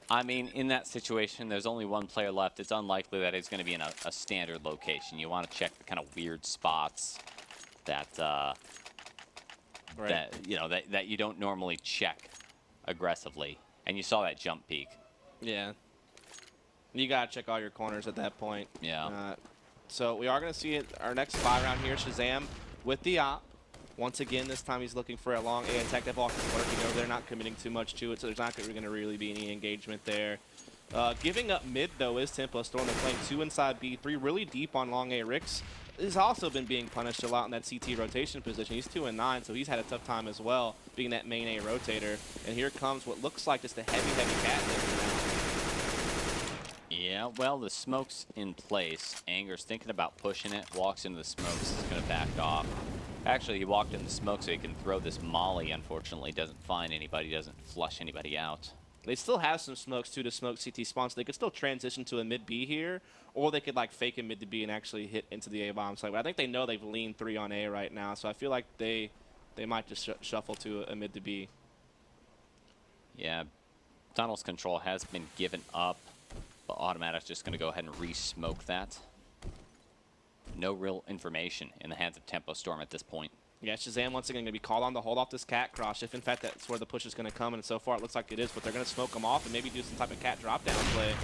I mean, in that situation, there's only 1 player left. It's unlikely that he's going to be in a standard location. You want to check the kind of weird spots that that you don't normally check aggressively. And you saw that jump peak. Yeah. You got to check all your corners at that point. Yeah. So we are going to see it, our next 5 round here. Shazam with the op. Once again, this time he's looking for a long A attack. That block is working over there, not committing too much to it, so there's not going to really be any engagement there. Giving up mid, though, is Tempo Storm. They're playing 2 inside B, 3 really deep on long A. Ricks has also been being punished a lot in that CT rotation position. He's 2 and 9, so he's had a tough time as well, being that main A rotator. And here comes what looks like just a heavy Cat. Yeah, well, the smoke's in place. Anger's thinking about pushing it, walks into the smokes, is going to back off. Actually, he walked in the smoke so he can throw this molly. Unfortunately, doesn't find anybody, doesn't flush anybody out. They still have some smokes, too, to smoke CT spawn, so they could still transition to a mid-B here, or they could, like, fake a mid to B and actually hit into the A-bomb site. But I think they know they've leaned 3 on A right now, so I feel like they might just shuffle to a mid to B. Yeah, Tunnel's control has been given up, but Automatic's just going to go ahead and re-smoke that. No real information in the hands of Tempo Storm at this point. Yeah, Shazam once again going to be called on to hold off this cat cross. If in fact that's where the push is going to come, and so far it looks like it is, but they're going to smoke them off and maybe do some type of cat drop down play.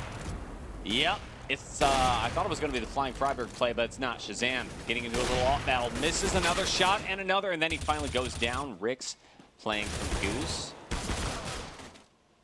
Yep, it's I thought it was going to be the Flying Freiburg play, but it's not. Shazam getting into a little off battle, misses another shot and another, and then he finally goes down. Rix playing Goose.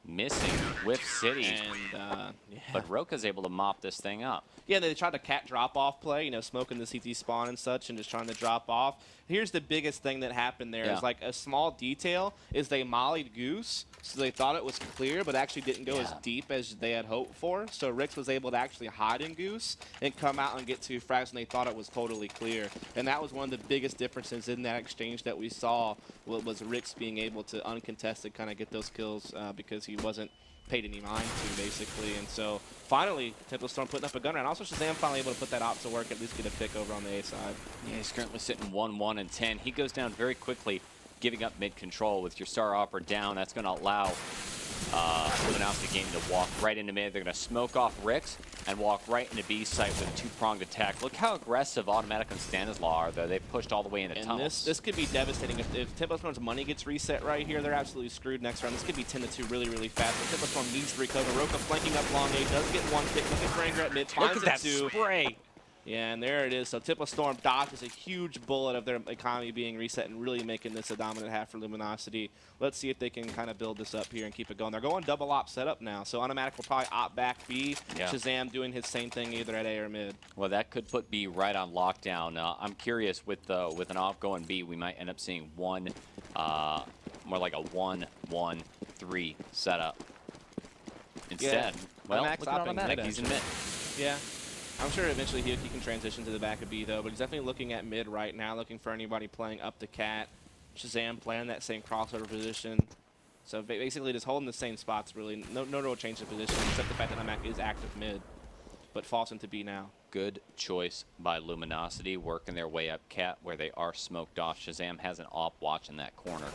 Missing Whiff City, and yeah. But Roka's able to mop this thing up. Yeah, they tried to cat drop-off play, you know, smoking the CT spawn and such and just trying to drop off. Here's the biggest thing that happened there is like a small detail is they mollied Goose, so they thought it was clear, but actually didn't go as deep as they had hoped for. So Rix was able to actually hide in Goose and come out and get 2 frags, and they thought it was totally clear. And that was one of the biggest differences in that exchange that we saw, was Rix being able to uncontested kind of get those kills because he wasn't paid any mind to, basically. And so finally Tempo Storm putting up a gunner, and also Shazam finally able to put that op to work, at least get a pick over on the A side. Yeah, he's currently sitting 1-1 and 10. He goes down very quickly, giving up mid control with your Star Opera down. That's going to allow Luminosity Gaming to walk right into mid. They're going to smoke off Rix and walk right into B site with a 2-pronged attack. Look how aggressive Automatic and Stanislaw are, though. They've pushed all the way into tunnels. This could be devastating. If Tempo Storm's money gets reset right here, they're absolutely screwed next round. This could be 10-2 really, really fast. But Tempo Storm needs to recover. Roka flanking up long A, does get 1 pick. Looking for Anger at mid, finds Look at that it 2. spray. Yeah, and there it is. So Tempo Storm dodges a huge bullet of their economy being reset and really making this a dominant half for Luminosity. Let's see if they can kind of build this up here and keep it going. They're going double op setup now, so Automatic will probably op back B. Yeah. Shazam doing his same thing either at A or mid. Well, that could put B right on lockdown. I'm curious, with an op going B, we might end up seeing more like a 1-1-3 setup. Instead, well, look at Automatic. He's in mid. Yeah. I'm sure eventually he can transition to the back of B, though, but he's definitely looking at mid right now, looking for anybody playing up the cat. Shazam playing that same crossover position. So basically just holding the same spots, really. No real change of position, except the fact that Automatic is active mid, but falls into B now. Good choice by Luminosity, working their way up cat where they are smoked off. Shazam has an op watch in that corner.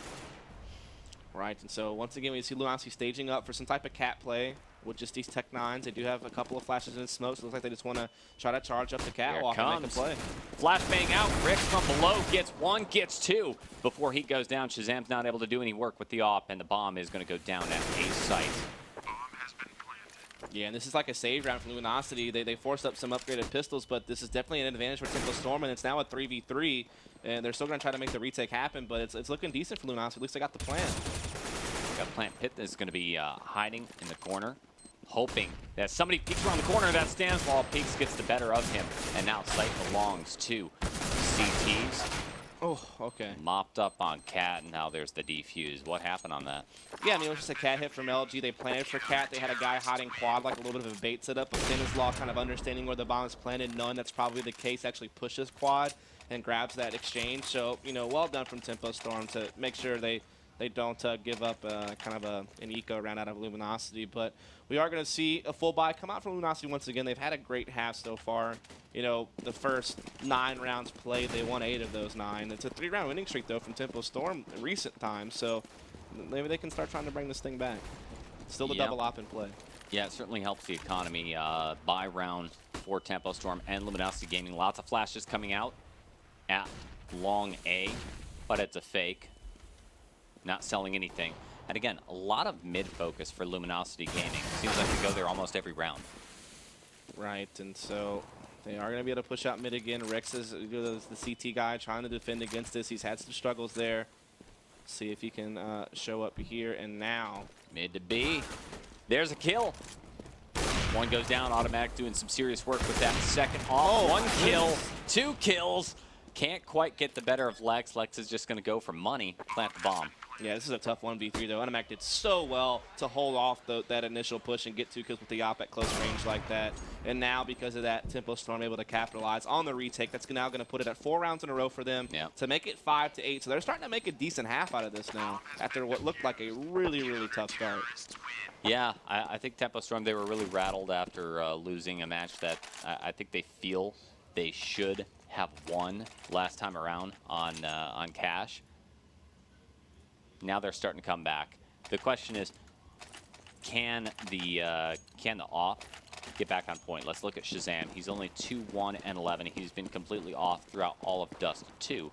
Right, and so once again we see Luminosity staging up for some type of cat play with just these Tech 9s. They do have a couple of flashes in smoke, so it looks like they just want to try to charge up the catwalk and make a play. Flashbang out. Rix from below gets 1, gets 2. Before he goes down, Shazam's not able to do any work with the op, and the bomb is going to go down at A site. Yeah, and this is like a save round for Luminosity. They forced up some upgraded pistols, but this is definitely an advantage for Tempo Storm, and it's now a 3v3, and they're still going to try to make the retake happen, but it's looking decent for Luminosity. At least they got the plan. Got Plant Pit that's going to be hiding in the corner, hoping that somebody peeks around the corner. That stands while Peaks gets the better of him, and now sight belongs to CTs. Oh, okay. Mopped up on Cat, and now there's the defuse. What happened on that? Yeah, I mean, it was just a Cat hit from LG. They planted for Cat. They had a guy hiding quad, like a little bit of a bait setup, but Stanislaw kind of understanding where the bomb is planted, knowing that's probably the case, actually pushes quad and grabs that exchange. So, you know, well done from Tempo Storm to make sure they don't give up kind of an eco round out of Luminosity. But we are going to see a full buy come out from Luminosity once again. They've had a great half so far. You know, the first 9 rounds played, they won 8 of those 9. It's a 3-round winning streak, though, from Tempo Storm in recent times. So maybe they can start trying to bring this thing back. Still the double op in play. Yeah, it certainly helps the economy. Buy round for Tempo Storm and Luminosity Gaming. Lots of flashes coming out at long A, but it's a fake. Not selling anything. And again, a lot of mid-focus for Luminosity Gaming. Seems like they go there almost every round. Right, and so they are going to be able to push out mid again. Rex is the CT guy trying to defend against this. He's had some struggles there. See if he can show up here, and now. Mid to B. There's a kill. 1 goes down. Automatic doing some serious work with that second off. 1 kill, 2 kills. Can't quite get the better of Lex. Lex is just going to go for money. Plant the bomb. Yeah, this is a tough 1v3 though. Animac did so well to hold off that initial push and get 2 kills with the op at close range like that. And now because of that, Tempo Storm able to capitalize on the retake. That's now going to put it at 4 rounds in a row for them to make it 5-8. So they're starting to make a decent half out of this now after what looked like a really, really tough start. Yeah, I think Tempo Storm, they were really rattled after losing a match that I think they feel they should have won last time around on Cash. Now they're starting to come back. The question is, can the off get back on point? Let's look at Shazam. He's only 2-1-11. He's been completely off throughout all of Dust 2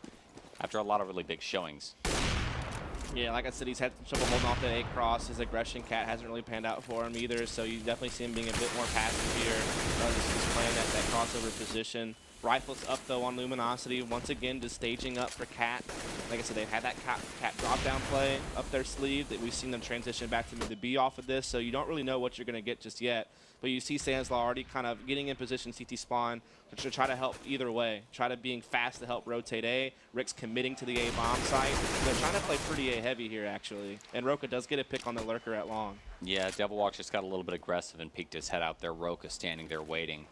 after a lot of really big showings. Yeah, like I said, he's had some trouble holding off that A cross. His aggression cat hasn't really panned out for him either, so you definitely see him being a bit more passive here. Just playing that crossover position. Rifles up, though, on Luminosity. Once again, just staging up for Cat. Like I said, they've had that Cat drop-down play up their sleeve. That we've seen them transition back to the B off of this, so you don't really know what you're going to get just yet. But you see Sanslaw already kind of getting in position, CT spawn, to try to help either way. Try to being fast to help rotate A. Rick's committing to the A bomb site. They're trying to play pretty A heavy here, actually. And Roka does get a pick on the lurker at long. Yeah, Devilwalk just got a little bit aggressive and peeked his head out there. Roka standing there waiting.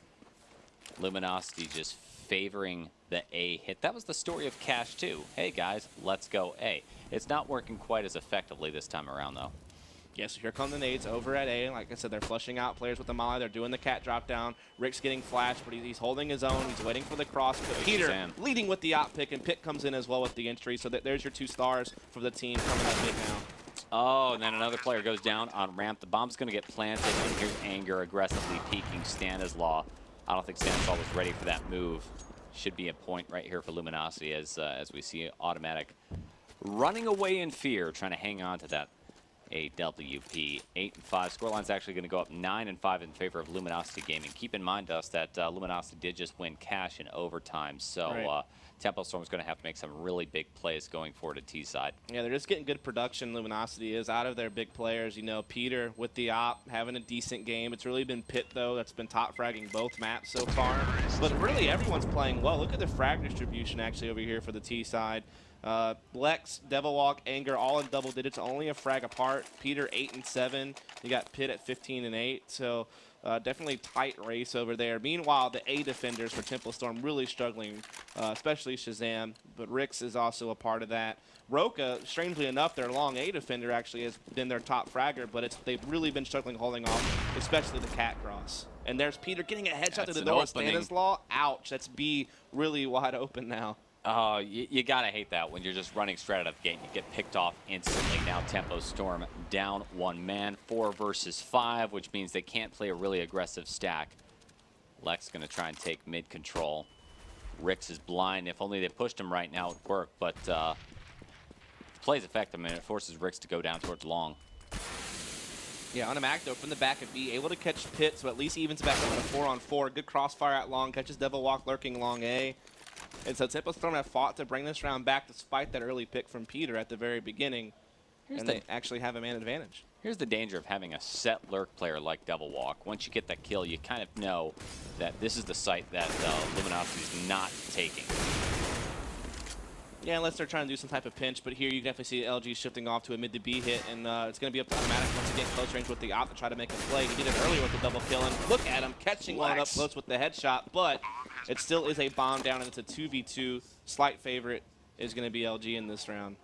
Luminosity just favoring the A hit. That was the story of Cash too. Hey guys, let's go A. It's not working quite as effectively this time around though. Yeah, so here come the nades over at A. Like I said, they're flushing out players with the Molly. They're doing the cat drop down. Rick's getting flashed, but he's holding his own. He's waiting for the cross. But Peter leading with the op pick, and Pitt comes in as well with the entry. So there's your 2 stars for the team coming up big now. Oh, and then another player goes down on ramp. The bomb's going to get planted, and here's Anger aggressively peeking Stanislaw. I don't think Stanislaw was ready for that move. Should be a point right here for Luminosity as we see Automatic running away in fear, trying to hang on to that AWP. 8-5. Scoreline's actually going to go up 9-5 in favor of Luminosity Gaming. Keep in mind, Dust, that Luminosity did just win Cash in overtime, so Tempo Storm's going to have to make some really big plays going forward at T-side. Yeah, they're just getting good production. Luminosity is out of their big players. You know, Peter with the op having a decent game. It's really been Pitt, though, that's been top fragging both maps so far. But really, everyone's playing well. Look at the frag distribution actually over here for the T-side. Lex, Devilwalk, Anger, all in double digits, only a frag apart. Peter 8-7. You got Pitt at 15-8. So definitely tight race over there. Meanwhile, the A defenders for Tempo Storm really struggling, especially Shazam. But Rix is also a part of that. Roka, strangely enough, their long A defender actually has been their top fragger, but they've really been struggling holding off, especially the cat cross. And there's Peter getting a headshot to the door. Stanislaw, ouch. That's B really wide open now. Oh, you gotta hate that when you're just running straight out of the gate and you get picked off instantly. Now Tempo Storm down 1 man, 4 versus 5, which means they can't play a really aggressive stack. Lex gonna try and take mid control. Rix is blind. If only they pushed him right now, it would work. But plays effective, and it forces Rix to go down towards long. Yeah, on a Magdo from the back of B, able to catch Pitt, so at least evens back up on a 4-on-4. Good crossfire at long, catches Devilwalk lurking long A. And so Tempo Storm have fought to bring this round back despite that early pick from Peter at the very beginning. They actually have a man advantage. Here's the danger of having a set lurk player like Devilwalk. Once you get that kill, you kind of know that this is the site that Luminosity is not taking. Yeah, unless they're trying to do some type of pinch, but here you definitely see LG shifting off to a mid to B hit, and it's going to be up to Automatic once again close range with the op to try to make a play. He did it earlier with the double kill, and look at him catching one up close with the headshot, but it still is a bomb down, and it's a 2v2. Slight favorite is going to be LG in this round.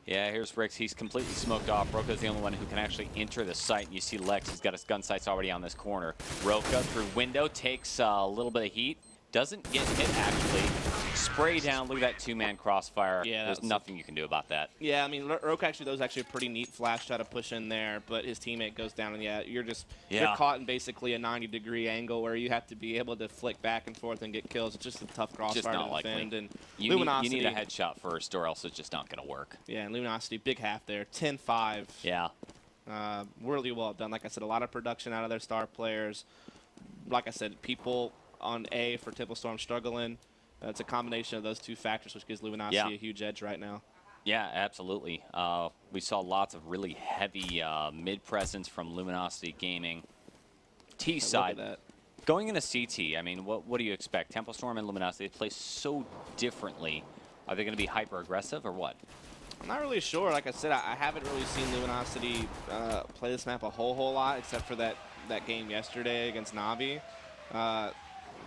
Yeah, here's Rix. He's completely smoked off. Roka's the only one who can actually enter the site. And you see Lex, he's got his gun sights already on this corner. Roka through window takes a little bit of heat. Doesn't get hit, actually. Spray down. Look at that 2-man crossfire. Yeah, there's nothing you can do about that. Yeah, I mean, Roka actually, that was actually a pretty neat flash try to push in there, but his teammate goes down, and you're caught in basically a 90-degree angle where you have to be able to flick back and forth and get kills. It's just a tough crossfire to defend. And you need a headshot first, or else it's just not going to work. Yeah, and Luminosity, big half there, 10-5. Yeah. Really well done. Like I said, a lot of production out of their star players. Like I said, people on A for Tempo Storm struggling. It's a combination of those 2 factors, which gives Luminosity a huge edge right now. Yeah, absolutely. We saw lots of really heavy mid-presence from Luminosity Gaming. T-side, going into CT, I mean, what do you expect? Tempo Storm and Luminosity, they play so differently. Are they going to be hyper-aggressive or what? I'm not really sure. Like I said, I haven't really seen Luminosity play this map a whole lot, except for that game yesterday against Navi.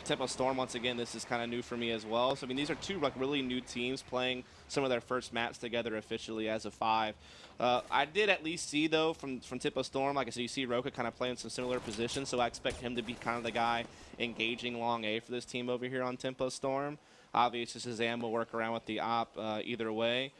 Tempo Storm, once again, this is kind of new for me as well. So, I mean, these are two like really new teams playing some of their first maps together officially as a 5. I did at least see, though, from Tempo Storm, like I said, you see Roka kind of playing some similar positions, so I expect him to be kind of the guy engaging long A for this team over here on Tempo Storm. Obviously, Shazam will work around with the op either way.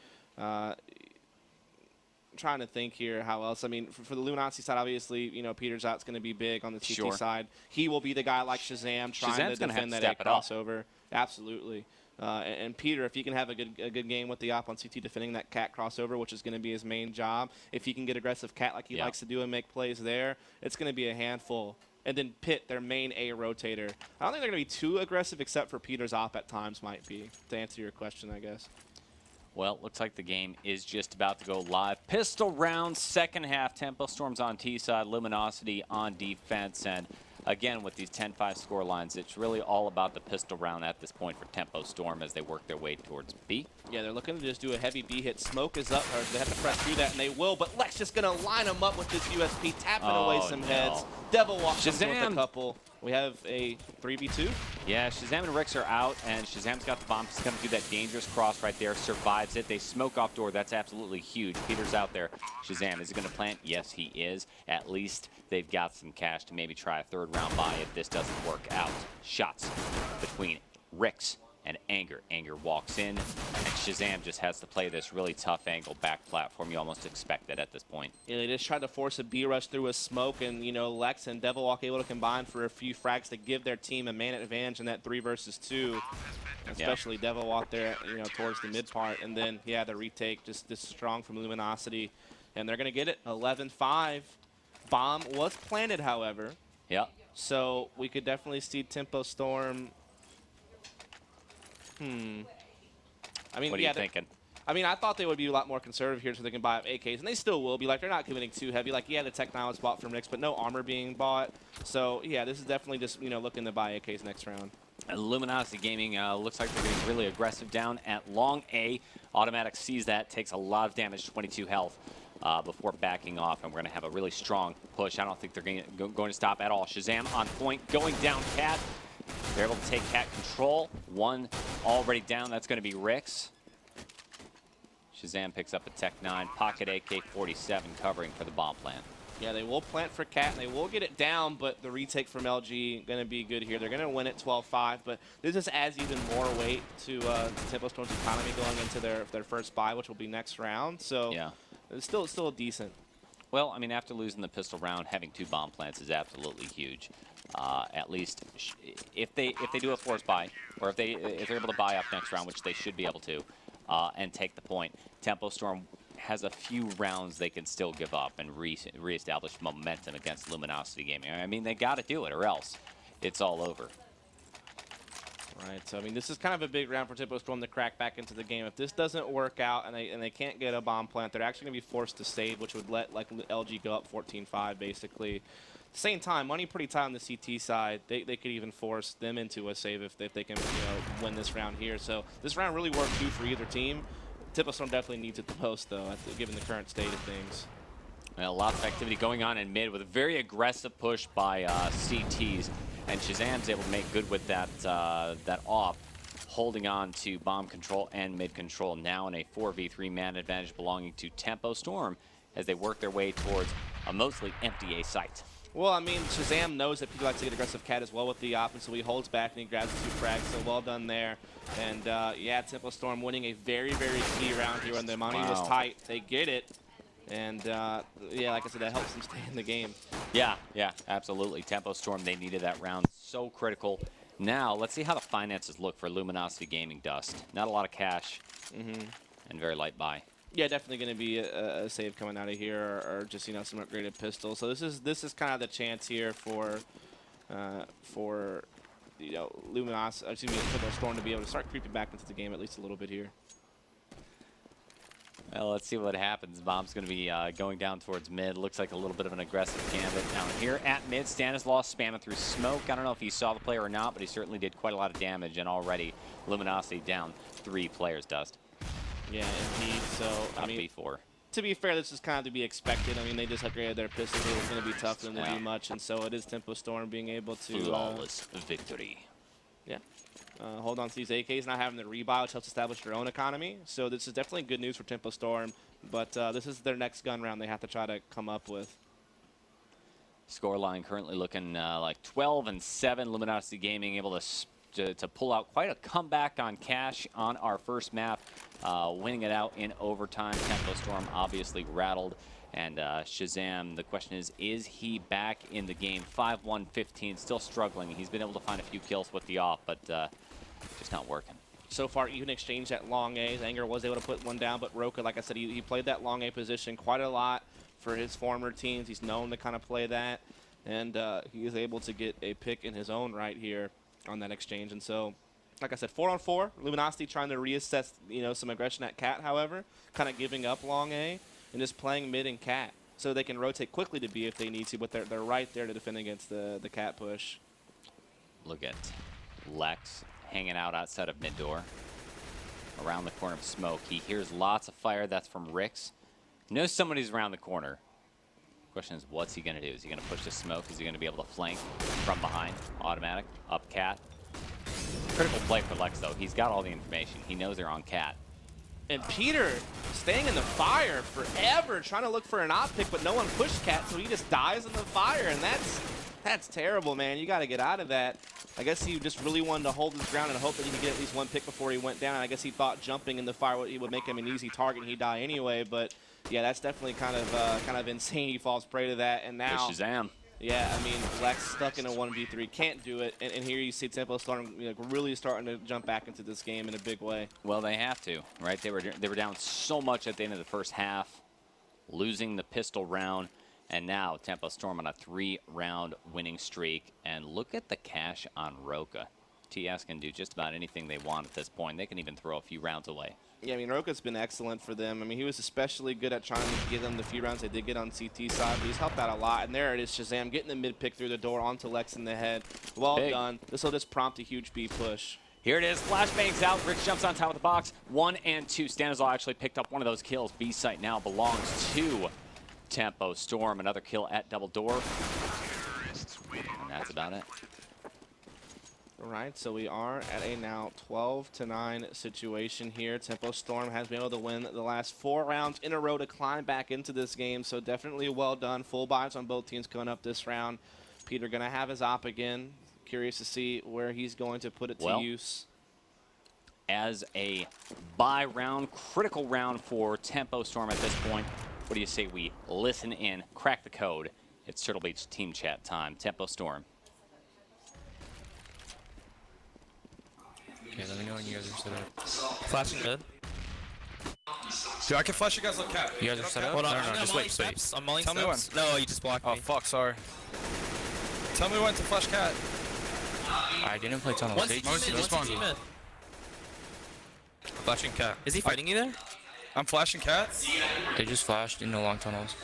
Trying to think here how else. I mean, for the Luminosity side, obviously, you know, Peter's out's going to be big on the TT side. He will be the guy like Shazam trying to defend that A crossover. Absolutely. And Peter, if he can have a good game with the op on CT defending that cat crossover, which is going to be his main job, if he can get aggressive cat like he likes to do and make plays there, it's going to be a handful. And then Pitt, their main A rotator. I don't think they're going to be too aggressive, except for Peter's op at times might be, to answer your question, I guess. Well, looks like the game is just about to go live. Pistol round, second half. Tempo Storm's on T side, Luminosity on defense. And again, with these 10-5 score lines, it's really all about the pistol round at this point for Tempo Storm as they work their way towards B. Yeah, they're looking to just do a heavy B hit. Smoke is up, or they have to press through that, and they will. But Lex just going to line them up with this USP, tapping away some heads. Devil walks with a couple. We have a 3v2. Yeah, Shazam and Rix are out, and Shazam's got the bomb. He's going to do that dangerous cross right there, survives it. They smoke off door. That's absolutely huge. Peter's out there. Shazam, is he going to plant? Yes, he is. At least they've got some cash to maybe try a third round buy if this doesn't work out. Shots between Rix and Anger. Anger walks in, and Shazam just has to play this really tough angle back platform. You almost expect it at this point. Yeah, they just tried to force a B rush through a smoke, and you know Lex and Devilwalk able to combine for a few frags to give their team a man advantage in that 3 versus 2. Especially Devilwalk there, you know, towards the mid part, and then yeah, the retake just this strong from Luminosity, and they're gonna get it 11-5. Bomb was planted, however. Yeah. So we could definitely see Tempo Storm. I mean, what are you thinking? I mean, I thought they would be a lot more conservative here so they can buy up AKs, and they still will be. Like, they're not committing too heavy. Like, yeah, the Tech 9 was bought from Rix, but no armor being bought. So, yeah, this is definitely just, you know, looking to buy AKs next round. Luminosity Gaming looks like they're getting really aggressive down at long A. Automatic sees that, takes a lot of damage, 22 health. Before backing off, and we're going to have a really strong push. I don't think they're going to stop at all. Shazam on point, going down Cat. They're able to take Cat control. One already down. That's going to be Rix. Shazam picks up a Tech 9. Pocket AK-47 covering for the bomb plant. Yeah, they will plant for Cat, and they will get it down, but the retake from LG going to be good here. They're going to win it 12-5, but this just adds even more weight to Tempo Storm's economy going into their first buy, which will be next round. So yeah, it's still decent. Well, I mean, after losing the pistol round, having 2 bomb plants is absolutely huge. At least if they do a force buy, or if they're able to buy up next round, which they should be able to, and take the point, Tempo Storm has a few rounds they can still give up and reestablish momentum against Luminosity Gaming. I mean, they got to do it, or else it's all over. Right. So I mean, this is kind of a big round for Tempo Storm to crack back into the game. If this doesn't work out and they can't get a bomb plant, they're actually going to be forced to save, which would let like LG go up 14-5 basically. At the same time, money pretty tight on the CT side. They could even force them into a save if they can, you know, win this round here. So this round really worked too for either team. Tempo Storm definitely needs it the most, though, given the current state of things. Well, lots of activity going on in mid with a very aggressive push by CTs, and Shazam's able to make good with that off, holding on to bomb control and mid control. Now in a 4v3 man advantage belonging to Tempo Storm as they work their way towards a mostly empty A site. Well, I mean, Shazam knows that people like to get aggressive Cat as well with the op, and so he holds back and he grabs the 2 frags, so well done there. And yeah, Tempo Storm winning a very, very key round here when the money was tight. They get it, and yeah, like I said, that helps them stay in the game. Yeah, absolutely. Tempo Storm, they needed that round. So critical. Now, let's see how the finances look for Luminosity Gaming Dust. Not a lot of cash, and very light buy. Yeah, definitely going to be a save coming out of here, or just, you know, some upgraded pistol. So this is kind of the chance here for you know, Tempo Storm to be able to start creeping back into the game at least a little bit here. Well, let's see what happens. Bomb's going to be going down towards mid. Looks like a little bit of an aggressive gambit down here at mid. Stanislaus spamming through smoke. I don't know if he saw the player or not, but he certainly did quite a lot of damage, and already Luminosity down 3 players, Dust. Yeah, indeed. So, I mean, B4. To be fair, this is kind of to be expected. I mean, they just upgraded their pistols. It was going to be tough for them to do much, and so it is Tempo Storm being able to flawless victory. Yeah. Hold on to these AKs, not having the rebuy, which helps establish their own economy. So this is definitely good news for Tempo Storm, but this is their next gun round they have to try to come up with. Scoreline currently looking like 12-7. Luminosity Gaming able to pull out quite a comeback on Cash on our first map, winning it out in overtime. Tempo Storm obviously rattled. And Shazam, the question is he back in the game? 5-1-15, still struggling. He's been able to find a few kills with the off, but just not working. So far, even exchange at long A. Anger was able to put one down, but Roka, like I said, he played that long A position quite a lot for his former teams. He's known to kind of play that, and he is able to get a pick in his own right here on that exchange. And so, like I said, 4-on-4. Luminosity trying to reassess, some aggression at Cat, however, kind of giving up long A and just playing mid and Cat so they can rotate quickly to B if they need to, but they're right there to defend against the Cat push. Look at Lex hanging out outside of mid door, around the corner of smoke. He hears lots of fire. That's from Rix. Knows somebody's around the corner. Question is, what's he going to do? Is he going to push the smoke? Is he going to be able to flank from behind? Automatic, up Cat. Critical play for Lex, though. He's got all the information. He knows they're on Cat. And Peter staying in the fire forever, trying to look for an op pick, but no one pushed Cat, so he just dies in the fire, and that's terrible, man. You got to get out of that. I guess he just really wanted to hold his ground and hope that he could get at least one pick before he went down. I guess he thought jumping in the fire would make him an easy target, and he'd die anyway. But yeah, that's definitely kind of insane. He falls prey to that, and now Shazam. Yeah, I mean, Lex stuck in a 1v3, can't do it, and here you see Tempo Storm really starting to jump back into this game in a big way. Well, they have to, right? They were down so much at the end of the first half, losing the pistol round, and now Tempo Storm on a 3-round winning streak. And look at the cash on Roka. TS can do just about anything they want at this point. They can even throw a few rounds away. Yeah, I mean, Roka's been excellent for them. I mean, he was especially good at trying to give them the few rounds they did get on CT side, but he's helped out a lot. And there it is, Shazam getting the mid pick through the door onto Lex in the head. Well done. This will just prompt a huge B push. Here it is. Flashbangs out. Rich jumps on top of the box. 1 and 2. Stanislaw actually picked up one of those kills. B site now belongs to Tempo Storm. Another kill at double door. And that's about it. All right, so we are at a now 12-9 situation here. Tempo Storm has been able to win the last 4 rounds in a row to climb back into this game, so definitely well done. Full buys on both teams coming up this round. Peter going to have his op again. Curious to see where he's going to put it to use. As a buy round, critical round for Tempo Storm at this point, what do you say we listen in, crack the code? It's Turtle Beach team chat time. Tempo Storm. Okay, let me know when you guys are set up. Flashing mid. Dude, I can flash you guys on cap. You guys are set up? Hold on. No, just wait, steps. I'm mulling Tell me steps. No, you just blocked me. Oh, fuck, sorry. Tell me when to flash cat. I didn't play tunnel. One's mid. Flashing cat. Is he fighting you there? I'm flashing cat. They just flashed into long tunnels.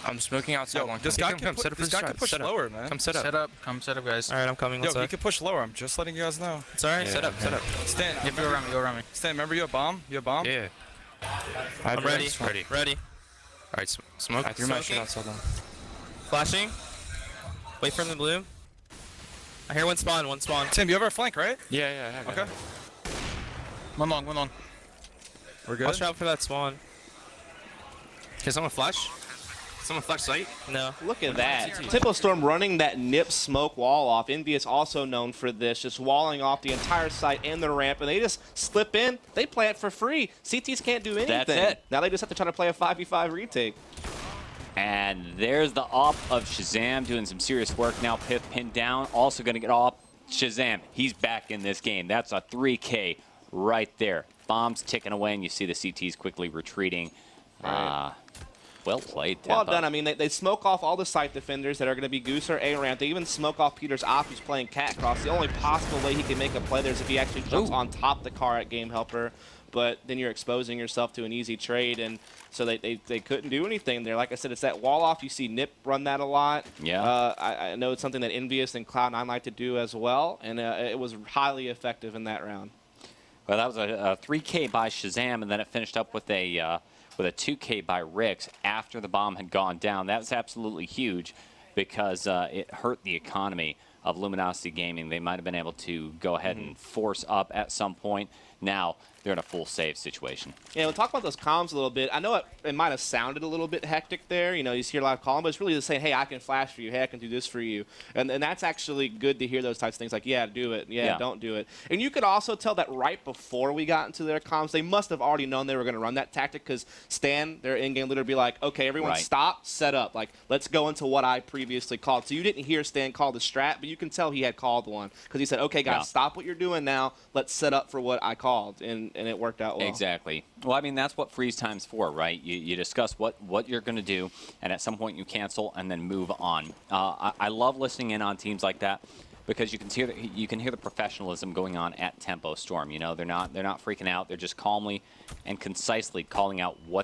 I'm smoking outside long this tunnels. guy can push lower, man. Come set up. Come set up, guys. Alright, I'm coming. Yo, he can push lower. I'm just letting you guys know. It's alright. Yeah, Set up. Stan, If you go around me, Stan, remember you have bomb? You have bomb? Yeah. I'm ready. Ready. Alright, smoke. I threw my shit outside long. Flashing. Wait for the bloom. I hear one spawn. Tim, you have our flank, right? Yeah, I have it. Okay. One long. We're good. Watch out for that spawn. Can someone flash? Someone flash sight? No. Look at that. Tempo Storm running that nip smoke wall off. Envious also known for this, just walling off the entire site and the ramp, and they just slip in. They play it for free. CTs can't do anything. That's it. Now they just have to try to play a 5v5 retake. And there's the op of Shazam doing some serious work now. Piff pinned down. Also going to get off Shazam. He's back in this game. That's a 3K right there. Bombs ticking away, and you see the CTs quickly retreating. Right. Well played, Tempo. Well done. I mean, they smoke off all the site defenders that are going to be Goose or A-Ramp. They even smoke off Peter's op who's playing Cat Cross. The only possible way he can make a play there is if he actually jumps on top of the car at Game Helper. But then you're exposing yourself to an easy trade, and so they couldn't do anything there. Like I said, it's that wall off. You see Nip run that a lot. Yeah. I know it's something that Envious and Cloud9 like to do as well, and it was highly effective in that round. Well, that was a 3K by Shazam, and then it finished up with a 2K by Rix after the bomb had gone down. That was absolutely huge because it hurt the economy of Luminosity Gaming. They might have been able to go ahead and force up at some point. Now they're in a full save situation. Yeah, we'll talk about those comms a little bit. I know it might have sounded a little bit hectic there. You know, you hear a lot of calling, but it's really just saying, hey, I can flash for you. Hey, I can do this for you. And that's actually good to hear those types of things like, yeah, do it. Yeah, don't do it. And you could also tell that right before we got into their comms, they must have already known they were going to run that tactic because Stan, their in-game leader, would be like, okay, everyone stop, set up. Like, let's go into what I previously called. So you didn't hear Stan call the strat, but you can tell he had called one because he said, okay, guys, stop what you're doing now. Let's set up for what I called. And it worked out well. Exactly. Well, I mean, that's what freeze time's for, right? You discuss what you're going to do, and at some point you cancel and then move on. I love listening in on teams like that because you can hear the professionalism going on at Tempo Storm. You know, they're not freaking out. They're just calmly and concisely calling out what